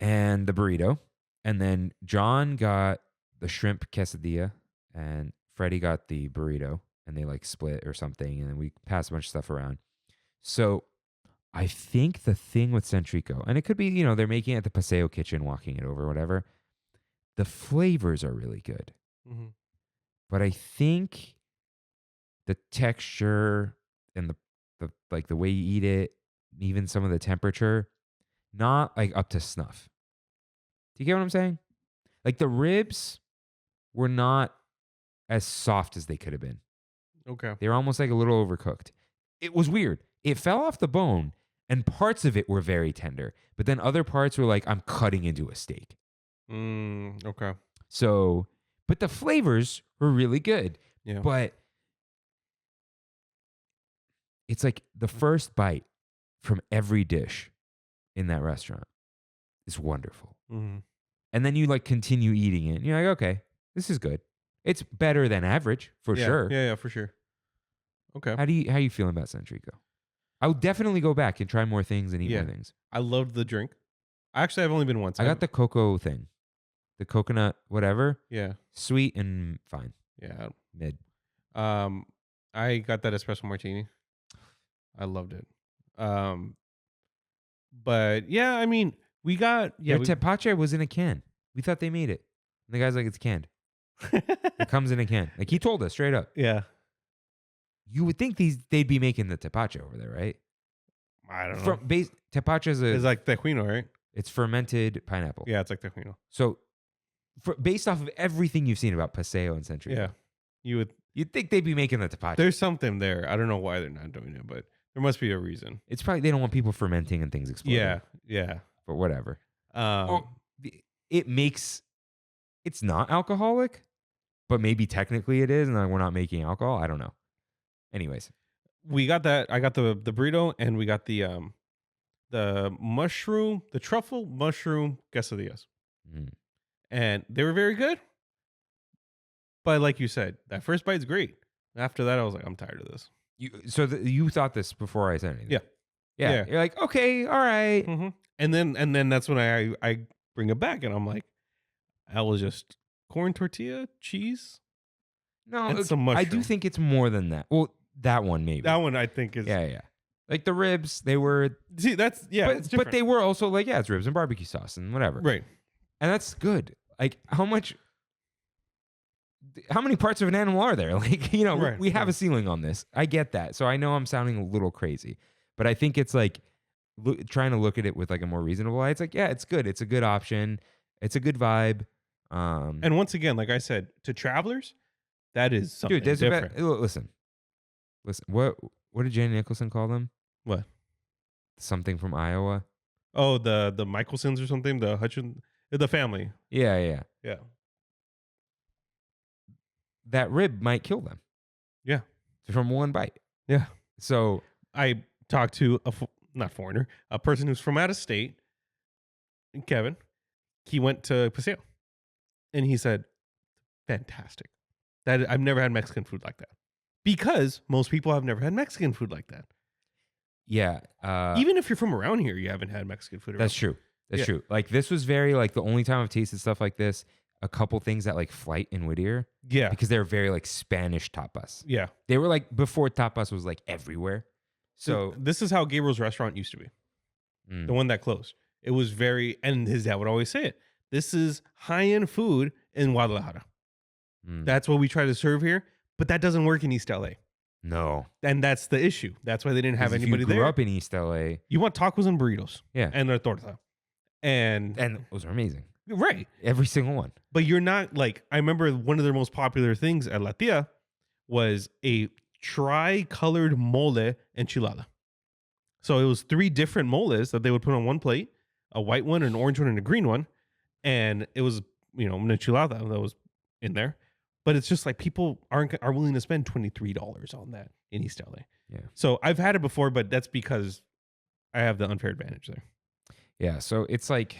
and the burrito. And then John got the shrimp quesadilla, and Freddie got the burrito, and they like split or something. And then we passed a bunch of stuff around. So I think the thing with Centrico, and it could be, you know, they're making it at the Paseo kitchen, walking it over, whatever. The flavors are really good. Mm-hmm. But I think the texture and the like the way you eat it, even some of the temperature, not like up to snuff. Do you get what I'm saying? Like the ribs were not as soft as they could have been. Okay. They were almost like a little overcooked. It was weird. It fell off the bone, and parts of it were very tender, but then other parts were like I'm cutting into a steak. Okay. So, but the flavors were really good. Yeah. But it's like the first bite from every dish in that restaurant is wonderful. Mm-hmm. And then you like continue eating it, and you're like, okay, this is good. It's better than average for sure. Yeah, for sure. Okay. How you feeling about Centrico? I would definitely go back and try more things and eat more things. I loved the drink. Actually, I've only been once. I got the cocoa thing, the coconut whatever. Yeah. Sweet and fine. Yeah. Mid. I got that espresso martini. I loved it. But yeah, I mean, we got Their tepache was in a can. We thought they made it. And the guy's like, it's canned. It comes in a can. Like he told us straight up. Yeah. You would think they'd be making the tepache over there, right? I don't know. Tepache is It's like tejuino, right? it's fermented pineapple. Yeah, it's like tejuino. So based off of everything you've seen about Paseo and Centrico, Yeah. you'd think they'd be making the tepache. There's something there. I don't know why they're not doing it, but there must be a reason. It's probably they don't want people fermenting and things exploding. Yeah. But whatever. Um, It's not alcoholic, but maybe technically it is, and we're not making alcohol. I don't know. Anyways, we got that. I got the burrito, and we got the truffle mushroom quesadillas, and they were very good. But like you said, that first bite's great. After that, I was like, I'm tired of this. You thought this before I said anything? Yeah. Yeah. You're like, okay, all right. Mm-hmm. And then that's when I bring it back, and I'm like, I was just corn tortilla, cheese. No, and some I mushroom. do think it's more than that. Well, that one maybe. That one I think is Yeah. Like the ribs, they were. See, that's it's but different. they were also like, yeah, it's ribs and barbecue sauce and whatever. Right. And that's good. Like how many parts of an animal are there? Like, you know, Right, we have a ceiling on this. I get that. So I know I'm sounding a little crazy, but I think it's like trying to look at it with like a more reasonable eye. It's like, yeah, it's good. It's a good option. It's a good vibe. And once again, like I said, to travelers, that is something dude, there's different. listen. What did Jane Nicholson call them? What? Something from Iowa. Oh, the Michelsons or something, the Hutchin, the family. Yeah. Yeah. That rib might kill them. Yeah. From one bite. Yeah. So I talked to a person who's from out of state, Kevin. He went to Paseo, and he said, "Fantastic! That I've never had Mexican food like that, because most people have never had Mexican food like that. yeah, Even if you're from around here, you haven't had Mexican food. that's true. That's true. Like this was very like the only time I've tasted stuff like this. A couple things at like Flight in Whittier. Yeah, Because they're very like Spanish tapas. yeah. They were like before tapas was like everywhere. So this is how Gabriel's restaurant used to be, the one that closed. It was very, and his dad would always say it. This is high-end food in Guadalajara. That's what we try to serve here, but that doesn't work in East LA. No. And that's the issue. That's why they didn't have 'Cause anybody if you grew there. up in East LA. You want tacos and burritos. Yeah. And a torta. And those are amazing. right. Every single one. But you're not like, I remember one of their most popular things at La Tia was a tri-colored mole enchilada. So it was 3 different moles that they would put on one plate, a white one, an orange one, and a green one. And it was, an enchilada that was in there. But it's just like people are willing to spend $23 on that in East LA. Yeah. So I've had it before, but that's because I have the unfair advantage there. Yeah, so it's like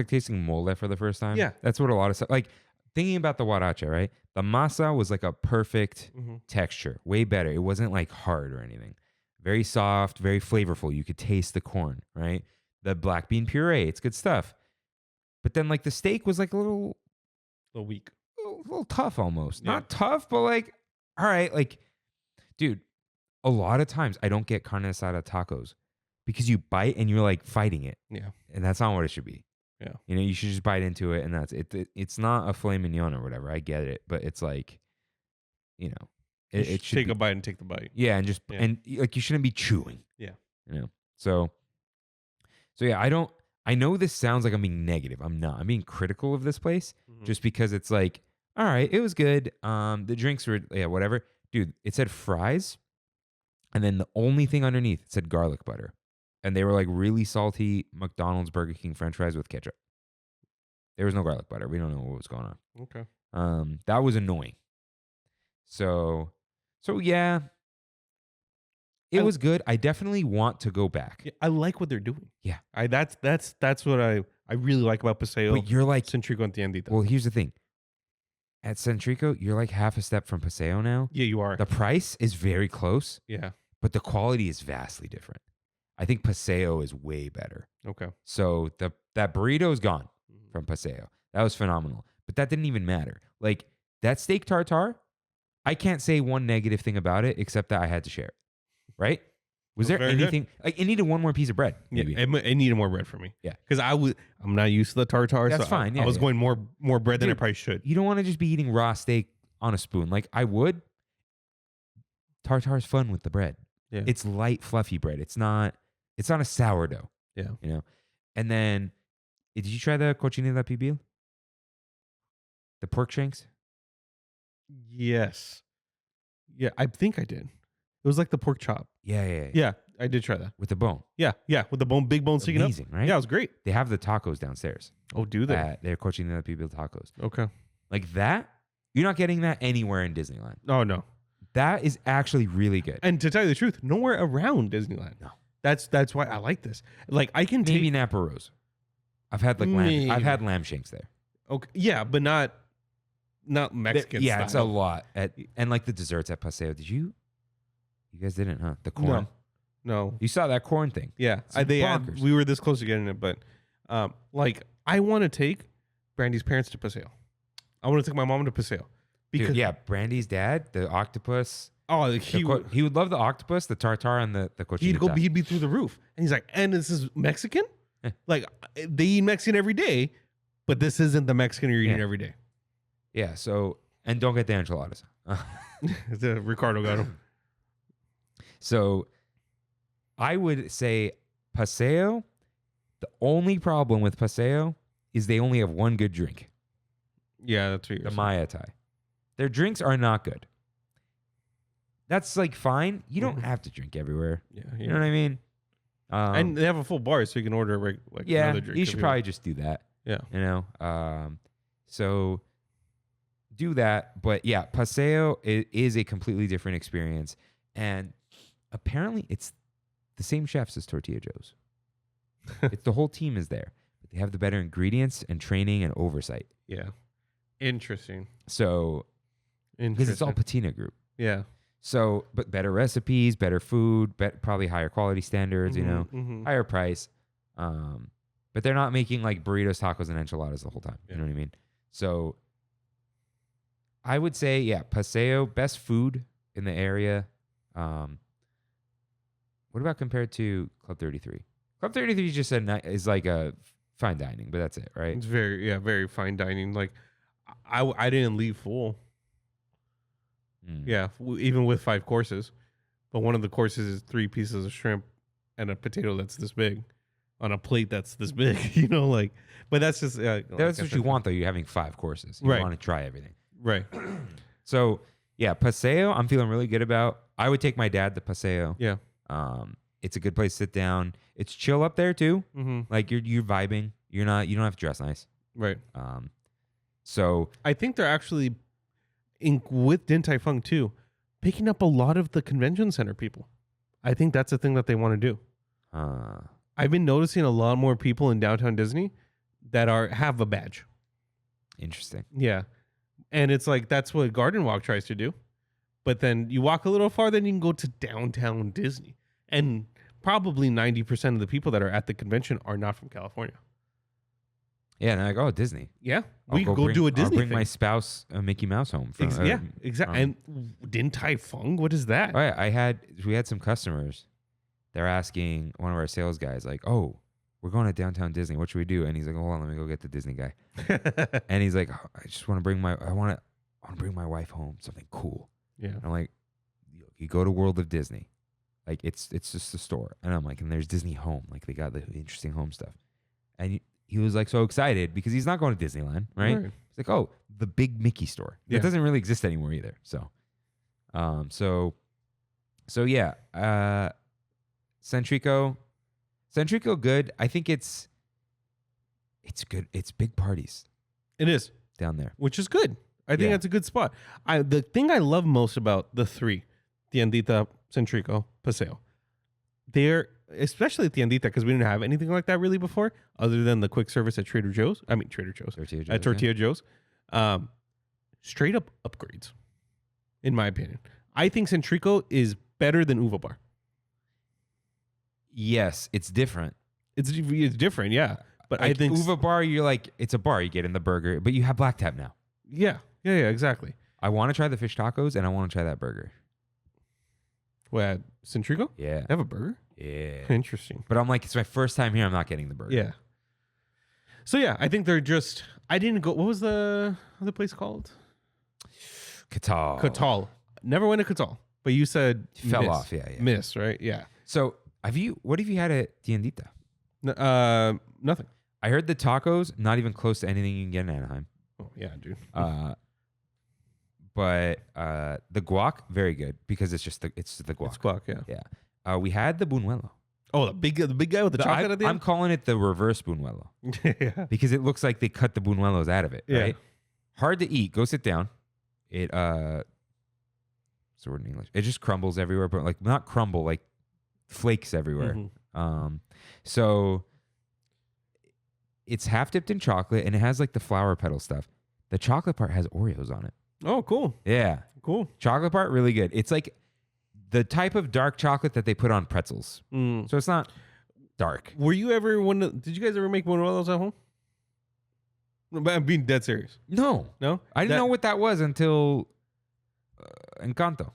tasting mole for the first time. Yeah. That's what a lot of stuff, like thinking about the huarache, right? The masa was like a perfect texture, way better. It wasn't like hard or anything. Very soft, very flavorful. You could taste the corn, right? The black bean puree, it's good stuff. But then like the steak was like a little weak. a little tough almost. Yeah. Not tough, but like, all right, like, dude, a lot of times I don't get carne asada tacos because you bite and you're like fighting it. Yeah. And that's not what it should be. Yeah. You know, you should just bite into it and that's it. It's not a filet mignon or whatever. I get it. But it's like, you know, it should take be, a bite and take the bite. yeah. And just, Yeah. and like you shouldn't be chewing. Yeah. You know, so yeah, I know this sounds like I'm being negative. I'm not. I'm being critical of this place just because it's like, all right, it was good. The drinks were, yeah, whatever. Dude, it said fries. And then the only thing underneath, it said garlic butter. And they were like really salty McDonald's, Burger King French fries with ketchup. There was no garlic butter. We don't know what was going on. Okay. That was annoying. So yeah, it was good. I definitely want to go back. Yeah, I like what they're doing. Yeah. That's what I really like about Paseo. But you're like, Centrico and Tiendita. well, here's the thing. At Centrico, you're like half a step from Paseo now. Yeah, you are. The price is very close, Yeah. but the quality is vastly different. I think Paseo is way better. Okay. So that burrito is gone from Paseo. That was phenomenal. But that didn't even matter. Like that steak tartare, I can't say one negative thing about it except that I had to share it. Right? Was there Very good. anything like it needed one more piece of bread? Maybe. Yeah, it needed more bread for me. Yeah. Because I'm not used to the tartare. That's so fine, I yeah, was yeah. going more bread than I Dude, probably should. You don't want to just be eating raw steak on a spoon. Like I would. Tartare's fun with the bread. Yeah. It's light, fluffy bread. It's not a sourdough. Yeah. You know? And then did you try the cochinita pibil? The pork shanks? Yes. Yeah, I think I did. It was like the pork chop. Yeah. Yeah, I did try that. With the bone. Yeah, with the big bone sticking up. Amazing, right? Yeah, it was great. They have the tacos downstairs. Oh, do they? At their cochinita pibil tacos. Okay. Like that, you're not getting that anywhere in Disneyland. Oh, no. That is actually really good. And to tell you the truth, nowhere around Disneyland. No. That's why I like this. Like I can Maybe take Napa Rose. I've had like Maybe. lamb. I've had lamb shanks there. okay, yeah, but not Mexican Yeah, style. it's a lot. And like the desserts at Paseo. Did you? You guys didn't, huh? The corn. No. You saw that corn thing. Yeah, It's bonkers. we were this close to getting it, but like I want to take Brandy's parents to Paseo. I want to take my mom to Paseo because Dude, yeah, Brandy's dad, the octopus. oh the he he would love the octopus, the tartare, and the cochinita. he'd be through the roof, and he's like, and this is Mexican. Eh. Like they eat Mexican every day, but this isn't the Mexican you're eating Yeah. every day. Yeah. So and don't get the enchiladas. Ricardo got him. So I would say Paseo. The only problem with Paseo is they only have one good drink. Yeah, that's what you're The saying. Maya Tai. Their drinks are not good. That's like fine. You don't have to drink everywhere. Yeah, You know what I mean? and they have a full bar, so you can order like yeah, another drink. you if should want. probably just do that. Yeah. You know? So do that. But yeah, Paseo is a completely different experience. And apparently it's the same chefs as Tortilla Joe's. It's the whole team is there. But they have the better ingredients and training and oversight. Yeah. Interesting. So because it's all Patina Group. yeah. So, but better recipes, better food, probably higher quality standards, you know, Mhm. higher price. But they're not making like burritos, tacos, and enchiladas the whole time. You know what I mean? So I would say, yeah, Paseo, best food in the area. What about compared to Club 33? Club 33 is just is like a fine dining, but that's it, right? It's very fine dining. Like I didn't leave full. Mm. Yeah, even with 5 courses, but one of the courses is 3 pieces of shrimp and a potato that's this big on a plate that's this big. You know, like, but that's just That's what you want, though. You're having 5 courses. You Right. want to try everything. right? So, yeah, Paseo, I'm feeling really good about. I would take my dad to Paseo. Yeah. It's a good place to sit down. It's chill up there too. Mm-hmm. Like you're vibing. You don't have to dress nice. Right. So I think they're actually with Din Tai Fung too, picking up a lot of the convention center people. I think that's the thing that they want to do. I've been noticing a lot more people in downtown Disney that have a badge. Interesting. Yeah. And it's like, that's what Garden Walk tries to do. But then you walk a little farther and you can go to downtown Disney. And probably 90% of the people that are at the convention are not from California. Yeah, and I go, Disney. Yeah. I'll We could go do a Disney I'll bring thing. my spouse a Mickey Mouse home. From, Yeah, exactly. And Din Tai Fung, what is that? Oh, yeah, we had some customers. They're asking one of our sales guys, like, "Oh, we're going to downtown Disney. What should we do?" And he's like, "Hold on, let me go get the Disney guy." And he's like, "Oh, I just want to bring my bring my wife home, something cool." Yeah. And I'm like, "You go to World of Disney, like it's just a store." And I'm like, "And there's Disney Home, like they got the interesting home stuff." And he was like so excited because he's not going to Disneyland, right? He's like, "Oh, the big Mickey store. Yeah. It doesn't really exist anymore either." So yeah. Centrico, good. I think it's good. It's big parties It is, down there. which is good. I think Yeah. that's a good spot. The thing I love most about the three, Tiendita, Centrico, Paseo, they're, especially at Tiendita, because we didn't have anything like that really before, other than the quick service at Trader Joe's. At Tortilla Joe's. Straight up upgrades, in my opinion. I think Centrico is better than Uva Bar. Yes, it's different. It's different, yeah. But Like I think Uva Bar, you're like, it's a bar. You get in the burger, but you have Black Tap now. yeah, exactly. I want to try the fish tacos and I want to try that burger. What, Centrico? Yeah. They have a burger? Yeah. Interesting. But I'm like, it's my first time here. I'm not getting the burger. Yeah. So yeah, I think they're just. I didn't go. What was the other place called? Catal. Catal. Never went to Catal, but you said Fell miss. off. Yeah. Miss, right? Yeah. So what have you had at Tiendita? Nothing. I heard the tacos, not even close to anything you can get in Anaheim. Oh yeah, dude. But the guac, very good because it's the guac. It's guac, yeah. Yeah. We had the buñuelo. Oh, the big guy with the chocolate at the I'm end. calling it the reverse buñuelo Yeah. because it looks like they cut the buñuelos out of it. Yeah. Right? Hard to eat. Go sit down. It what's the word in English? It just crumbles everywhere, but like not crumble, like flakes everywhere. Mhm. So it's half dipped in chocolate and it has like the flower petal stuff. The chocolate part has Oreos on it. Oh, cool. Yeah. Cool. Chocolate part, really good. It's like the type of dark chocolate that they put on pretzels. Mm. So it's not dark. Were you ever did you guys ever make one of those at home? But I'm being dead serious. No. No? I didn't know what that was until Encanto.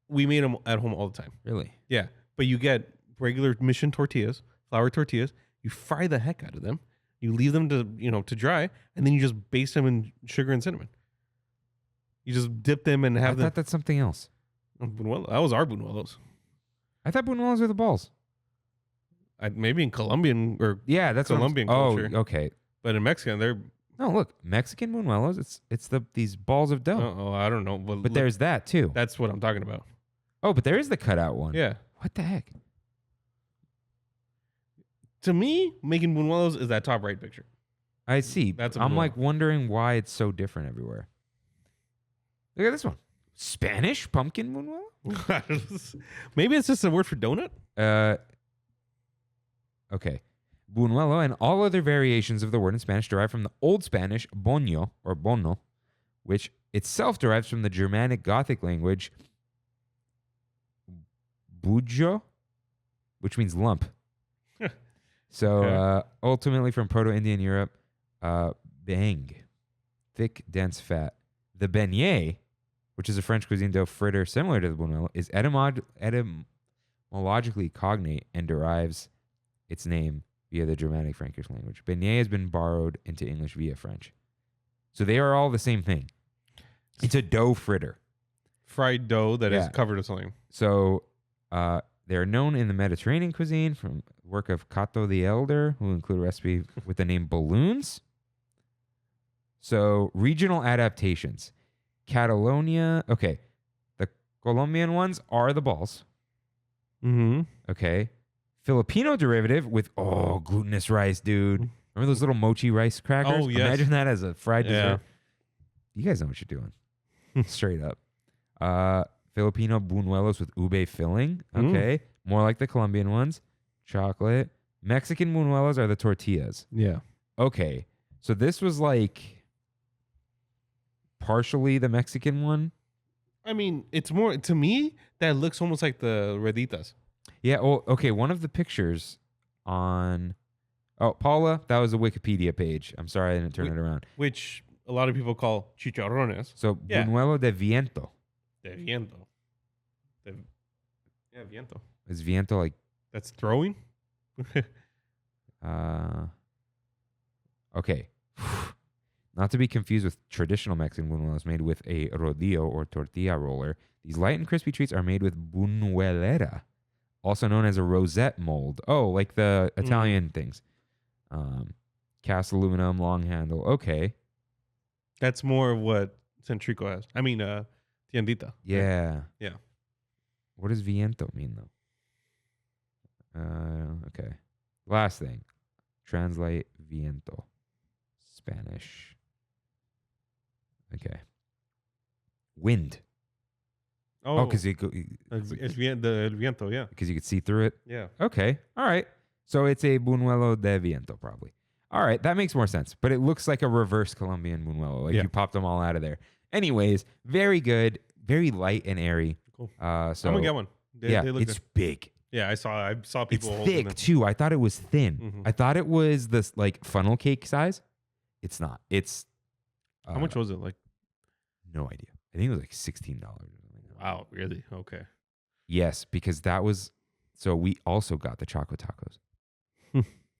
We made them at home all the time. Really? Yeah. But you get regular Mission tortillas, flour tortillas. You fry the heck out of them. You leave them to dry, and then you just baste them in sugar and cinnamon. You just dip them and I have them. thought that's something else. Buñuelo. That was our buñuelos. I thought buñuelos were the balls. Maybe in Colombian or Yeah, that's Colombian what I'm, culture. Oh, okay. but in Mexican they're. No, look, Mexican buñuelos. It's these balls of dough. Oh, I don't know. But there's that too. That's what I'm talking about. Oh, but there is the cutout one. Yeah. What the heck? To me, making buñuelos is that top right picture. I see. That's a I'm buñuelo. like wondering why it's so different everywhere. Look at this one. Spanish pumpkin buñuelo? Maybe it's just a word for donut. Okay. Buñuelo and all other variations of the word in Spanish derive from the Old Spanish boño or bono, which itself derives from the Germanic Gothic language bujo, which means lump. So Okay. ultimately from Proto-Indian Europe, bang, thick, dense fat. The beignet, which is a French cuisine dough fritter similar to the buñuelo, is etymologically cognate and derives its name via the Germanic Frankish language. Beignet has been borrowed into English via French. So they are all the same thing. It's a dough fritter. Fried dough that is Yeah. covered in something. So they are known in the Mediterranean cuisine from the work of Cato the Elder, who include a recipe with the name balloons. So regional adaptations. Catalonia. Okay. The Colombian ones are the balls. Mm-hmm. Okay. Filipino derivative with, glutinous rice, dude. Remember those little mochi rice crackers? Oh, yes. Imagine that as a fried Yeah. dessert. You guys know what you're doing. Straight up. Filipino buñuelos with ube filling. Mm. Okay. More like the Colombian ones. Chocolate. Mexican buñuelos are the tortillas. Yeah. Okay. So this was like partially the Mexican one. I mean, it's more, to me, that looks almost like the Reditas. Yeah. Well, okay. One of the pictures on. Oh, Paula, that was a Wikipedia page. I'm sorry I didn't turn it around. Which a lot of people call chicharrones. So, Yeah. buñuelo de viento. De viento. Yeah, viento. Is viento like. That's throwing? Okay. Not to be confused with traditional Mexican buñuelos made with a rodillo or tortilla roller. These light and crispy treats are made with buñuelera, also known as a rosette mold. Oh, like the Italian things. Cast aluminum, long handle. Okay. That's more of what Centrico has. I mean, Tiendita. Yeah. Yeah. What does viento mean, though? Okay. Last thing. Translate viento. Spanish. Okay. Wind. Oh, because el viento, yeah. you could see through it. Yeah. Okay. All right. So it's a buñuelo de viento, probably. All right. That makes more sense. But it looks like a reverse Colombian buñuelo. Like Yeah. you popped them all out of there. Anyways, very good. Very light and airy. Cool. So I'm gonna get one. yeah, They look it's good. big. Yeah, I saw It's people holding thick them. too. I thought it was thin. Mhm. I thought it was this like funnel cake size. It's not. It's How much was it? Like, no idea. I think it was like $16. wow, really? Okay. Yes, because that was. So we also got the choco tacos.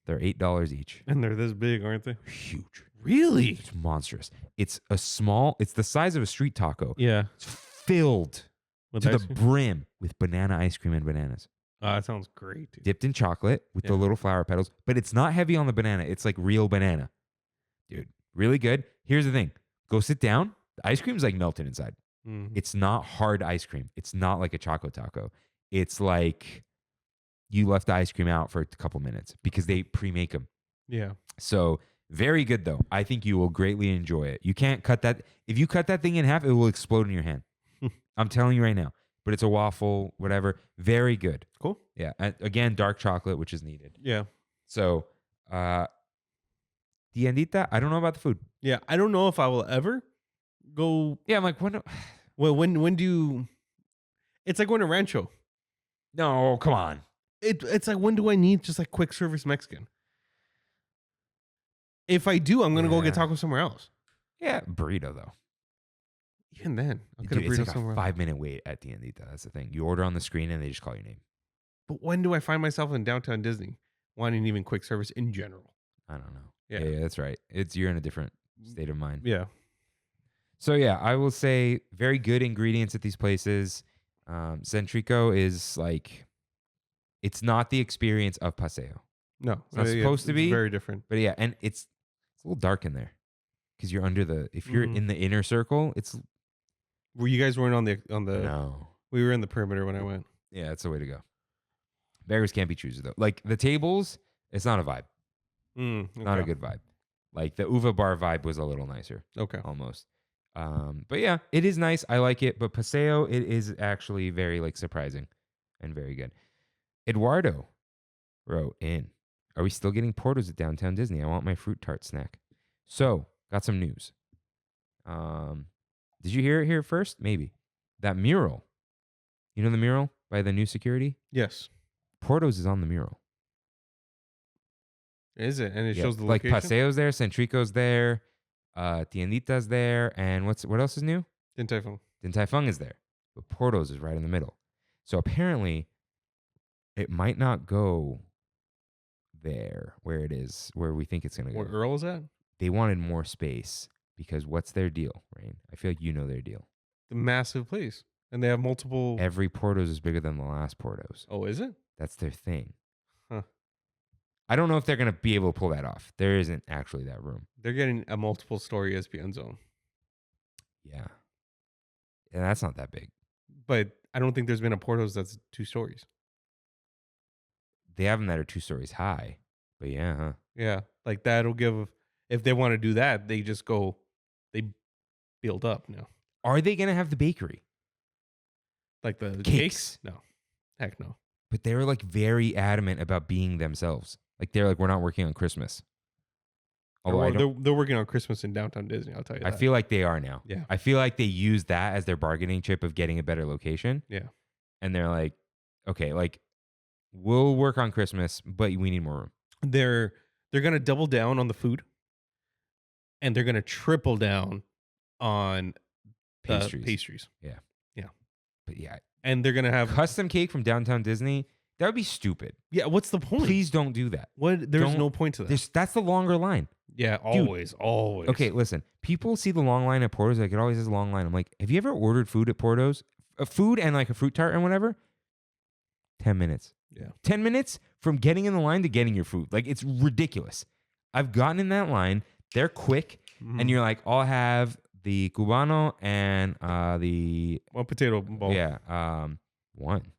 They're $8 each. And they're this big, aren't they? Huge. Really? It's monstrous. It's a small. It's the size of a street taco. Yeah. It's filled With to ice the cream? brim with banana ice cream and bananas, That sounds great, dude. dipped in chocolate with the Yeah. little flower petals. But it's not heavy on the banana. It's like real banana, dude. Really good. Here's the thing. Go sit down. The ice cream's like melted inside. Mhm. It's not hard ice cream. It's not like a choco taco. It's like you left the ice cream out for a couple minutes because they pre-make them. Yeah. So very good though. I think you will greatly enjoy it. You can't cut that. If you cut that thing in half, it will explode in your hand. I'm telling you right now. But it's a waffle, whatever. Very good. Cool. Yeah. And again, dark chocolate, which is needed. Yeah. So, tiendita, I don't know about the food. Yeah. I don't know if I will ever go. Yeah, I'm like, when? Well, when do you? It's like going to Rancho. No, come on. It's like, when do I need just like quick service Mexican? If I do, I'm gonna go get Yeah. tacos somewhere else. Yeah, burrito though. Even then, I'll get Dude, a it's burrito like somewhere a else. 5-minute wait at tiendita. That's the thing. You order on the screen and they just call your name. But when do I find myself in downtown Disney wanting even quick service in general? I don't know. Yeah. Yeah, that's right. You're in a different state of mind. Yeah. So yeah, I will say very good ingredients at these places. Centrico is like, it's not the experience of Paseo, No, It's not supposed to be. very different. but yeah, and it's a little dark in there because you're under the. If you're Mhm. in the inner circle, it's Were you guys weren't on the no. We were in the perimeter when I went. Yeah, that's the way to go. Beggars can't be choosers though. Like the tables, it's not a vibe. Not a Okay. good vibe. Like the Uva Bar vibe was a little nicer. Okay. Almost. But yeah, it is nice. I like it. But Paseo, it is actually very like surprising and very good. Eduardo wrote in, are we still getting portos at Downtown Disney? I want my fruit tart snack. So got some news. Did you hear it here first? Maybe. That mural. You know the mural by the new security? Yes. Portos is on the mural. Is it? And it Yeah, shows the like location. Paseo's there, Centrico's there, Tiendita's there, and what else is new? Din Tai Fung. Din Tai Fung is there, but Portos is right in the middle. So apparently, it might not go there where it is, where we think it's going to Where go. Earl is at? They wanted more space because what's their deal, Rain? I feel like you know their deal. The massive place. And they have multiple. Every Portos is bigger than the last Portos. Oh, is it? That's their thing. Huh. I don't know if they're going to be able to pull that off. There isn't actually that room. They're getting a multiple story ESPN zone. Yeah. And that's not that big. But I don't think there's been a Portos that's 2 stories. They have them that are 2 stories high. But yeah, huh? Yeah. Like that'll give, if they want to do that, they just go, they build up now. Are they going to have the bakery? Like the Cakes. cakes? No. Heck no. But they were like very adamant about being themselves. Like they're like, we're not working on Christmas. Although I don't, They're working on Christmas in downtown Disney, I'll tell you I that. feel like they are now. Yeah. I feel like they use that as their bargaining chip of getting a better location. Yeah. And they're like, okay, like we'll work on Christmas, but we need more room. They're going to double down on the food, and they're going to triple down on pastries. But yeah, And they're going to have custom cake from downtown Disney, that would be stupid. Yeah, what's the point? Please don't do that. There's don't- no point to that. That's the longer line. Yeah, always. Okay, listen. People see the long line at Porto's, like it always is a long line. I'm like, have you ever ordered food at Porto's? Food and like a fruit tart and whatever? 10 minutes. Yeah. 10 minutes from getting in the line to getting your food. Like it's ridiculous. I've gotten in that line. They're quick. Mhm. And you're like, I'll have the Cubano and the One potato ball. one.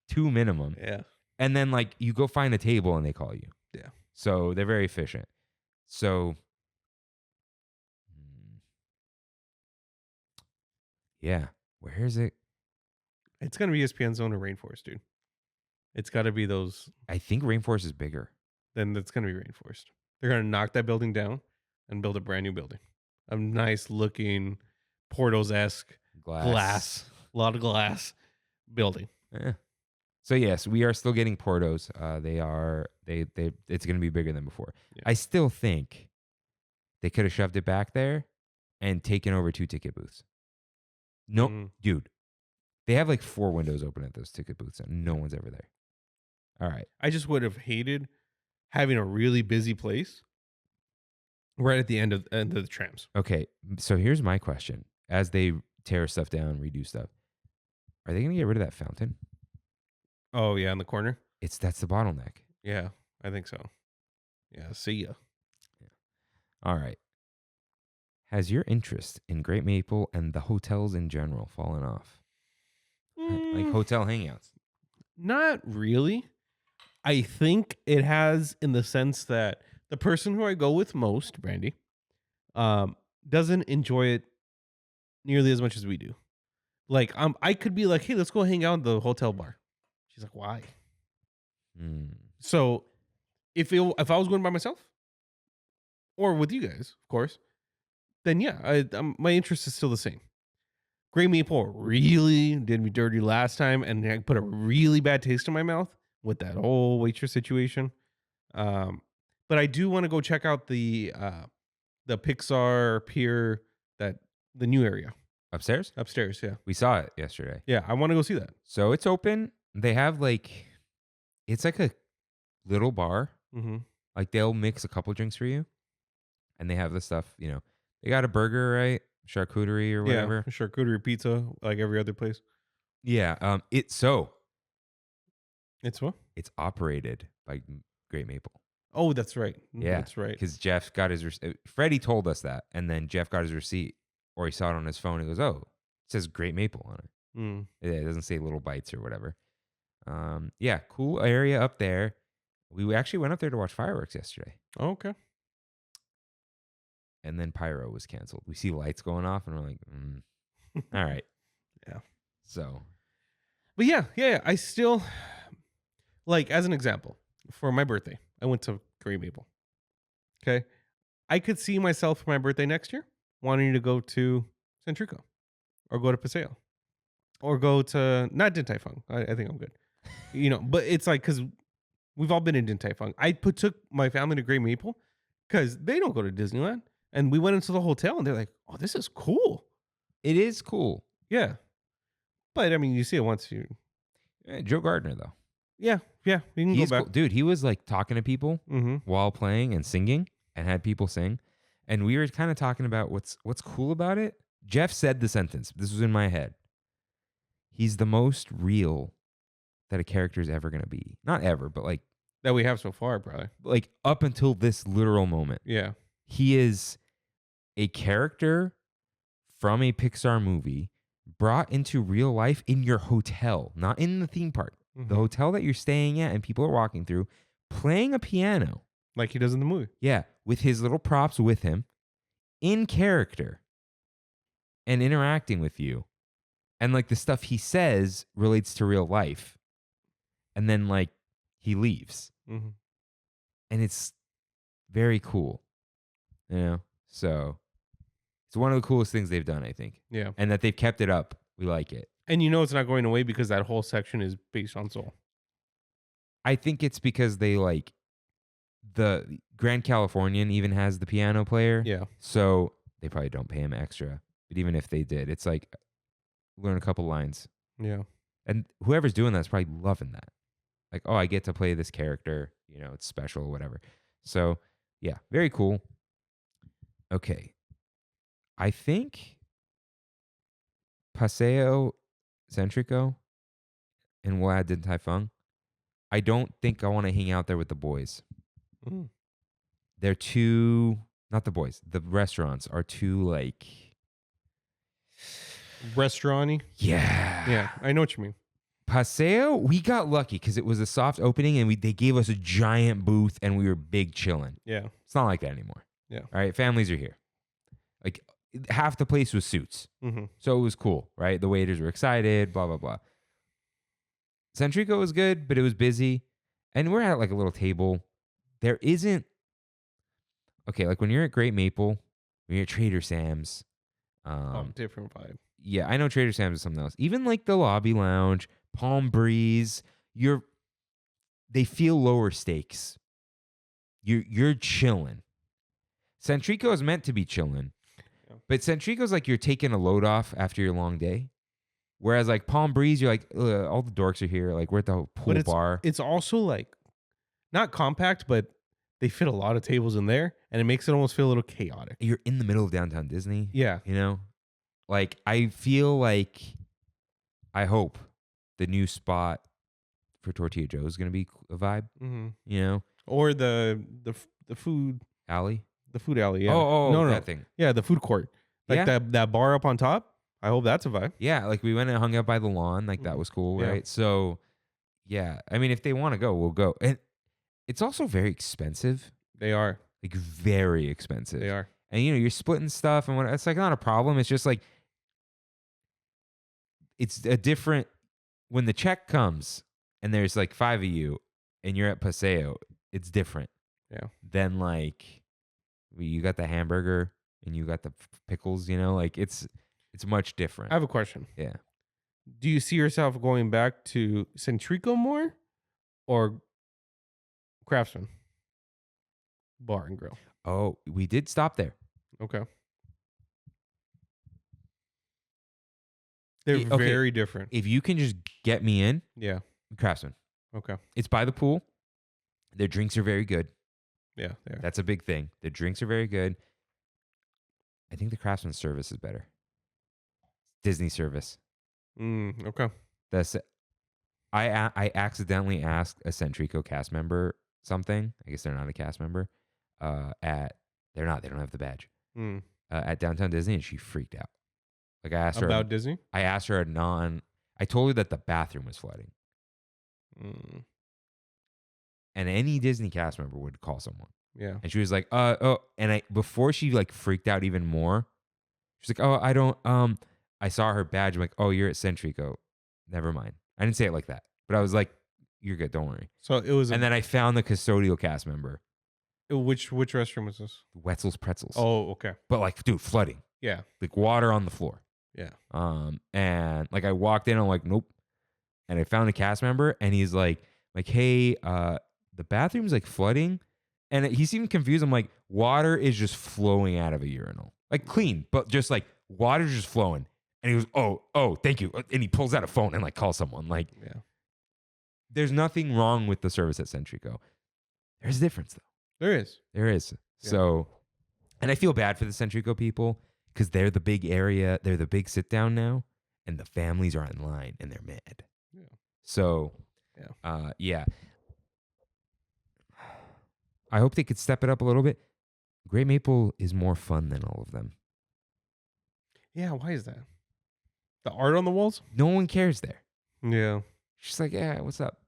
2 minimum. Yeah. And then like you go find a table and they call you. Yeah. So they're very efficient. So yeah. Where is it? It's going to be ESPN Zone or Rainforest, dude. It's got to be those. I think Rainforest is bigger. Then it's going to be Rainforest. They're going to knock that building down and build a brand new building. A nice looking Portos-esque glass. A lot of glass building. Yeah. So yes, we are still getting Portos. It's going to be bigger than before. Yeah. I still think they could have shoved it back there and taken over 2 ticket booths. No, Mhm. dude. They have like 4 windows open at those ticket booths and no one's ever there. All right. I just would have hated having a really busy place right at the end of the trams. Okay. So here's my question. As they tear stuff down, redo stuff, are they going to get rid of that fountain? Oh, yeah, in the corner? That's the bottleneck. Yeah, I think so. Yeah, see ya. All right. Has your interest in Great Maple and the hotels in general fallen off? Like hotel hangouts? Not really. I think it has, in the sense that the person who I go with most, Brandy, doesn't enjoy it nearly as much as we do. Like, I could be like, hey, let's go hang out in the hotel bar. She's like, why? So if I was going by myself or with you guys, of course, then yeah, my interest is still the same. Great Maple really did me dirty last time, and I put a really bad taste in my mouth with that whole waitress situation. But I do want to go check out the Pixar Pier, the new area Upstairs? upstairs. Yeah, We saw it yesterday. yeah, I want to go see that. So it's open. They have it's like a little bar. Mm-hmm. Like they'll mix a couple drinks for you. And they have the stuff, they got a burger, right? Charcuterie or whatever. Yeah, charcuterie pizza, like every other place. Yeah. It's It's what? operated by Great Maple. Oh, that's right. Yeah. That's right. Because Jeff got his, Freddie told us that. And then Jeff got his receipt or he saw it on his phone. He goes, oh, it says Great Maple on it. Mm. It doesn't say Little Bites or whatever. Yeah, cool area up there. We actually went up there to watch fireworks yesterday. Oh, okay. And then pyro was canceled. We see lights going off and we're like, all right. Yeah. So. But yeah. I still, like, as an example, for my birthday, I went to Great Maple. Okay. I could see myself for my birthday next year wanting to go to Centrico or go to Paseo or go to, not Din Tai Fung. I think I'm good. But it's like, because we've all been in Din Tai Fung. I took my family to Great Maple because they don't go to Disneyland. And we went into the hotel and they're like, oh, this is cool. It is cool. Yeah. But I mean, you see it once Joe Gardner, though. Yeah. You can He's go back. cool. Dude, he was like talking to people Mm-hmm. while playing and singing and had people sing. And we were kind of talking about what's cool about it. Jeff said the sentence. This was in my head. He's the most real that a character is ever going to be. Not ever, but like That we have so far, probably. up until this literal moment. Yeah. He is a character from a Pixar movie brought into real life in your hotel, not in the theme park. Mhm. The hotel that you're staying at and people are walking through, playing a piano. Like he does in the movie. Yeah, with his little props with him, in character, and interacting with you. And like the stuff he says relates to real life. And then like he leaves. Mm-hmm. And it's very cool. You know? So it's one of the coolest things they've done, I think. Yeah. And that they've kept it up. We like it. And you know it's not going away because that whole section is based on Soul. I think it's because they like the Grand Californian even has the piano player. Yeah. So they probably don't pay him extra. But even if they did, it's like learn a couple lines. Yeah. And whoever's doing that's probably loving that. Like, oh, I get to play this character. You know, it's special or whatever. So, yeah, very cool. Okay. I think Paseo Centrico and we'll add Din Tai Fung. I don't think I want to hang out there with the boys. Mm. They're too, not the boys, the restaurants are too like. Restaurant-y? Yeah. Yeah, I know what you mean. Paseo, we got lucky because it was a soft opening and they gave us a giant booth and we were big chilling. Yeah. It's not like that anymore. Yeah. All right. Families are here. Like half the place was suits. Mm-hmm. So it was cool, right? The waiters were excited, blah, blah, blah. Centrico was good, but it was busy. And we're at like a little table. There isn't, okay, like when you're at Great Maple, when you're at Trader Sam's. Different vibe. Yeah, I know Trader Sam's is something else. Even like the lobby lounge, Palm Breeze, they feel lower stakes. You're chilling. Centrico is meant to be chilling. Yeah. But Centrico's like you're taking a load off after your long day. Whereas like Palm Breeze, you're like, all the dorks are here. Like we're at the pool bar. It's also like not compact, but they fit a lot of tables in there and it makes it almost feel a little chaotic. You're in the middle of downtown Disney. Yeah. You know? Like I feel like I hope the new spot for Tortilla Joe is going to be a vibe, Mm-hmm. you know? Or the food Alley? the food alley. Yeah. Oh, no, that thing. Yeah, the food court. Like Yeah. that bar up on top. I hope that's a vibe. Yeah, like we went and hung out by the lawn. Like that was cool, Yeah. right? So, yeah. I mean, if they want to go, we'll go. And it's also very expensive. They are. Like very expensive. They are. And you know, you're splitting stuff and it's like not a problem. It's just like it's a different when the check comes and there's like 5 of you and you're at Paseo, it's different. Yeah. Than like you got the hamburger and you got the pickles, you know, like it's much different. I have a question. Yeah. Do you see yourself going back to Centrico more or Craftsman Bar and Grill? Oh, we did stop there. Okay. They're Okay. very different. If you can just get me in, Yeah. Craftsman. Okay. It's by the pool. Their drinks are very good. Yeah. They are. That's a big thing. The drinks are very good. I think the Craftsman service is better. Disney service. Okay. I accidentally asked a Centrico cast member something. I guess they're not a cast member. They don't have the badge. At Downtown Disney, and she freaked out. Like I asked her About Disney? I asked her I told her that the bathroom was flooding. And any Disney cast member would call someone. Yeah. And she was like, before she like freaked out even more, she's like, oh, I don't, I saw her badge. I'm like, oh, you're at Centrico. Never mind. I didn't say it like that, but I was like, you're good. Don't worry. So it was, And then I found the custodial cast member. which restroom was this? Wetzel's Pretzels. Oh, okay. But like, dude, flooding. Yeah. Like water on the floor. Yeah. And like I walked in, I'm like, nope. And I found a cast member and he's like, hey, the bathroom's like flooding. And he seemed confused. I'm like, water is just flowing out of a urinal. Like clean, but just like water's just flowing. And he goes, oh, thank you. And he pulls out a phone and like calls someone. Like, Yeah. There's nothing wrong with the service at Centrico. There's a difference though. There is. There is. Yeah. So, and I feel bad for the Centrico people because they're the big area. They're the big sit down now. And the families are in line and they're mad. Yeah. So, Yeah. yeah. I hope they could step it up a little bit. Great Maple is more fun than all of them. Yeah. Why is that? The art on the walls? No one cares there. Yeah. She's like, yeah, what's up?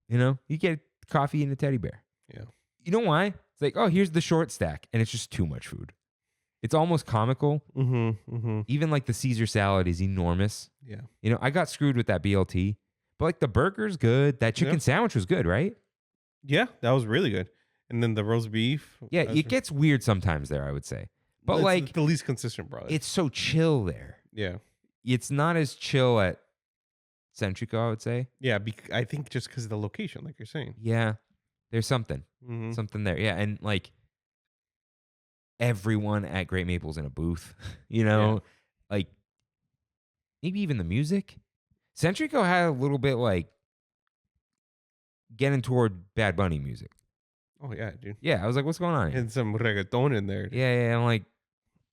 You know, you get coffee and a teddy bear. Yeah. You know why? It's like, oh, here's the short stack. And it's just too much food. It's almost comical. Mm-hmm. Mm-hmm. Even like the Caesar salad is enormous. Yeah. You know, I got screwed with that BLT, but like the burger's good. That chicken sandwich was good, right? Yeah, that was really good. And then the roast beef. Yeah, it gets weird sometimes there, I would say. But it's like the least consistent, bro. it's so chill there. Yeah. It's not as chill at Centrico, I would say. Yeah, I think just because of the location, like you're saying. Yeah. There's something. Mm-hmm. Something there. Yeah. And like everyone at Great Maple's in a booth, you know, like maybe even the music. Centrico had a little bit like getting toward Bad Bunny music. Oh, yeah, dude. Yeah. I was like, what's going on here? And some reggaeton in there. Yeah. I'm like,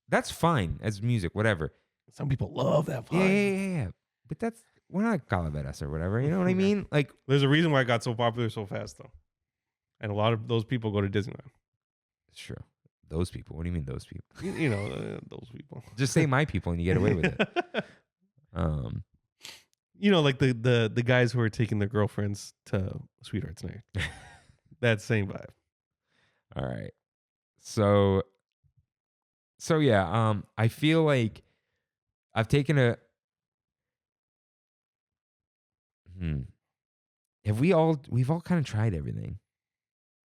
that's fine as music, whatever. Some people love that vibe. Yeah. But we're not Calaveras or whatever. You know what I mean? Like, There's a reason why it got so popular so fast, though. And a lot of those people go to Disneyland. it's true. Those people. What do you mean those people? You know, those people. Just say my people and you get away with it. You know, like the guys who are taking their girlfriends to Sweethearts Night. That same vibe. All right. So yeah, I feel like I've taken we've all kind of tried everything.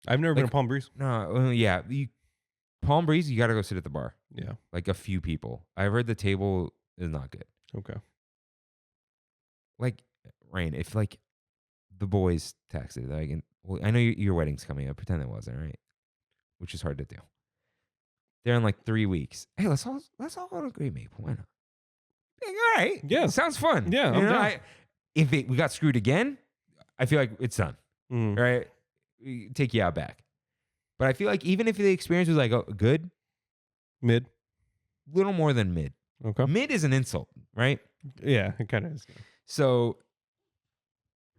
I've never been Like- to Palm Breeze. No, yeah, Palm Breeze, you got to go sit at the bar. Yeah. Like a few people. I've heard the table is not good. Okay. Like Rain, if like the boys texted, like, well, I know your wedding's coming up. Pretend it wasn't, right? Which is hard to do. They're in like 3 weeks. Hey, let's all go to Great Maple. Why not? Like, all right. Yeah. Sounds fun. Yeah, You I'm know, down. if we got screwed again, I feel like it's done. Mm. Right? We take you out back. But I feel like even if the experience was like good, Mid. little more than mid. Okay. Mid is an insult, right? Yeah, it kind of is. So,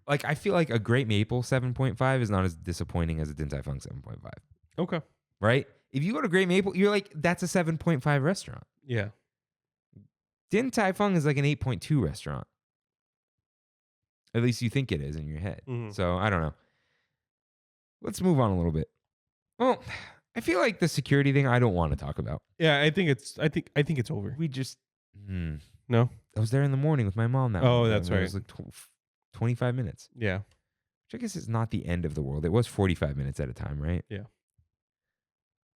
like, I feel like a Great Maple 7.5 is not as disappointing as a Din Tai Fung 7.5, Okay. right? If you go to Great Maple, you're like, that's a 7.5 restaurant. Yeah. Din Tai Fung is like an 8.2 restaurant. At least you think it is in your head. Mhm. So, I don't know. Let's move on a little bit. Well, I feel like the security thing I don't want to talk about. Yeah, I think it's over. We just, No? I was there in the morning with my mom that Oh, morning. that's It right. was like 25 minutes. Yeah. Which I guess is not the end of the world. It was 45 minutes at a time, right? Yeah.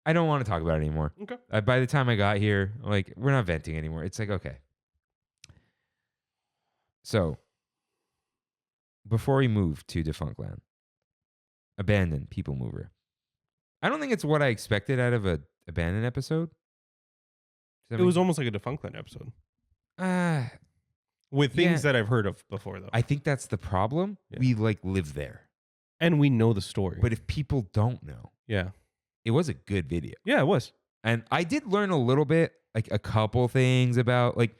I don't want to talk about it anymore. Okay. By the time I got here, like, we're not venting anymore. It's like, okay. So, before we move to Defunctland, Abandoned People Mover. I don't think it's what I expected out of a Abandoned episode. It was almost like a Defunctland episode. With things that I've heard of before, though. I think that's the problem. Yeah. We like live there. And we know the story. But if people don't know, yeah. it was a good video. Yeah, it was. And I did learn a little bit, like a couple things about like,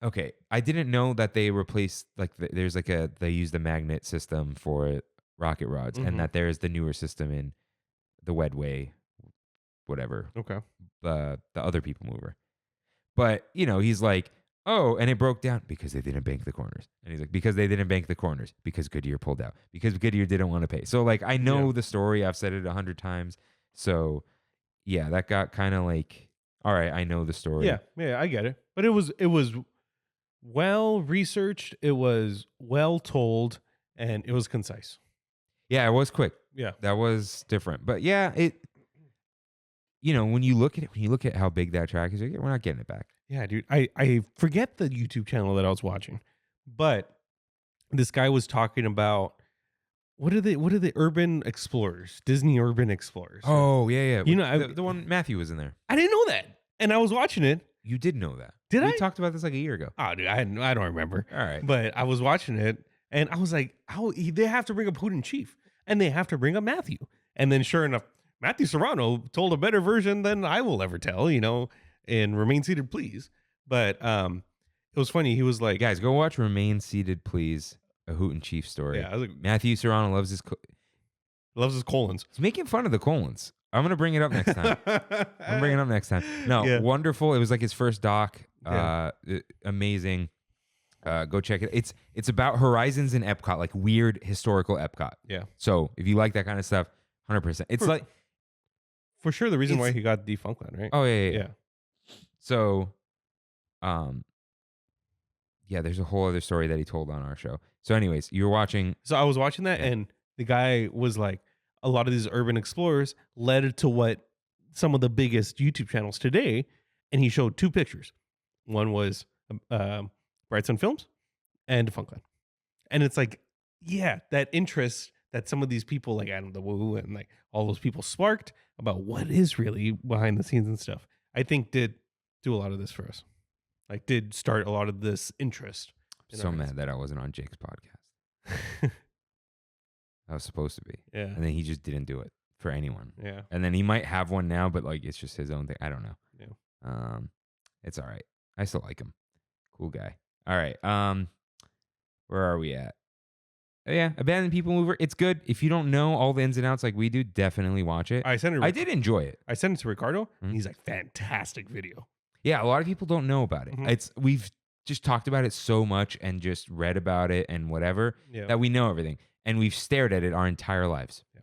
okay, I didn't know that they replaced like there's like they use the magnet system for rocket rods, Mhm. and that there's the newer system in the Wedway, whatever, Okay. the other people mover. But you know, he's like, oh, and it broke down because they didn't bank the corners, and he's like, because they didn't bank the corners, because Goodyear pulled out, because Goodyear didn't want to pay. So like, I know the story. I've said it 100 times. So yeah, that got kind of like, all right, I know the story. Yeah, I get it. But it was well researched, it was well told, and it was concise. Yeah, it was quick. Yeah. That was different. But yeah, you know, when you look at how big that track is, we're not getting it back. Yeah, dude. I forget the YouTube channel that I was watching, but this guy was talking about what are the urban explorers, Disney urban explorers. Oh, yeah. You know, the one Matthew was in there. I didn't know that, and I was watching it. You did know that. Did we I? talked about this like a year ago. Oh, dude, I don't remember. All right. But I was watching it, and I was like, "How they have to bring up Hoot and Chief, and they have to bring up Matthew." And then, sure enough, Matthew Serrano told a better version than I will ever tell. You know, in Remain Seated, Please. But it was funny. He was like, Guys, go watch Remain Seated, Please, a Hoot and Chief story. "Yeah, I was like, Matthew Serrano loves his... loves his colons." He's making fun of the colons. I'm going to bring it up next time. I'm bringing it up next time. No, Yeah. wonderful. It was like his first doc. Yeah. Amazing. Go check it. It's about Horizons in Epcot, like weird historical Epcot. Yeah. So if you like that kind of stuff, 100%. It's like For sure, the reason why he got Defunctland, right? Oh yeah. Yeah. So, yeah, there's a whole other story that he told on our show. So, anyways, you were watching. So I was watching that, and the guy was like, a lot of these urban explorers led to what some of the biggest YouTube channels today, and he showed 2 pictures. One was Bright Sun Films and Defunctland. And it's like, yeah, that interest that some of these people like Adam the Woo and like all those people sparked about what is really behind the scenes and stuff, I think did do a lot of this for us. Like did start a lot of this interest. So mad that I wasn't on Jake's podcast. I was supposed to be. Yeah. And then he just didn't do it for anyone. Yeah. And then he might have one now, but like it's just his own thing. I don't know. Yeah. It's all right. I still like him. Cool guy. All right. Where are we at? Yeah, Abandoned People Mover. It's good. If you don't know all the ins and outs like we do, definitely watch it. I did enjoy it. I sent it to Ricardo, and he's like, fantastic video. Yeah, a lot of people don't know about it. Mm-hmm. We've just talked about it so much and just read about it and whatever that we know everything. And we've stared at it our entire lives. Yeah.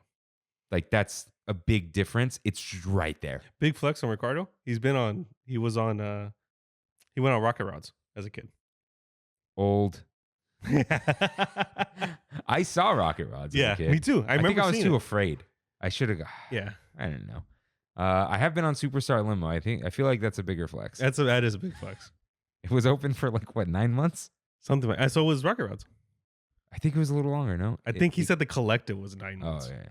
Like that's a big difference. It's right there. Big flex on Ricardo. He went on Rocket Rods as a kid. Old. I saw Rocket Rods as a kid. Me too. I think I was too it. afraid. I should have. Yeah. I didn't know. I have been on Superstar Limo. I feel like that's a bigger flex. That is a big flex. It was open for like what, 9 months? Something like. So was Rocket Rods. I think it was a little longer. No, I think he said the collective was 9 months. Oh yeah.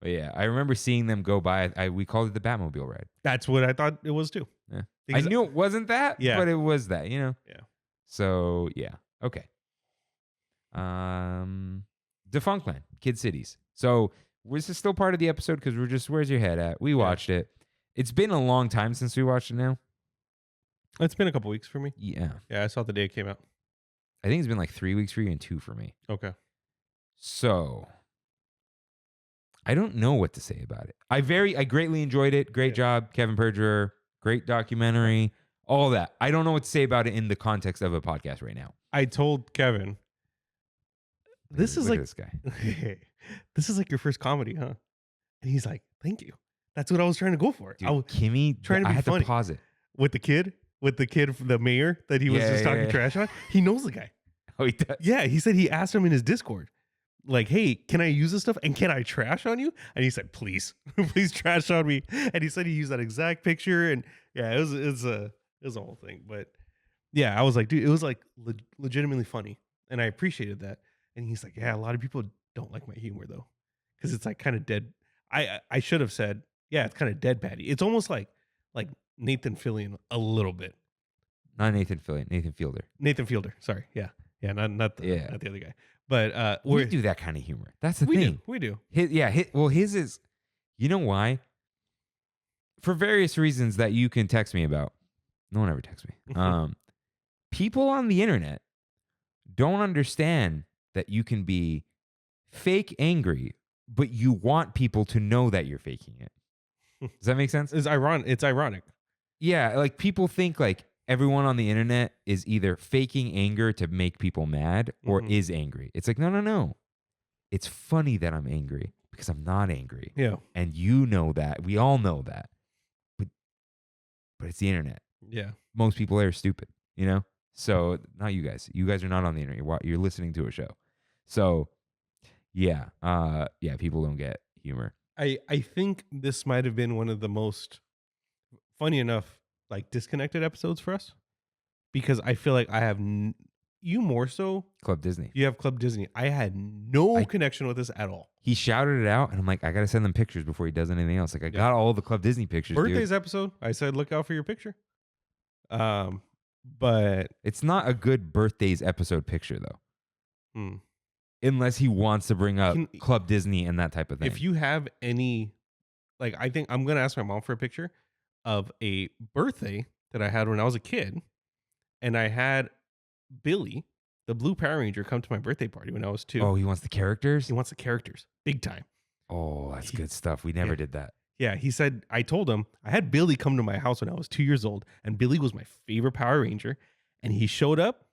But yeah, I remember seeing them go by. We called it the Batmobile ride. That's what I thought it was too. Yeah. Because I knew it wasn't that, but it was that, Yeah. So yeah. Okay. Defunctland, Kid Cities. So this is still part of the episode because we're just, where's your head at? We watched it. It's been a long time since we watched it now. It's been a couple weeks for me. Yeah. Yeah, I saw the day it came out. I think it's been like 3 weeks for you and 2 for me. Okay. So I don't know what to say about it. I greatly enjoyed it. Great job, Kevin Perjurer. Great documentary. All that. I don't know what to say about it in the context of a podcast right now. I told Kevin, this is Look like at this guy. this is like your first comedy, huh? And he's like, thank you. That's what I was trying to go for. Dude, I was Kimmy, trying to be I had funny. to pause it. With the kid, the mayor that he was just talking trash on. He knows the guy. Oh, he does? Yeah, he said he asked him in his Discord, like, hey, can I use this stuff? And can I trash on you? And he said, please, please trash on me. And he said he used that exact picture. And yeah, it was a whole thing. But yeah, I was like, dude, it was like legitimately funny. And I appreciated that. And he's like, yeah, a lot of people don't like my humor though. Because it's like kind of dead. I should have said, yeah, it's kind of dead patty. It's almost like Nathan Fillion a little bit. Not Nathan Fillion, Nathan Fielder. Nathan Fielder. Sorry. Yeah. Yeah. Not the other guy. But we do that kind of humor. That's the thing. We do. His is, you know why? For various reasons that you can text me about. No one ever texts me. People on the internet don't understand that you can be fake angry, but you want people to know that you're faking it. Does that make sense? It's ironic. Yeah, like people think like everyone on the internet is either faking anger to make people mad or is angry. It's like, no. It's funny that I'm angry because I'm not angry. Yeah. And you know that. We all know that. But it's the internet. Yeah. Most people there are stupid, So not you guys. You guys are not on the internet. You're listening to a show. So yeah. People don't get humor. I think this might have been one of the most funny enough, like disconnected episodes for us, because I feel like I have you more so Club Disney. You have Club Disney. I had no connection with this at all. He shouted it out, and I'm like, I gotta send them pictures before he does anything else. Like I got all the Club Disney pictures. Birthdays episode, I said, look out for your picture. But it's not a good birthdays episode picture though. Unless he wants to bring up Club Disney and that type of thing. If you have any, like, I think I'm going to ask my mom for a picture of a birthday that I had when I was a kid. And I had Billy, the Blue Power Ranger, come to my birthday party when I was 2. Oh, he wants the characters? He wants the characters. Big time. Oh, that's good stuff. We never did that. Yeah, he said, I told him, I had Billy come to my house when I was 2 years old. And Billy was my favorite Power Ranger. And he showed up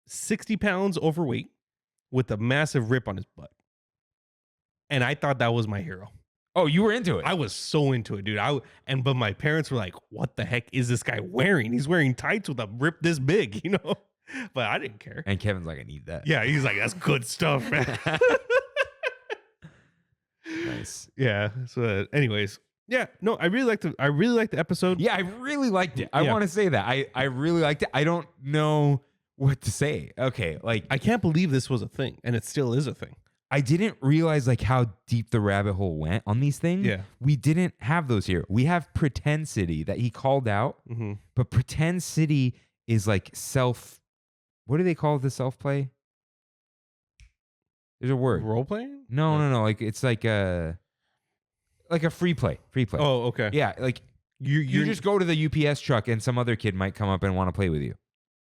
60 pounds overweight, with a massive rip on his butt. And I thought that was my hero. Oh, you were into it. I was so into it, dude. But my parents were like, "What the heck is this guy wearing? He's wearing tights with a rip this big, you know?" But I didn't care. And Kevin's like, I need that. Yeah, he's like, "That's good stuff, man." Nice. Yeah. So, anyways, yeah. No, I really liked the episode. Yeah, I really liked it. I Yeah. want to say that. I really liked it. I don't know what to say. Okay, like I can't believe this was a thing, and it still is a thing. I didn't realize like how deep the rabbit hole went on these things. Yeah. We didn't have those here. We have Pretend City that he called out, Mm-hmm. but Pretend City is like what do they call the self-play? There's a word. Role playing? No. Like it's like a free play. Oh, okay. Yeah, like you just go to the UPS truck and some other kid might come up and want to play with you.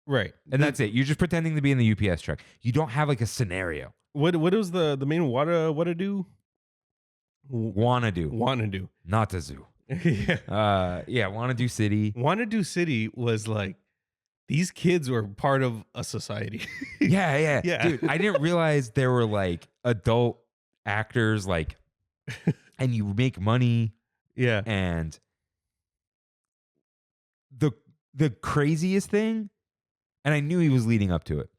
right, And that's it. You're just pretending to be in the UPS truck. You don't have like a scenario. what was the main what to do? Wanna do. Not to zoo. Yeah. Wanna do city. Wanna do City was like these kids were part of a society. Yeah. Yeah. Dude, I didn't realize there were like adult actors like and you make money Yeah. and the craziest thing, and I knew he was leading up to it.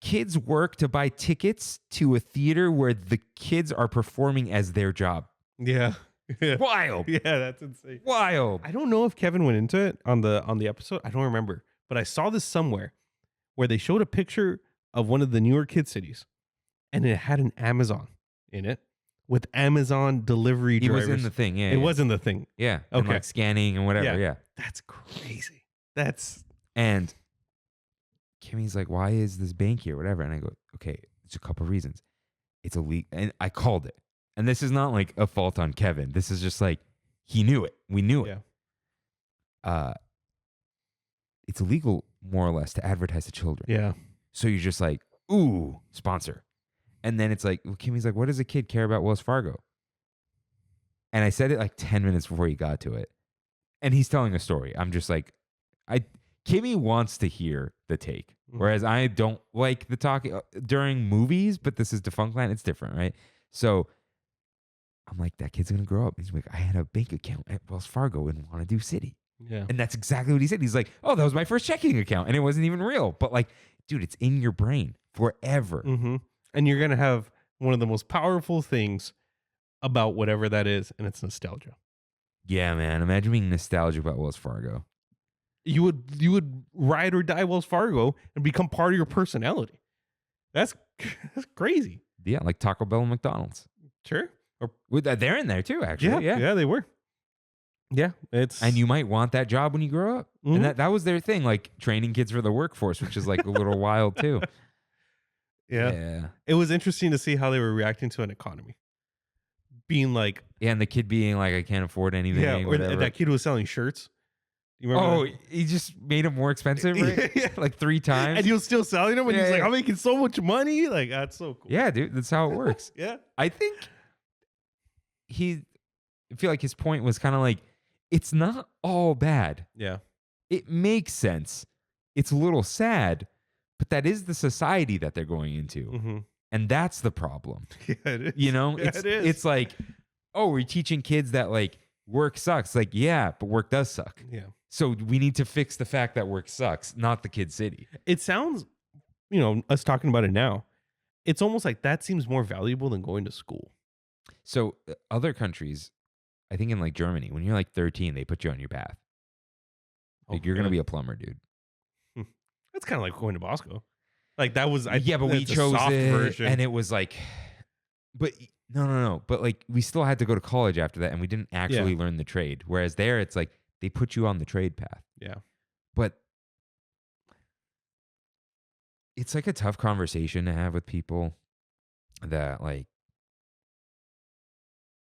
Kids work to buy tickets to a theater where the kids are performing as their job. Yeah. Yeah. Wild. Yeah, that's insane. Wild. I don't know if Kevin went into it on the episode. I don't remember. But I saw this somewhere where they showed a picture of one of the newer kid cities and it had an Amazon in it with Amazon delivery He drivers. was in the thing, yeah. It was in the thing. Yeah. And Okay. like scanning and whatever, yeah. That's crazy. That's And Kimmy's like, why is this bank here? Whatever. And I go, okay, it's a couple reasons. It's illegal. And I called it. And this is not like a fault on Kevin. This is just like, he knew it. We knew it. Yeah. It's illegal, more or less, to advertise to children. Yeah. So you're just like, ooh, sponsor. And then it's like, well, Kimmy's like, what does a kid care about Wells Fargo? And I said it like 10 minutes before he got to it. And he's telling a story. I'm just like, Kimmy wants to hear the take. Whereas I don't like the talk during movies, but this is Defunctland. It's different, right? So I'm like, that kid's going to grow up. He's like, I had a bank account at Wells Fargo in Wanna-Do City. Yeah. And that's exactly what he said. He's like, oh, that was my first checking account. And it wasn't even real. But like, dude, it's in your brain forever. Mm-hmm. And you're going to have one of the most powerful things about whatever that is, and it's nostalgia. Yeah, man. Imagine being nostalgic about Wells Fargo. You would ride or die Wells Fargo and become part of your personality. That's crazy. Yeah, like Taco Bell and McDonald's. Sure. Or They're in there too, actually. yeah, they were. Yeah, it's And you might want that job when you grow up. Mhm. And that was their thing, like training kids for the workforce, which is like a little wild too. yeah. It was interesting to see how they were reacting to an economy, being like, Yeah, and the kid being like, I can't afford anything. yeah, or whatever. that kid who was selling shirts. You remember? Oh, that? he just made it more expensive, right? Yeah. Like 3 times. And he was still selling them, and Yeah, he's like, yeah. I'm making so much money. Like, that's so cool. Yeah, dude, that's how it works. Yeah. I think I feel like his point was kind of like, it's not all bad. Yeah. It makes sense. It's a little sad, but that is the society that they're going into. Mm-hmm. And that's the problem. Yeah, it is. You know, Yeah, it is. It's like, oh, we're teaching kids that like work sucks. Like, yeah, but work does suck. Yeah. So we need to fix the fact that work sucks, not the kid city. It sounds, us talking about it now, it's almost like that seems more valuable than going to school. So other countries, I think in like Germany, when you're like 13, they put you on your path. Like you're going to be a plumber, dude. That's kind of like going to Bosco. Like that was, Yeah, but we it's a chose soft it, version. and it was like, but no. But like we still had to go to college after that, and we didn't actually learn the trade. Whereas there, it's like they put you on the trade path. Yeah. But it's like a tough conversation to have with people that like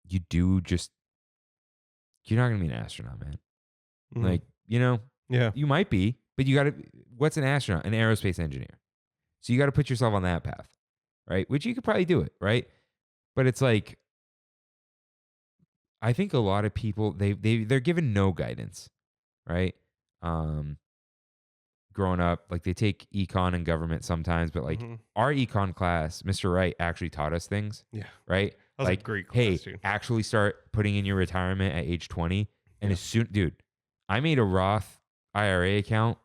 you're not gonna be an astronaut, man. Mhm. Like, yeah. you might be, but you gotta, what's an astronaut? An aerospace engineer. So you gotta put yourself on that path, right? Which you could probably do it, right? But it's like, I think a lot of people, they're given no guidance, right? Growing up, like they take econ and government sometimes, but like Mhm. our econ class, Mr. Wright actually taught us things, Yeah. right? That was a great class, hey, dude. actually start putting in your retirement at age 20. And as soon, dude, I made a Roth IRA account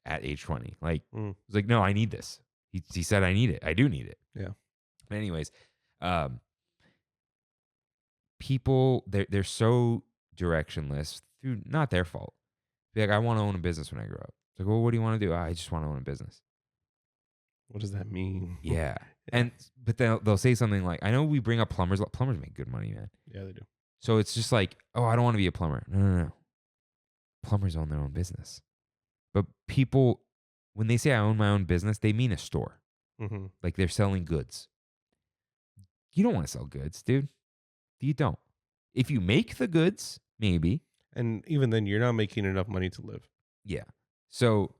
at age 20. Like, I was like, no, I need this. He said, I need it. I do need it. Yeah. But anyways, people, they're so directionless through not their fault. Be like, I want to own a business when I grow up. It's like, well, what do you want to do? I just want to own a business. What does that mean? Yeah. But they'll say something like, I know we bring up plumbers. Plumbers make good money, man. Yeah, they do. So it's just like, oh, I don't want to be a plumber. No. Plumbers own their own business. But people, when they say I own my own business, they mean a store. Mm-hmm. Like they're selling goods. You don't want to sell goods, dude. You don't. If you make the goods, maybe. And even then, you're not making enough money to live. Yeah. So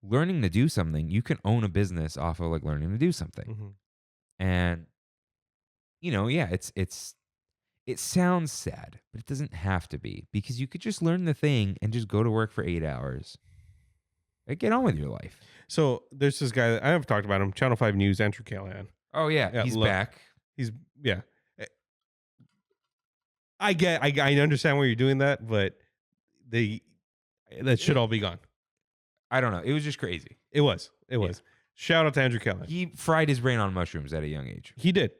learning to do something, you can own a business off of like learning to do something. Mm-hmm. And, yeah, it sounds sad, but it doesn't have to be because you could just learn the thing and just go to work for 8 hours. Like, get on with your life. So there's this guy that I've talked about him, Channel 5 News, Andrew Callahan. Oh, yeah. He's back. Yeah. I understand why you're doing that, but that should all be gone. I don't know. It was just crazy. It was. Shout out to Andrew Callahan. He fried his brain on mushrooms at a young age. He did.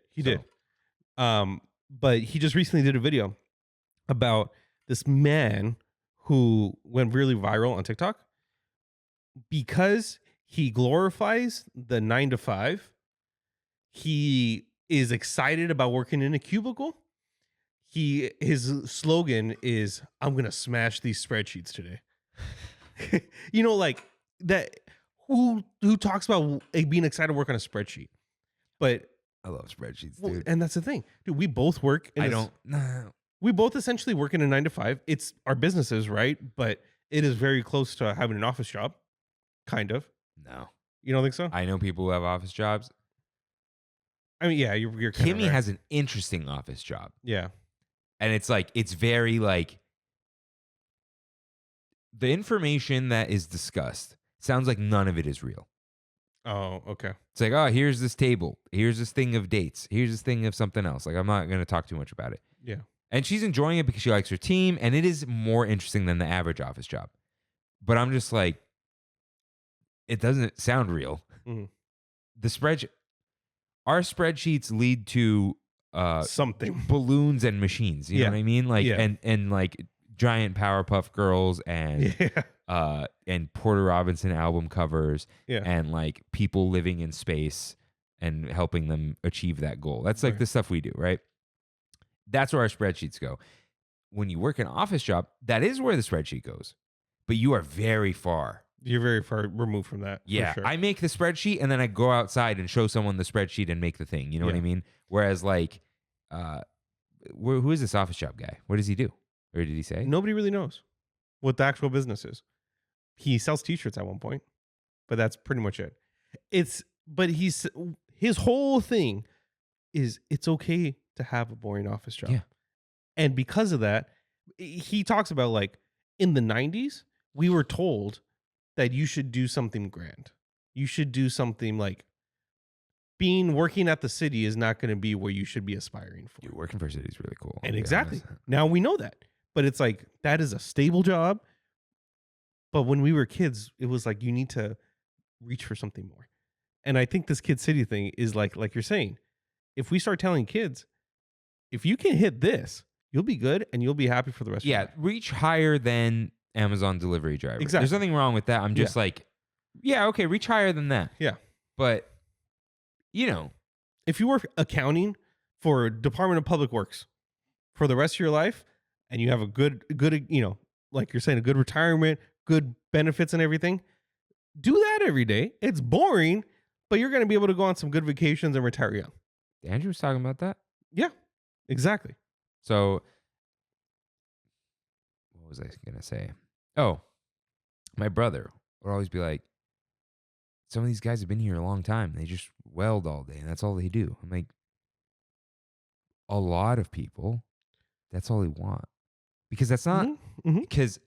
But he just recently did a video about this man who went really viral on TikTok because he glorifies the 9 to 5. He is excited about working in a cubicle. His slogan is, I'm going to smash these spreadsheets today. Like that. Who talks about being excited to work on a spreadsheet? But I love spreadsheets, dude. And that's the thing, dude. We both work. We both essentially work in a 9 to 5. It's our businesses, right? But it is very close to having an office job, kind of. No, you don't think so? I know people who have office jobs. I mean, yeah, you're kind of Kimmy right. has an interesting office job. Yeah, and it's very like the information that is discussed sounds like none of it is real. Oh, okay. It's like, oh, here's this table. Here's this thing of dates. Here's this thing of something else. Like, I'm not going to talk too much about it. Yeah. And she's enjoying it because she likes her team, and it is more interesting than the average office job. But I'm just like, it doesn't sound real. Mm-hmm. Our spreadsheets lead to something balloons and machines. You know what I mean? Like, and like giant Powerpuff Girls and Porter Robinson album covers and like people living in space and helping them achieve that goal. That's like the stuff we do, right? That's where our spreadsheets go. When you work an office job, that is where the spreadsheet goes. But you are very far. You're very far removed from that. Yeah. For sure. I make the spreadsheet and then I go outside and show someone the spreadsheet and make the thing. You know what I mean? Whereas like, who is this office job guy? What does he do? Or did he say? Nobody really knows what the actual business is. He sells t-shirts at one point, but that's pretty much it. His whole thing is it's okay to have a boring office job. Yeah. And because of that, he talks about like in the 90s, we were told that you should do something grand. You should do something like working at the city is not going to be where you should be aspiring for. Dude, working for a city is really cool. And exactly. Now we know that. But it's like, that is a stable job. But when we were kids, it was like, you need to reach for something more. And I think this Kid City thing is like you're saying, if we start telling kids, if you can hit this, you'll be good and you'll be happy for the rest of your life. Yeah, reach higher than Amazon delivery driver. Exactly. There's nothing wrong with that. I'm just like, yeah, okay, reach higher than that. Yeah. But, if you work accounting for Department of Public Works for the rest of your life and you have a good, like you're saying, a good retirement, good benefits and everything, do that every day. It's boring, but you're going to be able to go on some good vacations and retire young. Andrew was talking about that. Yeah, exactly. So, what was I going to say? Oh, my brother would always be like, some of these guys have been here a long time. They just weld all day, and that's all they do. I'm like, a lot of people, that's all they want. Because that's not, because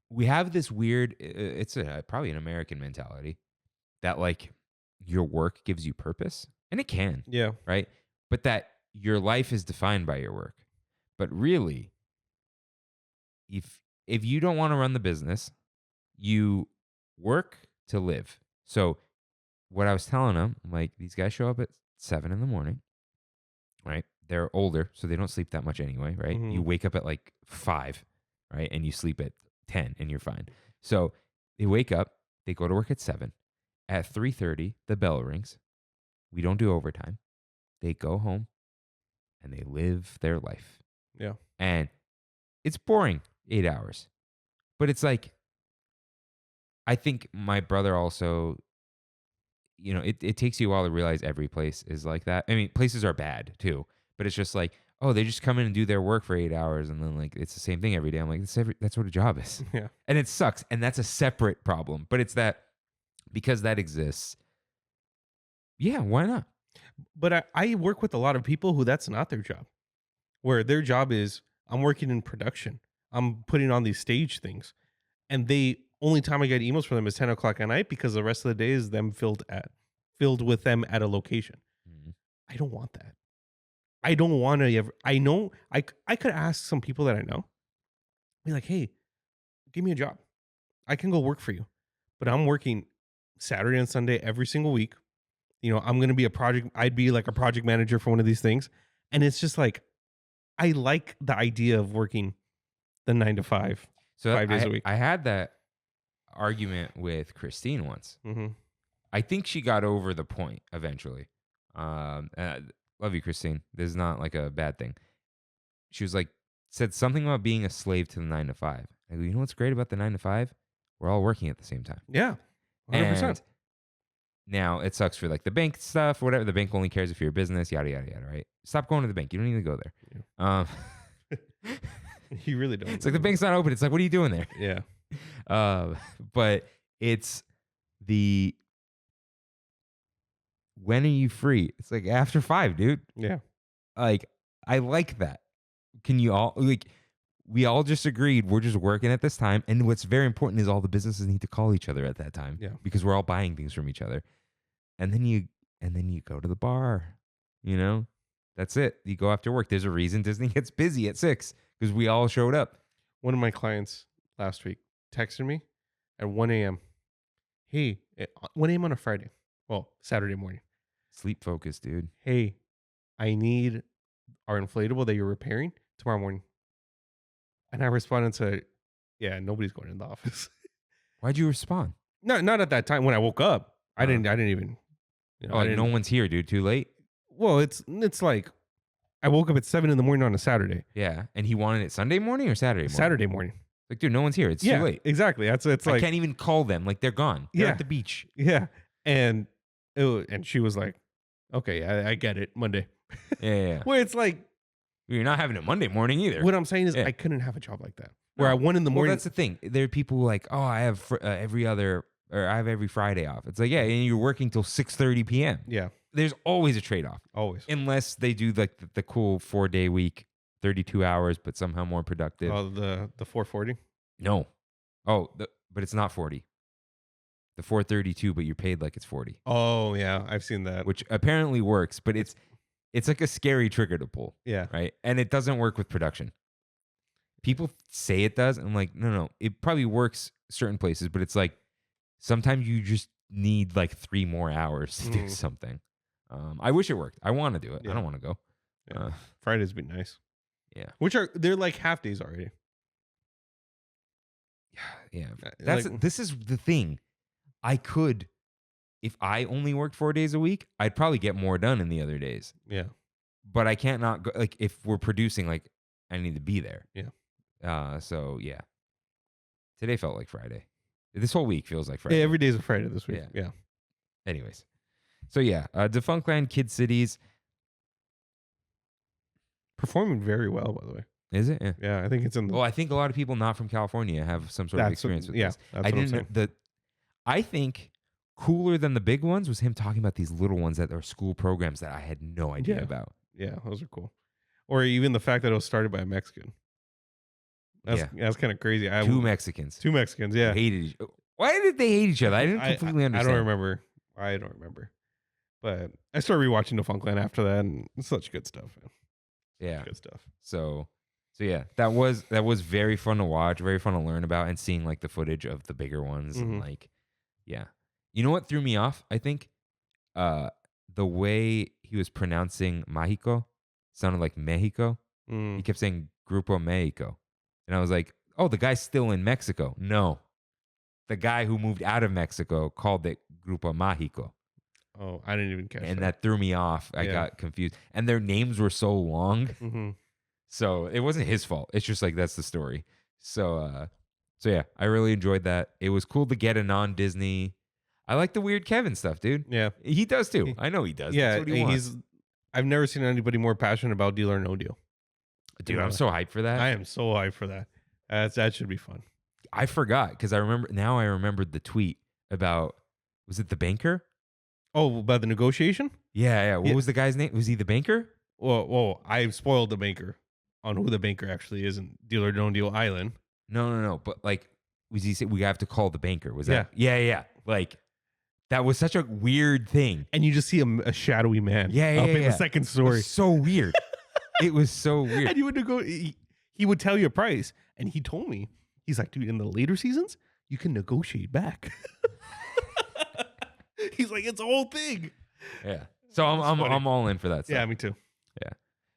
we have this weird, it's probably an American mentality that like your work gives you purpose. And it can. Yeah. Right. But that your life is defined by your work. But really, if you don't want to run the business, you work to live. So what I was telling them, like, these guys show up at 7 in the morning, right? They're older, so they don't sleep that much anyway, right? Mhm. You wake up at like 5, right? And you sleep at 10 and you're fine. So they wake up, they go to work at 7. At 3:30, the bell rings. We don't do overtime. They go home and they live their life. Yeah. And it's boring, 8 hours. But it's like, I think my brother also, it takes you a while to realize every place is like that. I mean, places are bad too, but it's just like, oh, they just come in and do their work for 8 hours and then like it's the same thing every day. I'm like, that's what a job is. Yeah. And it sucks. And that's a separate problem. But it's that because that exists. Yeah, why not? But I work with a lot of people who that's not their job, where their job is, I'm working in production. I'm putting on these stage things. And only time I get emails from them is 10 o'clock at night because the rest of the day is them filled with them at a location. Mhm. I don't want that. I don't want to ever. I know I could ask some people that I know, be like, hey, give me a job. I can go work for you. But I'm working Saturday and Sunday every single week. I'm going to be I'd be like a project manager for one of these things. And it's just like, I like the idea of working the 9 to 5, So 5 days a week. I had that argument with Christine once. Mm-hmm. I think she got over the point eventually. Love you, Christine. This is not like a bad thing. She was like, said something about being a slave to the 9 to 5. I go, you know what's great about the 9 to 5? We're all working at the same time. Yeah, 100%. And now it sucks for like the bank stuff, whatever. The bank only cares if you're a business, yada, yada, yada, right? Stop going to the bank. You don't need to go there. You really don't. It's like the bank's not open. It's like, what are you doing there? Yeah. But it's when are you free? It's like after 5, dude. Yeah. Like, I like that. Can you all, like, we all just agreed we're just working at this time. And what's very important is all the businesses need to call each other at that time. Yeah. Because we're all buying things from each other. And then you go to the bar, That's it. You go after work. There's a reason Disney gets busy at 6 because we all showed up. One of my clients last week texted me at 1 a.m. Hey, 1 a.m. on a Friday. Well, Saturday morning. Sleep focus, dude. Hey, I need our inflatable that you're repairing tomorrow morning. And I responded to, yeah, nobody's going in the office. Why'd you respond? No, not at that time when I woke up. I didn't even, No one's here, dude. Too late? Well, it's like I woke up at 7 in the morning on a Saturday. Yeah. And he wanted it Sunday morning or Saturday morning? Saturday morning. Like, dude, no one's here. It's too late. Exactly. It's I like, can't even call them. Like, they're gone. They're Yeah. at the beach. yeah. And she was like, okay, I get it. Monday. Yeah. Where it's like, You're not having a Monday morning either. what I'm saying is Yeah. I couldn't have a job like that. Where No. at 1 in the Well, morning. that's the thing. There are people who like, oh, I have I have every Friday off. It's like, yeah, and you're working till 6:30 p.m. Yeah, There's always a trade-off. always. Unless they do like the cool 4-day week, 32 hours, but somehow more productive. Oh, the 440. No. Oh, but it's not 40. The 432, but you're paid like it's 40, Oh yeah, I've seen that. which apparently works, but it's like a scary trigger to pull, Yeah, right? And it doesn't work with production. People say it does. And I'm like, no. It probably works certain places, but it's like sometimes you just need like 3 more hours to do something. I wish it worked. I want to do it. Yeah. I don't want to go. yeah. Fridays be nice. Yeah. They're like half days already. Yeah. Like- This is the thing. I could, if I only worked 4 days a week, I'd probably get more done in the other days. Yeah, But I can't not go. Like if we're producing, like I need to be there. Yeah. So yeah. Today felt like Friday. This whole week feels like Friday. yeah. Every day's a Friday this week. Yeah. Yeah. Anyways. So yeah, Defunct Land Kid Cities. Performing very well, by the way. Is it? Yeah. Yeah, I think it's in the. Well, I think a lot of people not from California have some sort of experience with this. That's I what I'm didn't know saying. I think cooler than the big ones was him talking about these little ones that are school programs that I had no idea Yeah. about. Yeah, those are cool. Or even the fact that it was started by a Mexican. That's kind of crazy. Two Mexicans. Two Mexicans, yeah. Hated Why did they hate each other? I didn't completely understand. I don't remember. But I started rewatching the Funkland after that, and it's such good stuff. Man. Yeah. Good stuff. So yeah, that was very fun to watch, very fun to learn about, and seeing like the footage of the bigger ones and like, yeah. You know what threw me off? I think the way he was pronouncing Mexico sounded like Mexico. He kept saying Grupo Mexico, and I was like, oh, the guy's still in Mexico. No, the guy who moved out of Mexico called it Grupo Mexico. Oh, I didn't even catch and that threw me off. I got confused. And their names were so long. So it wasn't his fault. It's just like, that's the story. So yeah, I really enjoyed that. It was cool to get a non-Disney. I like the weird Kevin stuff, dude. Yeah. He does too. I know he does. Yeah. That's what he wants. I've never seen anybody more passionate about Deal or No Deal. Dude, I'm so hyped for that. I am so hyped for that. That should be fun. I forgot because I remembered the tweet about, was it the banker? Oh, about the negotiation? Yeah. What was the guy's name? Was he the banker? Well, I've spoiled the banker on who the banker actually is in Deal or No Deal Island. No. But like, was he say we have to call the banker? Was that? Yeah. Yeah. Like, that was such a weird thing. And you just see a shadowy man. Up in the second story. It was so weird. It was so weird. And he would tell you a price, and he told me, he's like, dude, in the later seasons, you can negotiate back. He's like, it's a whole thing. Yeah. So I'm all in for that stuff. Yeah, me too. Yeah.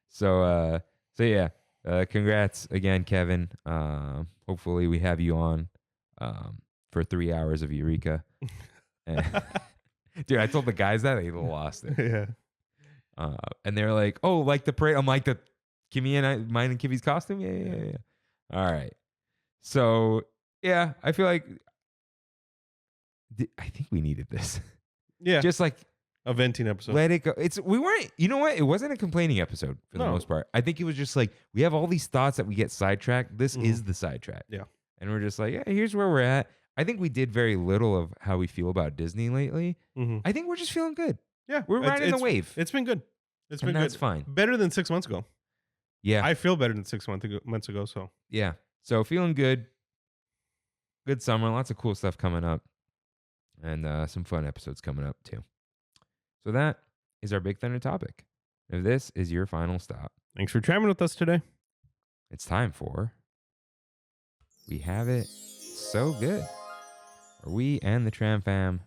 So yeah. Congrats again, Kevin. Hopefully we have you on for 3 hours of Eureka. Dude, I told the guys that they lost it. Yeah. And they're like, "Oh, like the parade." I'm like, "The Kimmy and mine and Kimmy's costume." Yeah. All right. So yeah, I feel like I think we needed this. Yeah. Just like a venting episode. Let it go. We weren't. You know what? It wasn't a complaining episode for the most part. I think it was just like we have all these thoughts that we get sidetracked. This is the sidetrack. Yeah. And we're just like, yeah, here's where we're at. I think we did very little of how we feel about Disney lately. I think we're just feeling good. Yeah. We're riding the wave. It's been good. It's been good. That's fine. Better than 6 months ago. Yeah. I feel better than 6 months ago. So yeah. So feeling good. Good summer. Lots of cool stuff coming up. And some fun episodes coming up too. So that is our Big Thunder topic. If this is your final stop. Thanks for traveling with us today. It's time for We Have It So Good. Where we and the Tram fam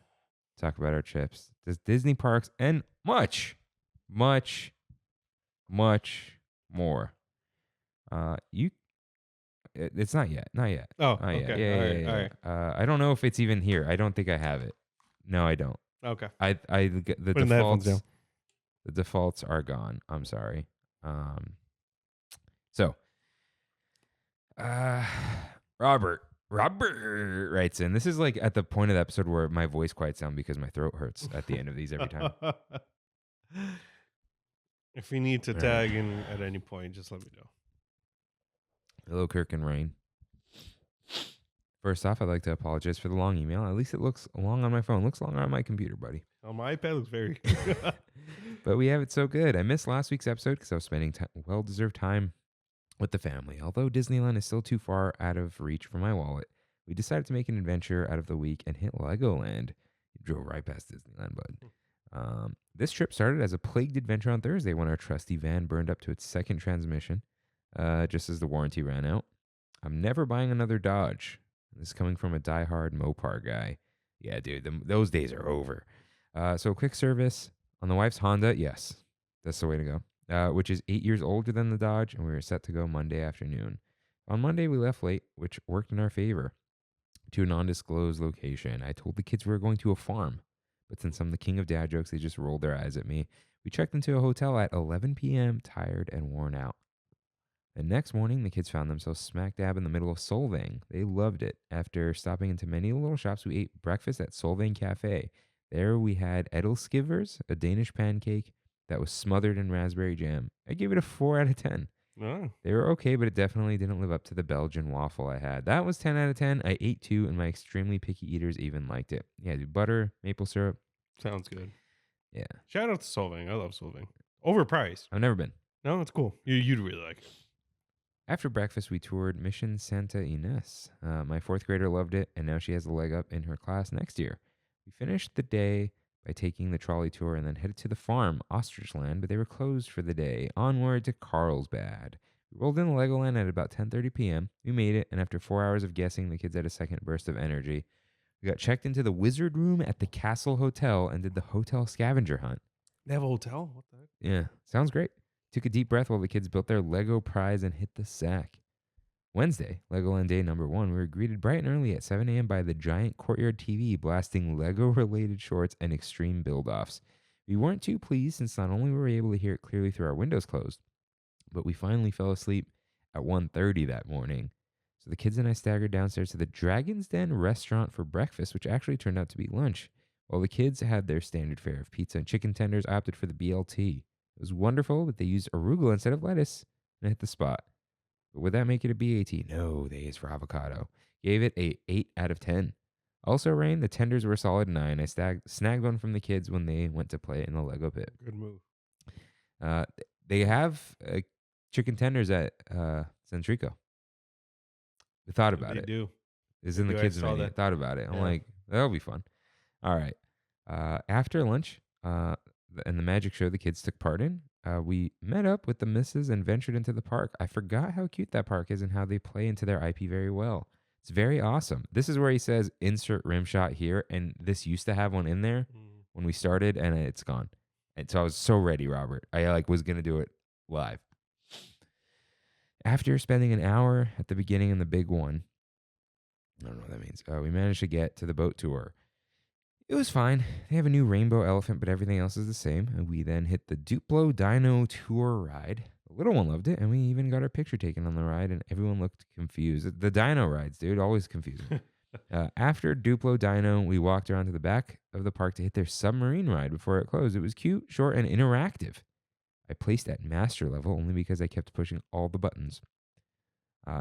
talk about our trips to Disney parks and much, much, much more. It's not yet. Not yet. Oh, not yet. okay. Yeah. All right. I don't know if it's even here. I don't think I have it. No, I don't. Okay. The Putting the headphones down. The defaults are gone. I'm sorry. So Robert writes in. This is like at the point of the episode where my voice quiets down because my throat hurts at the end of these every time. If you need to tag in at any point, just let me know. Hello, Kirk and Rain. First off, I'd like to apologize for the long email. At least it looks long on my phone. It looks longer on my computer, buddy. On my iPad, it looks very. But we have it so good. I missed last week's episode because I was spending well-deserved time with the family. Although Disneyland is still too far out of reach for my wallet, we decided to make an adventure out of the week and hit Legoland. You drove right past Disneyland, bud. This trip started as a plagued adventure on Thursday when our trusty van burned up to its second transmission, just as the warranty ran out. I'm never buying another Dodge. This is coming from a diehard Mopar guy. Yeah, dude, those days are over. So quick service on the wife's Honda. Yes, that's the way to go. Which is 8 years older than the Dodge, and we were set to go Monday afternoon. On Monday, we left late, which worked in our favor, to a non-disclosed location. I told the kids we were going to a farm, but since I'm the king of dad jokes, they just rolled their eyes at me. We checked into a hotel at 11 p.m., tired and worn out. The next morning, the kids found themselves smack dab in the middle of Solvang. They loved it. After stopping into many little shops, we ate breakfast at Solvang Cafe. There we had edelskivers, a Danish pancake that was smothered in raspberry jam. I gave it a 4 out of 10. Oh. They were okay, but it definitely didn't live up to the Belgian waffle I had. That was 10 out of 10. I ate 2, and my extremely picky eaters even liked it. Yeah, dude, butter, maple syrup. Sounds good. Yeah. Shout out to Solvang. I love Solvang. Overpriced. I've never been. No, it's cool. You'd really like it. After breakfast, we toured Mission Santa Ynez. My 4th grader loved it, and now she has a leg up in her class next year. We finished the day by taking the trolley tour and then headed to the farm, Ostrich Land, but they were closed for the day. Onward to Carlsbad. We rolled into Legoland at about 10:30 p.m. We made it, and after 4 hours of guessing, the kids had a second burst of energy. We got checked into the wizard room at the Castle Hotel and did the hotel scavenger hunt. They have a hotel? What the heck? Yeah, sounds great. Took a deep breath while the kids built their Lego prize and hit the sack. Wednesday, Legoland day number 1, we were greeted bright and early at 7 a.m. by the giant courtyard TV blasting Lego-related shorts and extreme build-offs. We weren't too pleased since not only were we able to hear it clearly through our windows closed, but we finally fell asleep at 1:30 that morning. So the kids and I staggered downstairs to the Dragon's Den restaurant for breakfast, which actually turned out to be lunch. While the kids had their standard fare of pizza and chicken tenders, I opted for the BLT. It was wonderful that they used arugula instead of lettuce, and I hit the spot. But would that make it a BAT? No, they used for avocado. Gave it a 8 out of 10. Also, Rain, the tenders were a solid 9. I snagged one from the kids when they went to play in the Lego pit. Good move. They have chicken tenders at Centrico. We thought about it. They do. It's in the I kids' saw menu. that. Thought about it. I'm Yeah. like, that'll be fun. All right. After lunch, and the magic show the kids took part in, we met up with the missus and ventured into the park. I forgot how cute that park is and how they play into their IP very well. It's very awesome. This is where he says insert rim shot here, and this used to have one in there when we started, and it's gone. And so I was so ready, Robert. I was gonna do it live. After spending an hour at the beginning in the big one, I don't know what that means. We managed to get to the boat tour. It was fine. They have a new rainbow elephant, but everything else is the same. And we then hit the Duplo Dino Tour ride. The little one loved it, and we even got our picture taken on the ride, and everyone looked confused. The dino rides, dude, always confusing. After Duplo Dino, we walked around to the back of the park to hit their submarine ride before it closed. It was cute, short, and interactive. I placed at master level only because I kept pushing all the buttons.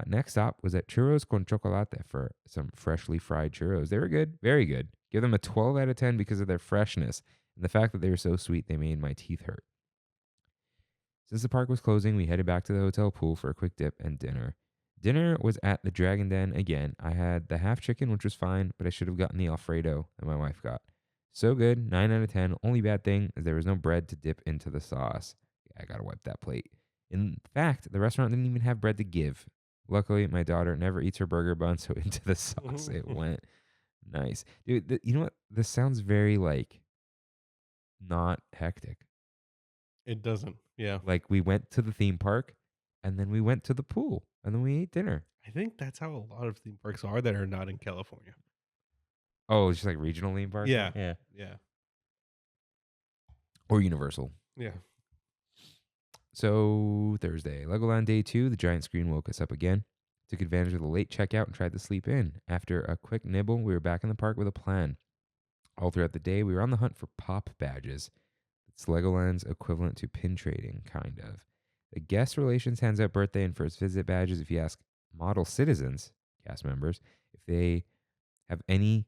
Next stop was at Churros con Chocolate for some freshly fried churros. They were good, very good. Give them a 12 out of 10 because of their freshness and the fact that they were so sweet they made my teeth hurt. Since the park was closing, we headed back to the hotel pool for a quick dip and dinner. Dinner was at the Dragon Den again. I had the half chicken, which was fine, but I should have gotten the Alfredo that my wife got. So good, 9 out of 10. Only bad thing is there was no bread to dip into the sauce. Yeah, I gotta wipe that plate. In fact, the restaurant didn't even have bread to give. Luckily, my daughter never eats her burger bun, so into the sauce it went. Nice. Dude, you know what? This sounds very, not hectic. It doesn't. Yeah. Like, we went to the theme park, and then we went to the pool, and then we ate dinner. I think that's how a lot of theme parks are that are not in California. Oh, it's just like regional theme park? Yeah. Yeah. Yeah. Or Universal. Yeah. So, Thursday, Legoland Day 2, the giant screen woke us up again. Took advantage of the late checkout and tried to sleep in. After a quick nibble, we were back in the park with a plan. All throughout the day, we were on the hunt for pop badges. It's Legoland's equivalent to pin trading, kind of. The guest relations hands out birthday and first visit badges if you ask model citizens, cast members, if they have any,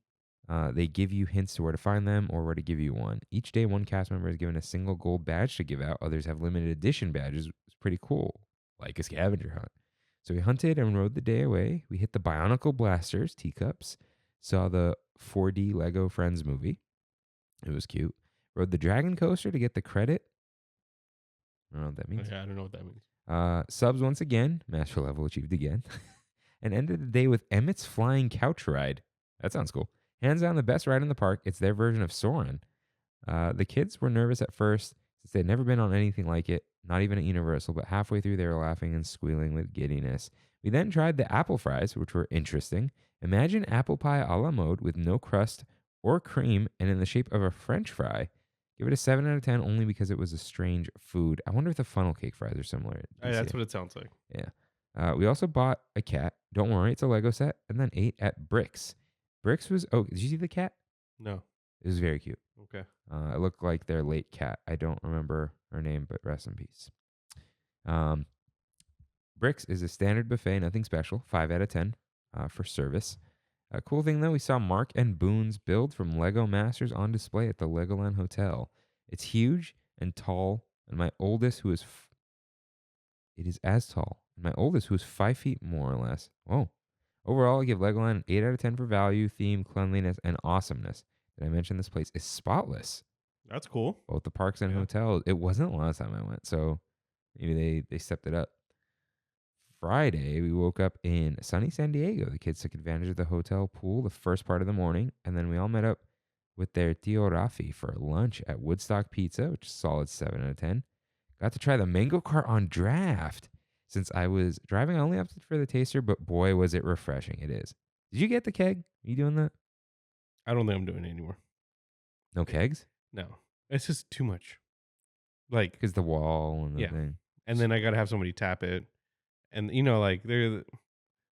they give you hints to where to find them or where to give you one. Each day, one cast member is given a single gold badge to give out. Others have limited edition badges. It's pretty cool, like a scavenger hunt. So we hunted and rode the day away. We hit the Bionicle Blasters, teacups, saw the 4D Lego Friends movie. It was cute. Rode the Dragon Coaster to get the credit. I don't know what that means. Yeah, I don't know what that means. Subs once again, master level achieved again. And ended the day with Emmett's Flying Couch Ride. That sounds cool. Hands down the best ride in the park. It's their version of Soarin'. The kids were nervous at first since they'd never been on anything like it, not even at Universal, but halfway through they were laughing and squealing with giddiness. We then tried the apple fries, which were interesting. Imagine apple pie a la mode with no crust or cream and in the shape of a French fry. Give it a 7 out of 10 only because it was a strange food. I wonder if the funnel cake fries are similar. That's what it sounds like. Yeah. We also bought a cat. Don't worry, it's a Lego set. And then ate at Bricks. Bricks was... Oh, did you see the cat? No. It was very cute. Okay. It looked like their late cat. I don't remember her name, but rest in peace. Bricks is a standard buffet, nothing special. 5 out of 10 for service. A cool thing, though, we saw Mark and Boone's build from Lego Masters on display at the Legoland Hotel. It's huge and tall, and my oldest, who is... It is as tall. And my oldest, who is 5 feet more or less. Whoa. Overall, I give Legoland an 8 out of 10 for value, theme, cleanliness, and awesomeness. Did I mention this place is spotless? That's cool. Both the parks and Yeah. hotels. It wasn't the last time I went, so maybe they stepped it up. Friday, we woke up in sunny San Diego. The kids took advantage of the hotel pool the first part of the morning, and then we all met up with their Tio Rafi for lunch at Woodstock Pizza, which is a solid 7 out of 10. Got to try the mango cart on draft. Since I was driving, I only opted for the taster, but boy, was it refreshing. It is. Did you get the keg? Are you doing that? I don't think I'm doing it anymore. No kegs? No, it's just too much. Like, Because the wall and the Yeah. thing. and then I got to have somebody tap it. And, you know, like,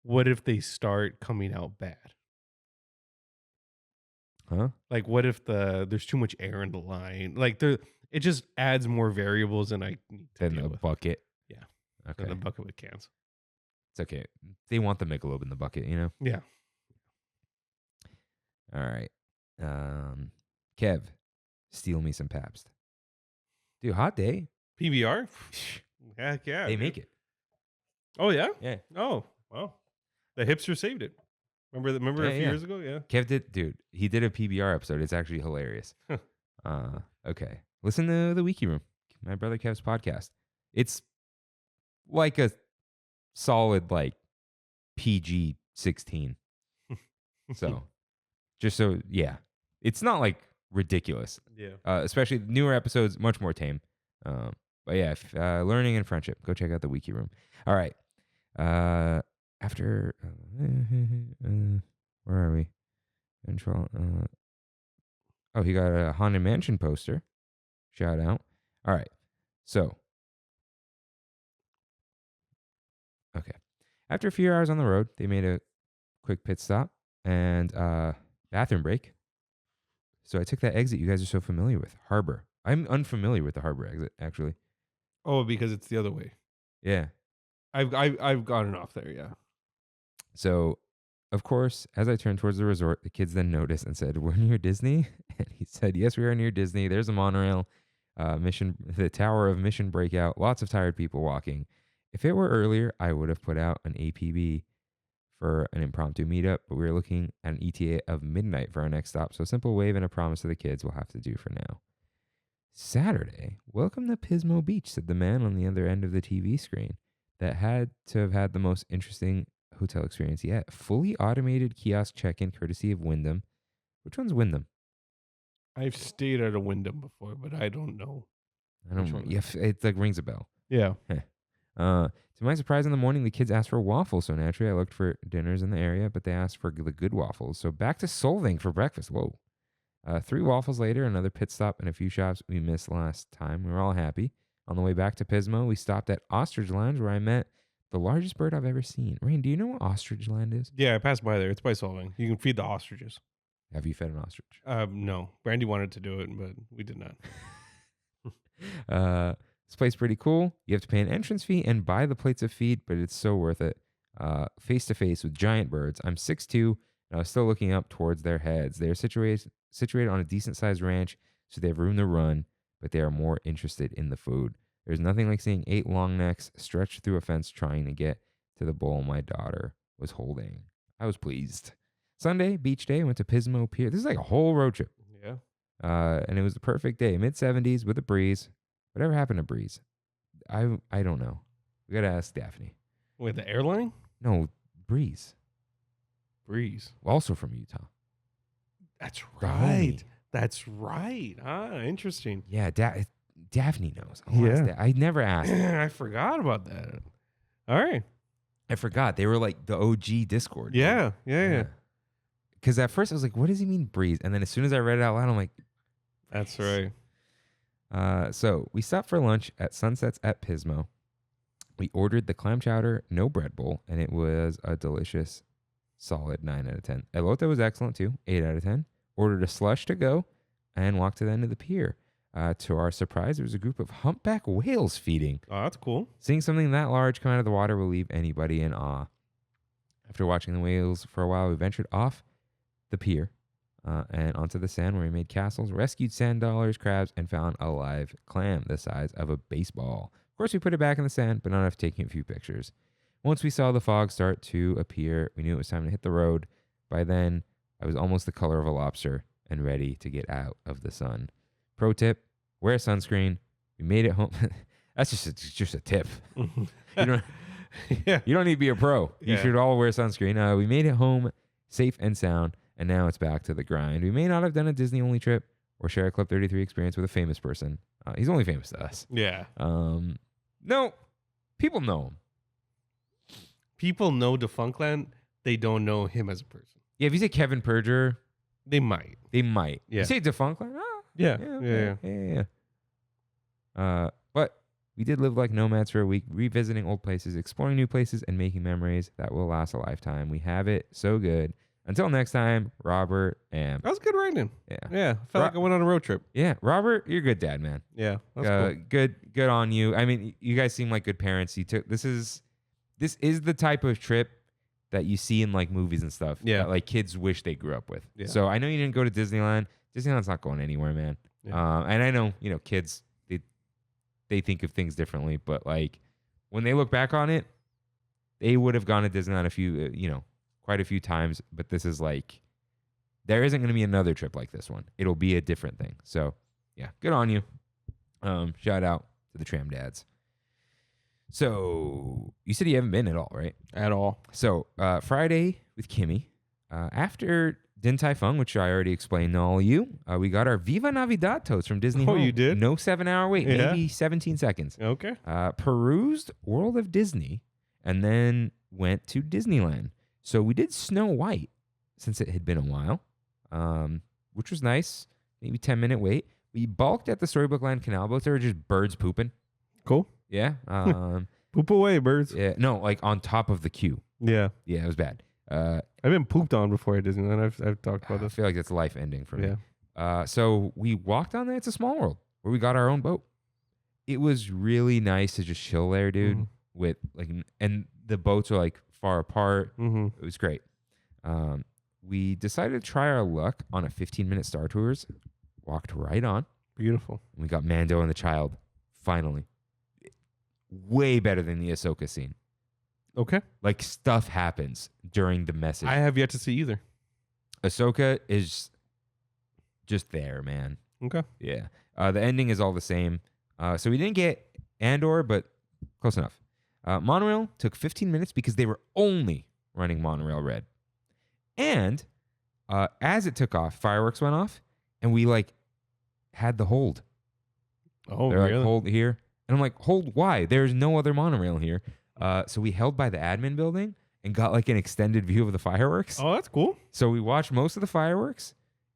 what if they start coming out bad? Huh? Like, what if there's too much air in the line? Like, it just adds more variables than I need to Then deal the with. bucket. Yeah. Okay. Than the bucket with cans. It's okay. They want the Michelob in the bucket, you know? Yeah. All right. Kev, steal me some Pabst. Dude, hot day. PBR? Heck yeah. They dude. make it. Oh, yeah? Yeah. Oh, wow. The hipster saved it. Remember a Yeah, few yeah. years ago? Yeah. Kev did, dude. He did a PBR episode. It's actually hilarious. Okay. Listen to the Wiki Room, my brother Kev's podcast. It's like a solid like PG-16. So, yeah, it's not like ridiculous. Yeah. Especially newer episodes, much more tame. But yeah, learning and friendship. Go check out the Wiki Room. All right. After where are we? Control. Oh, he got a Haunted Mansion poster. Shout out. All right. So, okay. After a few hours on the road, they made a quick pit stop and bathroom break. So I took that exit you guys are so familiar with, Harbor. I'm unfamiliar with the Harbor exit, actually. Oh, because it's the other way. Yeah. I've gotten off there, yeah. So, of course, as I turned towards the resort, the kids then noticed and said, "We're near Disney?" And he said, "Yes, we are near Disney. There's a monorail, the Tower of Mission Breakout, lots of tired people walking. If it were earlier, I would have put out an APB for an impromptu meetup, but we were looking at an ETA of midnight for our next stop, so a simple wave and a promise to the kids will have to do for now." Saturday, welcome to Pismo Beach, said the man on the other end of the TV screen. That had to have had the most interesting hotel experience yet. Fully automated kiosk check-in courtesy of Wyndham. Which one's Wyndham? I've stayed at a Wyndham before, but I don't know. I don't Which know. one? Yeah, it like rings a bell. Yeah. To my surprise, in the morning, the kids asked for waffles. So naturally, I looked for dinners in the area, but they asked for the good waffles. So back to Solvang for breakfast. Whoa. 3 waffles later, another pit stop and a few shops we missed last time. We were all happy. On the way back to Pismo, we stopped at Ostrich Lounge where I met the largest bird I've ever seen. Rain, do you know what Ostrich Land is? Yeah, I passed by there. It's by Solvang. You can feed the ostriches. Have you fed an ostrich? No. Brandy wanted to do it, but we did not. This place is pretty cool. You have to pay an entrance fee and buy the plates of feed, but it's so worth it. Face to face with giant birds. I'm 6'2", and I was still looking up towards their heads. They are situated on a decent-sized ranch, so they have room to run, but they are more interested in the food. There's nothing like seeing 8 long necks stretched through a fence trying to get to the bowl my daughter was holding. I was pleased. Sunday, beach day, I went to Pismo Pier. This is like a whole road trip. Yeah. And it was the perfect day, mid-70s with a breeze. Whatever happened to breeze? I don't know. We got to ask Daphne. Wait, the airline? No, breeze. Breeze. Also from Utah. That's The right. homie. That's right. Interesting. Yeah, Daphne knows. I never asked. I forgot about that. All right. I forgot. They were like the OG Discord. Yeah. Because at first I was like, what does he mean breeze? And then as soon as I read it out loud, I'm like, That's right. So we stopped for lunch at Sunsets at Pismo. We ordered the clam chowder, no bread bowl, and it was a delicious, solid 9 out of 10. Elote was excellent too, 8 out of 10. Ordered a slush to go and walked to the end of the pier. To our surprise, there was a group of humpback whales feeding. Oh, that's cool. Seeing something that large come out of the water will leave anybody in awe. After watching the whales for a while, we ventured off the pier and onto the sand where we made castles, rescued sand dollars, crabs, and found a live clam the size of a baseball. Of course, we put it back in the sand, but not after taking a few pictures. Once we saw the fog start to appear, we knew it was time to hit the road. By then, I was almost the color of a lobster and ready to get out of the sun. Pro tip, wear sunscreen. We made it home. That's just a tip. You don't need to be a pro. You should all wear sunscreen. We made it home safe and sound, and now it's back to the grind. We may not have done a Disney-only trip or share a Club 33 experience with a famous person. He's only famous to us. Yeah. No, people know him. People know Defunctland. They don't know him as a person. Yeah, if you say Kevin Perjurer, They might. Yeah. You say Defunctland? Yeah. But we did live like nomads for a week, revisiting old places, exploring new places, and making memories that will last a lifetime. We have it so good. Until next time, Robert and... That was good writing. Yeah. Felt like I went on a road trip. Yeah, Robert, you're a good dad, man. Yeah. That's cool. Good on you. I mean, you guys seem like good parents. This is the type of trip that you see in like movies and stuff. Yeah. That, like kids wish they grew up with. Yeah. So I know you didn't go to Disneyland. Disneyland's not going anywhere, man. Yeah. And I know, kids, they think of things differently, but like when they look back on it, they would have gone to Disneyland quite a few times, but this is like, there isn't going to be another trip like this one. It'll be a different thing. So yeah, good on you. Shout out to the Tram Dads. So you said you haven't been at all, right? At all. So Friday with Kimmy, after Din Tai Fung, which I already explained to all of you, we got our Viva Navidad toast from Disney. Oh, you did? No 7-hour wait, Yeah. maybe 17 seconds. Okay. Perused World of Disney, and then went to Disneyland. So we did Snow White since it had been a while, which was nice. Maybe 10-minute wait. We balked at the Storybook Land canal boats. There were just birds pooping. Cool. Yeah. Poop away, birds. Yeah. No, like on top of the queue. Yeah. Yeah, it was bad. I've been pooped on before at Disneyland. I've talked about I this. feel like that's life ending for me. Yeah. So we walked on there. It's a small world where we got our own boat. It was really nice to just chill there, dude. Mm-hmm. With like, and the boats are like far apart. Mm-hmm. It was great. We decided to try our luck on a 15-minute Star Tours. Walked right on. Beautiful. We got Mando and the child. Finally, way better than the Ahsoka scene. Okay. Like stuff happens during the message. I have yet to see either. Ahsoka is just there, man. Okay. Yeah. The ending is all the same. So we didn't get Andor, but close enough. Monorail took 15 minutes because they were only running Monorail Red. And as it took off, fireworks went off, and we like had the hold. Oh, They're really? like, hold here. And I'm like, hold why? There's no other monorail here. So we held by the admin building and got like an extended view of the fireworks. Oh, that's cool. So we watched most of the fireworks,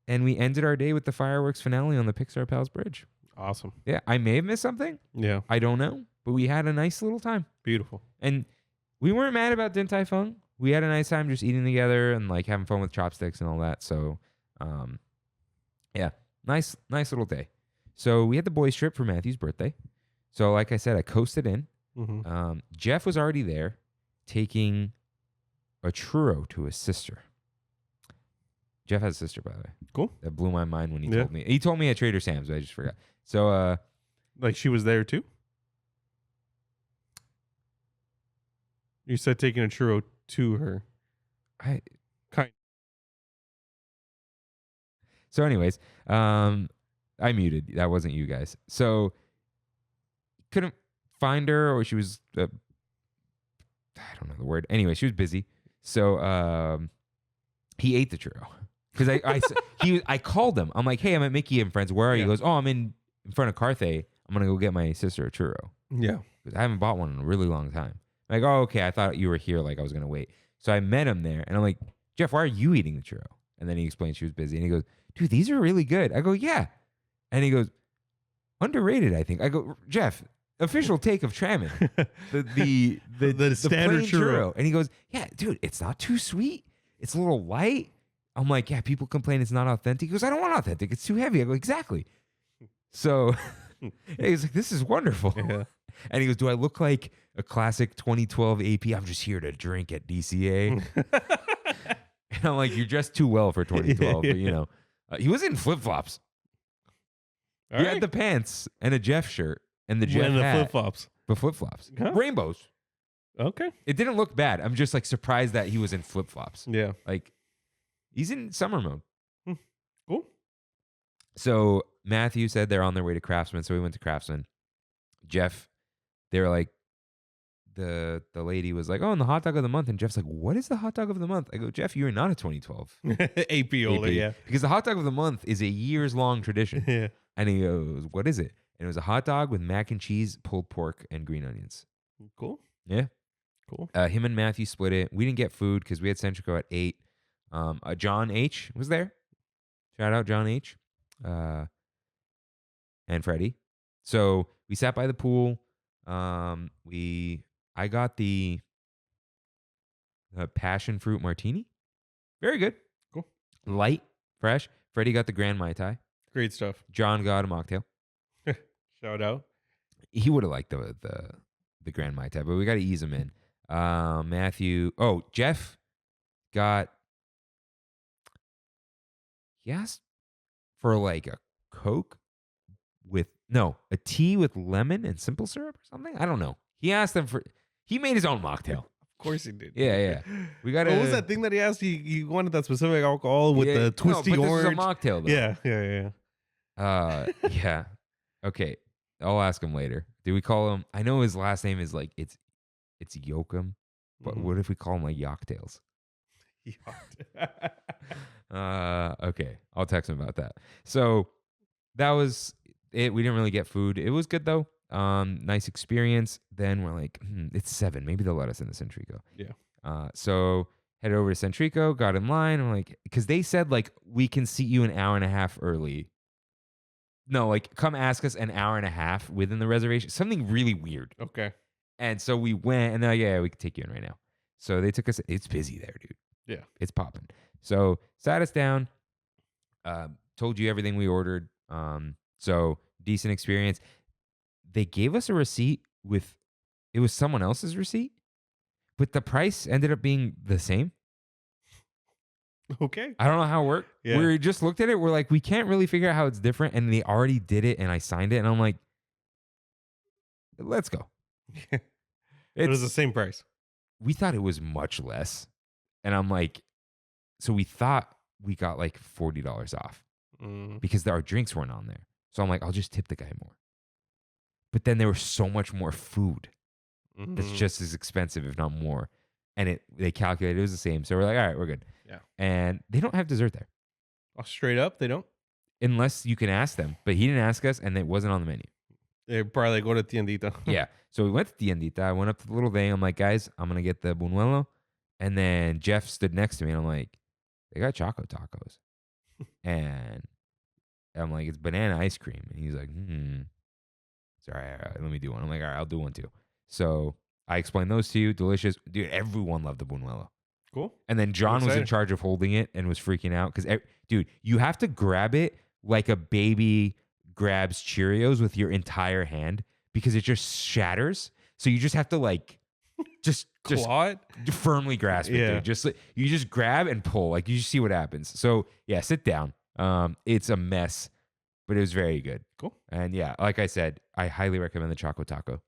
and we ended our day with the fireworks finale on the Pixar Pals Bridge. Awesome. Yeah, I may have missed something. Yeah. I don't know. But we had a nice little time. Beautiful. And we weren't mad about Din Tai Fung. We had a nice time just eating together and like having fun with chopsticks and all that. So, yeah, nice little day. So we had the boys trip for Matthew's birthday. So like I said, I coasted in. Mm-hmm. Jeff was already there taking a churro to his sister. Jeff has a sister, by the way. Cool. That blew my mind when he told me. He told me at Trader Sam's, but I just forgot. So, like she was there too? You said taking a churro to her. So anyways, I muted. That wasn't you guys. So couldn't find her, or she was, I don't know the word. Anyway, she was busy. So he ate the churro. Because I called him. I'm like, hey, I'm at Mickey and Friends. Where are you? He goes, oh, I'm in front of Carthay. I'm going to go get my sister a churro. Yeah. I haven't bought one in a really long time. I'm like, oh, okay. I thought you were here. Like I was going to wait. So I met him there. And I'm like, Jeff, why are you eating the churro? And then he explained she was busy. And he goes, dude, these are really good. I go, yeah. And he goes, underrated, I think. I go, Jeff, official take of Trammin. the standard plain churro. And he goes, yeah, dude, it's not too sweet. It's a little light. I'm like, yeah, people complain it's not authentic. He goes, I don't want authentic. It's too heavy. I go, exactly. So he's like, this is wonderful. Yeah. And he goes, do I look like a classic 2012 AP? I'm just here to drink at DCA. And I'm like, you're dressed too well for 2012. But, you know, he was in flip-flops. He had the pants and a Jeff shirt and the Jeff hat. flip-flops. The flip-flops. Huh? Rainbows. Okay. It didn't look bad. I'm just like surprised that he was in flip-flops. Yeah. Like, he's in summer mode. Cool. So Matthew said they're on their way to Craftsman, so we went to Craftsman. Jeff, they were like, the lady was like, oh, and the hot dog of the month. And Jeff's like, what is the hot dog of the month? I go, Jeff, you are not a 2012 AP older, yeah. Because the hot dog of the month is a years-long tradition. Yeah. And he goes, what is it? And it was a hot dog with mac and cheese, pulled pork, and green onions. Cool. Yeah. Cool. Him and Matthew split it. We didn't get food because we had Centrico at 8. John H. was there. Shout out John H. And Freddie. So we sat by the pool. I got the passion fruit martini. Very good. Cool. Light, fresh. Freddie got the Grand Mai Tai. Great stuff. John got a mocktail. Shout out. He would have liked the Grand Mai Tai, but we got to ease him in. Jeff got, he asked for like a Coke a tea with lemon and simple syrup or something. I don't know. He asked them he made his own mocktail. Of course he did. Yeah. We got. What was that thing that he asked? He wanted that specific alcohol with the twisty orange. This is a mocktail though. Yeah. Yeah. Okay. I'll ask him later. Do we call him? I know his last name is like it's Yoakum, but what if we call him like Yocktails? Okay. I'll text him about that. So that was it. We didn't really get food. It was good though. Nice experience. Then we're like, it's 7. Maybe they'll let us in the Centrico. Yeah. So headed over to Centrico, got in line. I'm like, because they said like we can seat you an hour and a half early. No, like come ask us an hour and a half within the reservation. Something really weird. Okay. And so we went, and they're like, yeah, we can take you in right now. So they took us. It's busy there, dude. Yeah. It's popping. So sat us down. Told you everything we ordered. So decent experience. They gave us a receipt it was someone else's receipt, but the price ended up being the same. Okay. I don't know how it worked. Yeah. We just looked at it. We're like, we can't really figure out how it's different. And they already did it, and I signed it. And I'm like, let's go. It was the same price. We thought it was much less. And I'm like, so we thought we got like $40 off because our drinks weren't on there. So I'm like, I'll just tip the guy more. But then there was so much more food that's just as expensive, if not more. And they calculated it was the same. So we're like, all right, we're good. Yeah. And they don't have dessert there. Oh, straight up, they don't? Unless you can ask them. But he didn't ask us, and it wasn't on the menu. They probably go to Tiendita. Yeah. So we went to Tiendita. I went up to the little thing. I'm like, guys, I'm going to get the buñuelo. And then Jeff stood next to me, and I'm like, they got Choco Tacos. And I'm like, it's banana ice cream. And he's like, sorry, all right, let me do one. I'm like, all right, I'll do one too. So I explained those to you. Delicious. Dude, everyone loved the buñuelo. Cool. And then John was in charge of holding it and was freaking out. Because, dude, you have to grab it like a baby grabs Cheerios with your entire hand because it just shatters. So you just have to like, just firmly grasp it, dude. Just you just grab and pull. Like you just see what happens. So yeah, sit down. It's a mess, but it was very good. Cool. And yeah, like I said, I highly recommend the Choco Taco.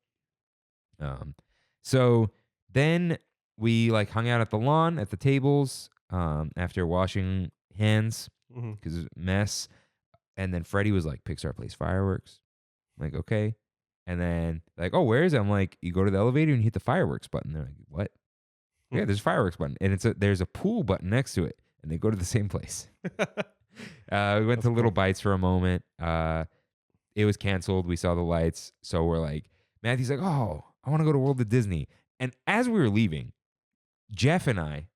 So then we like hung out at the lawn at the tables after washing hands because it was a mess. And then Freddie was like, Pixar plays fireworks. I'm like, okay. And then like, oh, where is it? I'm like, you go to the elevator and you hit the fireworks button. They're like, what? Yeah, there's a fireworks button. And there's a pool button next to it. And they go to the same place. We went to Little Bites for a moment. It was canceled. We saw the lights. So we're like, Matthew's like, oh, I want to go to World of Disney. And as we were leaving, Jeff and I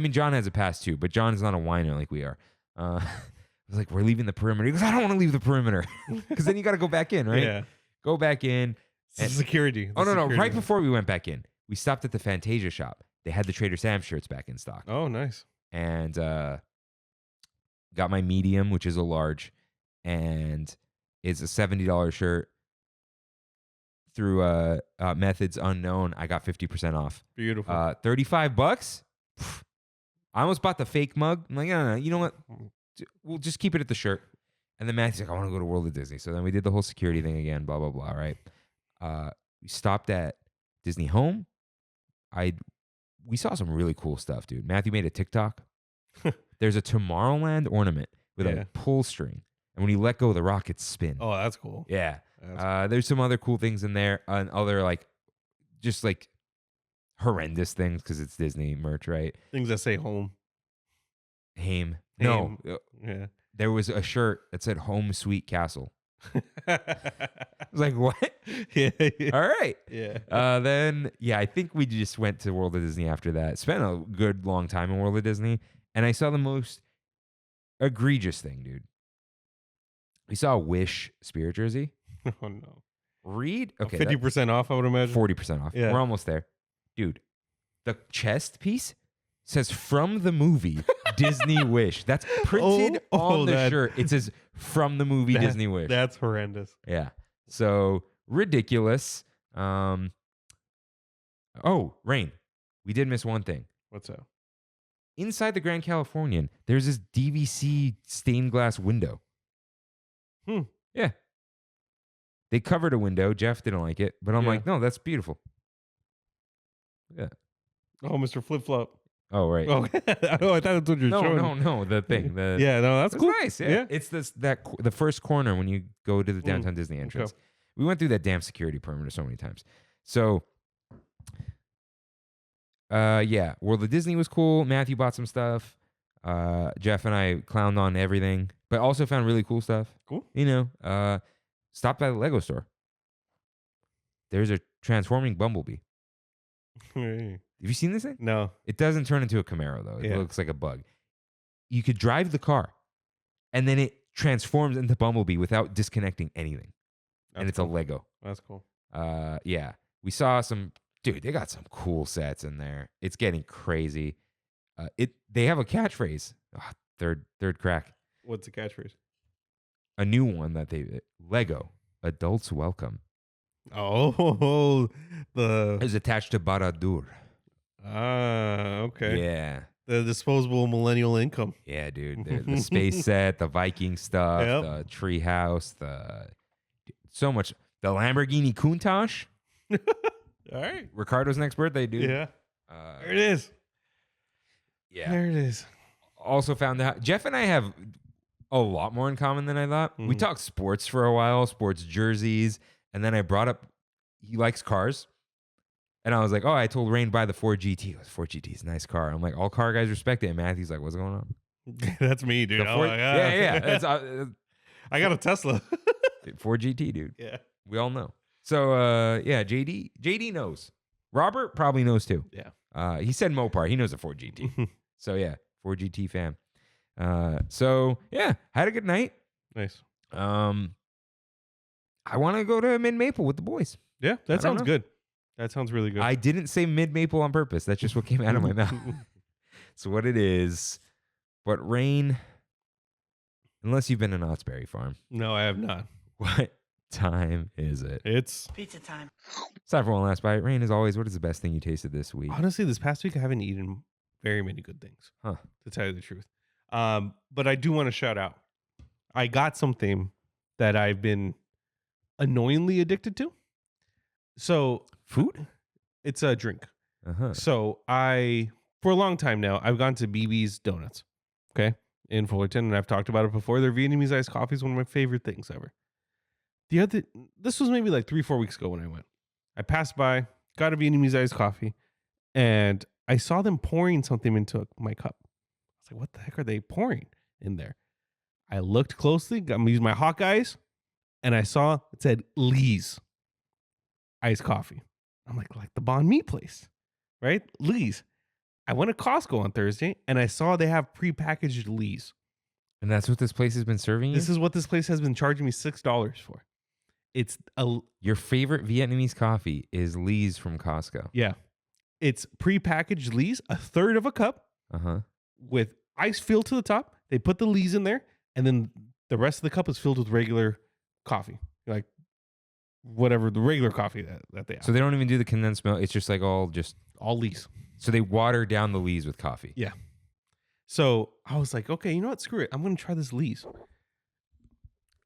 John has a pass too, but John's not a whiner like we are. I was like, we're leaving the perimeter. He goes, I don't want to leave the perimeter. Because then you got to go back in, right? Yeah. Go back in. And security. No. Right before we went back in, we stopped at the Fantasia shop. They had the Trader Sam's shirts back in stock. Oh, nice. And got my medium, which is a large. And it's a $70 shirt. Through methods unknown, I got 50% off. Beautiful. $35. I almost bought the fake mug. I'm like, no, you know what? We'll just keep it at the shirt. And then Matthew's like, I want to go to World of Disney. So then we did the whole security thing again, blah, blah, blah, right? We stopped at Disney Home. We saw some really cool stuff, dude. Matthew made a TikTok. There's a Tomorrowland ornament with Yeah. a pull string. And when you let go, the rockets spin. Oh, that's cool. Yeah. That's There's some other cool things in there, and other like just like horrendous things because it's Disney merch, right? Things that say home. Haim. No, Yeah. there was a shirt that said "Home Sweet Castle." I was like, what? yeah. All right. Yeah. Then I think we just went to World of Disney after that. Spent a good long time in World of Disney, and I saw the most egregious thing, dude. We saw a Wish Spirit jersey. Oh no. Read okay, 50% off, I would imagine. 40% off. Yeah. We're almost there, dude. The chest piece says from the movie Disney Wish. That's printed on the shirt. It says from the movie Disney Wish. That's horrendous. Yeah. So ridiculous. Oh, Rain. We did miss one thing. What's up? Inside the Grand Californian, there's this DVC stained glass window. Yeah. They covered a window. Jeff didn't like it, but I'm Yeah. like, no, that's beautiful. Yeah. Oh, Mr. Flip Flop. Oh, right. Oh, I thought that's what you're showing. No. The thing. The, Yeah, no, that's It's cool. nice. Yeah. It's the first corner when you go to the downtown Disney entrance. Okay. We went through that damn security perimeter so many times. So, World of Disney was cool. Matthew bought some stuff. Jeff and I clowned on everything, but also found really cool stuff. Cool. Stopped by the Lego store. There's a transforming Bumblebee. Hey. Have you seen this thing? No. It doesn't turn into a Camaro, though. It Yeah. looks like a bug. You could drive the car, and then it transforms into Bumblebee without disconnecting anything. And it's a Lego. That's cool. Yeah. We saw some... Dude, they got some cool sets in there. It's getting crazy. They have a catchphrase. Oh, third crack. What's the catchphrase? A new one that Lego. Adults welcome. Oh, Is attached to Baradur. okay. Yeah. The disposable millennial income. Yeah, dude. The space set, the Viking stuff, Yep. the tree house, so much. The Lamborghini Countach. All right. Ricardo's next birthday, dude. Yeah. There it is. Yeah. There it is. Also found out Jeff and I have a lot more in common than I thought. We Mhm. talked sports for a while, sports jerseys, and then I brought up he likes cars. And I was like, I told Rain buy the Ford GT. He goes, Ford GT is a nice car. I'm like, all car guys respect it. And Matthew's like, what's going on? That's me, dude. The Oh Ford- my God. yeah. That's, I got a Tesla. Ford GT, dude. Yeah. We all know. So, JD knows. Robert probably knows too. Yeah. He said Mopar. He knows a Ford GT. So, Ford GT fan. Had a good night. Nice. I want to go to Mid Maple with the boys. Yeah, that I don't sounds know. good. That sounds really good. I didn't say Mid Maple on purpose. That's just what came out of my mouth. It's what it is. But Rain, unless you've been to Knott's Berry Farm, No, I have not. what time is it? It's Pizza time. It's time for one last bite. Rain, as always, what is the best thing you tasted this week? honestly this past week I haven't eaten very many good things. Huh. To tell you the truth. But I do want to shout out. I got something that I've been annoyingly addicted to. So Food? it's a drink. Uh-huh. So for a long time now, I've gone to BB's Donuts, okay, in Fullerton, and I've talked about it before. Their Vietnamese iced coffee is one of my favorite things ever. This was maybe like 3-4 weeks ago when I went. I passed by, got a Vietnamese iced coffee, and I saw them pouring something into my cup. I was like, what the heck are they pouring in there? I looked closely, got used my hawk eyes, and I saw it said Lee's iced coffee. I'm like the Banh Mi place, right? Lee's. I went to Costco on Thursday and I saw they have prepackaged Lee's. And that's what this place has been serving you? This is what this place has been charging me $6 for. It's Your favorite Vietnamese coffee is Lee's from Costco. yeah. It's prepackaged Lee's, a third of a cup Uh-huh. with ice filled to the top. They put the Lee's in there, and then the rest of the cup is filled with regular coffee, like whatever the regular coffee that they have. So they don't even do the condensed milk. It's just like all Lee's. So they water down the Lee's with coffee. Yeah. So I was like, okay, you know what? Screw it. I'm going to try this Lee's.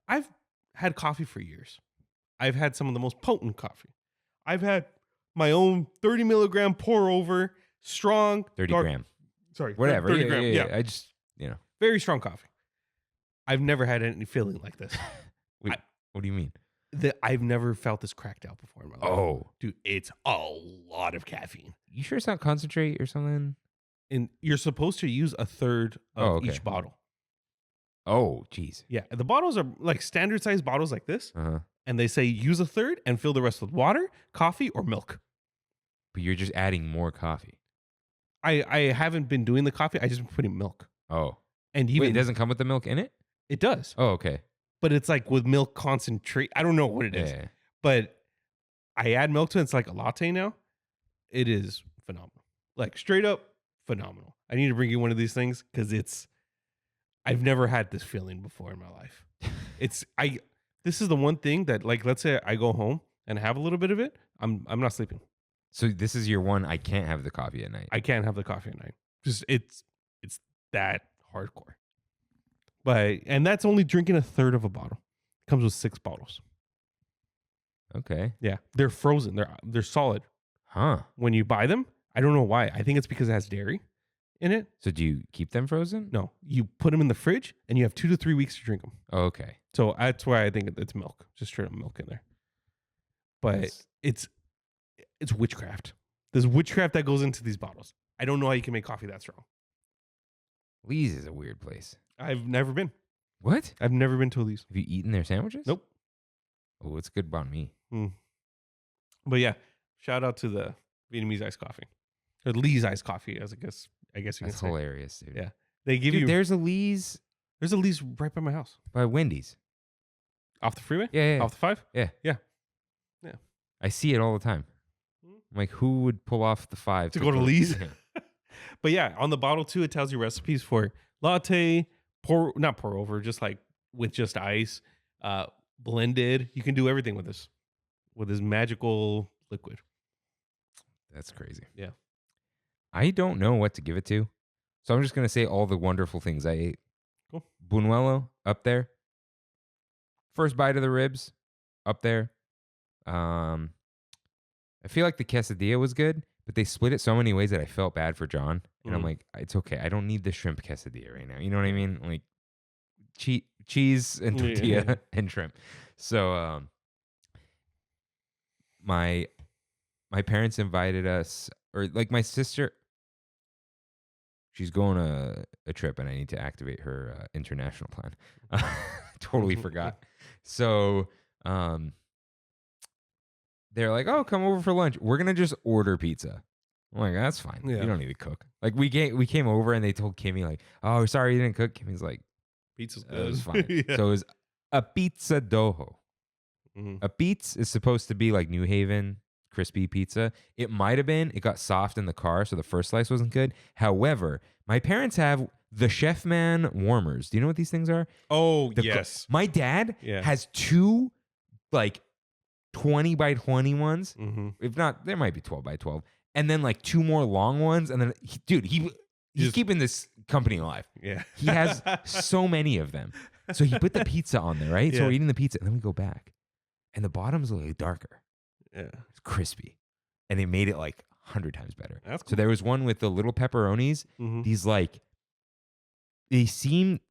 I've had coffee for years. I've had some of the most potent coffee. I've had my own 30 milligram pour over, strong. 30 dark, gram. Sorry. Whatever. 30 Yeah, gram. yeah. I just, Very strong coffee. I've never had any feeling like this. Wait, what do you mean? I've never felt this cracked out before in my life. Oh, Dude, it's a lot of caffeine. you sure it's not concentrate or something? And you're supposed to use a third of each bottle. Oh, geez. Yeah. The bottles are like standard size bottles like this. Uh-huh. And they say use a third and fill the rest with water, coffee, or milk. But you're just adding more coffee. I haven't been doing the coffee. I just been putting milk. Oh. And Wait, even it doesn't come with the milk in it? it does. Oh, okay. But it's like with milk concentrate. I don't know what it is. Yeah. But I add milk to it. It's like a latte now. It is phenomenal. Like straight up phenomenal. I need to bring you one of these things because I've never had this feeling before in my life. This is the one thing that, like, let's say I go home and have a little bit of it. I'm not sleeping. So this is your one, I can't have the coffee at night. I can't have the coffee at night. Just it's that hardcore. And that's only drinking a third of a bottle. It comes with 6 bottles. Okay. Yeah, they're frozen. They're solid. Huh. When you buy them, I don't know why. I think it's because it has dairy in it. So do you keep them frozen? No, you put them in the fridge and you have 2 to 3 weeks to drink them. Oh, okay. So that's why I think it's milk, just straight up milk in there. But That's- it's witchcraft. There's witchcraft that goes into these bottles. I don't know how you can make coffee that strong. Lee's is a weird place. I've never been. What? I've never been to Lee's. Have you eaten their sandwiches? Nope. Oh, it's good about me. But yeah, shout out to the Vietnamese iced coffee. Or Lee's iced coffee, as I guess you That's can say. hilarious, dude. Yeah. They give Dude, you there's a Lee's there's a Lee's right by my house. by Wendy's. Off the freeway? Yeah. Off the 5? Yeah. Yeah. I see it all the time. I'm like, who would pull off the 5 To go to put- Lee's? Yeah. But yeah, on the bottle too, it tells you recipes for latte, not pour over, just like with just ice, blended. You can do everything with this magical liquid. That's crazy. Yeah. I don't know what to give it to. So I'm just going to say all the wonderful things I ate. Cool. Buñuelo, up there. First bite of the ribs, up there. I feel like the quesadilla was good, but they split it so many ways that I felt bad for John. And I'm like, it's okay. I don't need the shrimp quesadilla right now. You know what I mean? Like cheese and tortilla and shrimp. So my parents invited us, or like my sister, she's going on a trip and I need to activate her international plan. Totally forgot. So they're like, oh, come over for lunch. We're going to just order pizza. I'm like, that's fine. Yeah. You don't need to cook. Like we came over and they told Kimmy like, oh, sorry you didn't cook. Kimmy's like, Pizza's it good. was fine. Yeah. So it was a pizza dojo. Mhm. A pizza is supposed to be like New Haven crispy pizza. It might have been. It got soft in the car, so the first slice wasn't good. However, my parents have the Chef Man warmers. Do you know what these things are? Oh, Yes. My dad Yeah. has 2 like 20 by 20 ones. Mm-hmm. If not, there might be 12 by 12. And then like 2 more long ones. And then, he's Just- keeping this company alive. Yeah. He has so many of them. So he put the pizza on there, right? So Yeah. we're eating the pizza, and then we go back. And the bottom's a little darker. Yeah. It's crispy. And they made it like 100 times better. That's So cool. there was one with the little pepperonis. Mhm. These like, they seem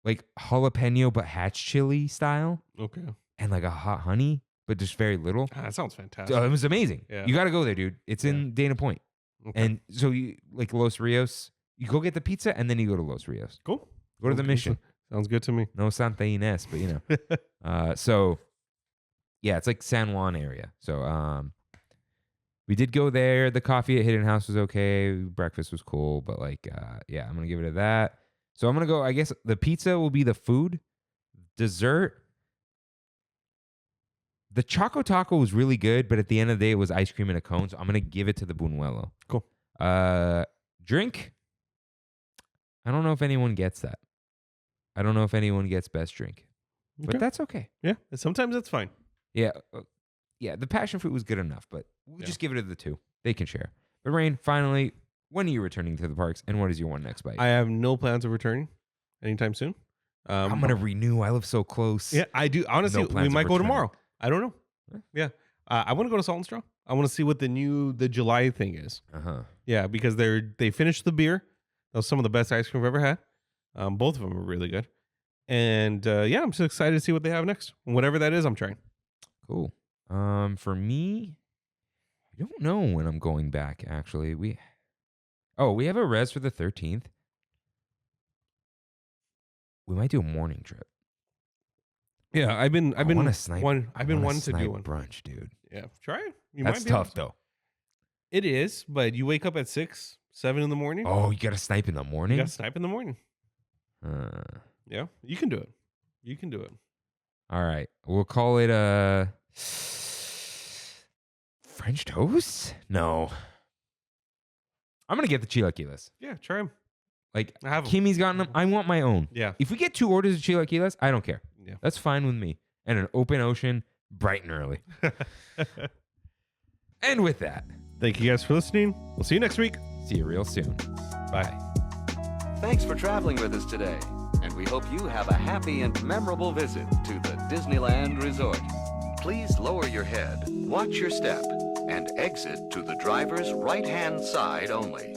like jalapeno but hatch chili style. Okay. And like a hot honey, but just very little. That sounds fantastic. So it was amazing. Yeah. You got to go there, dude. It's in Dana Point. Okay. And so you like Los Rios, you go get the pizza and then you go to Los Rios. Cool. Go to the Sounds good. Mission. Sounds good to me. No Santa Ynez, but you know. So yeah, it's like San Juan area. So we did go there. The coffee at Hidden House was okay. Breakfast was cool, but like yeah, I'm gonna give it a that. So I'm gonna go, I guess the pizza will be the food. Dessert. The Choco Taco was really good, but at the end of the day, it was ice cream in a cone. So I'm gonna give it to the Buñuelo. Cool. Drink. I don't know if anyone gets that. I don't know if anyone gets best drink, but Okay. that's okay. Yeah. Sometimes that's fine. Yeah, yeah. The passion fruit was good enough, but we'll just give it to the 2. They can share. But Rain, finally, when are you returning to the parks, and what is your one next bite? I have no plans of returning anytime soon. I'm gonna renew. I live so close. Yeah, I do. Honestly, No plans we of might go returning. tomorrow. I don't know. Huh? Yeah. I want to go to Salt and Straw. I want to see what the July thing is. Yeah, because they finished the beer. That was some of the best ice cream I've ever had. Both of them were really good. And yeah, I'm so excited to see what they have next. Whatever that is, I'm trying. Cool. For me, I don't know when I'm going back, actually. We have a res for the 13th. We might do a morning trip. Yeah, I've been wanting to snipe do one. Brunch, dude. Yeah, try it. That's tough, though. It is, but you wake up at 6, 7 in the morning. Oh, you got to snipe in the morning? You got to snipe in the morning. Yeah, you can do it. You can do it. All right. We'll call it French toast? No. I'm going to get the chilaquiles. Yeah, try them. Like, I have 'em. Kimmy's gotten them. I want my own. Yeah. If we get 2 orders of chilaquiles, I don't care. Yeah. That's fine with me. And an open ocean, bright and early. And with that, Thank you guys for listening. We'll see you next week. see you real soon. Bye. Thanks for traveling with us today, and we hope you have a happy and memorable visit to the Disneyland Resort. Please lower your head, watch your step, and exit to the driver's right-hand side only.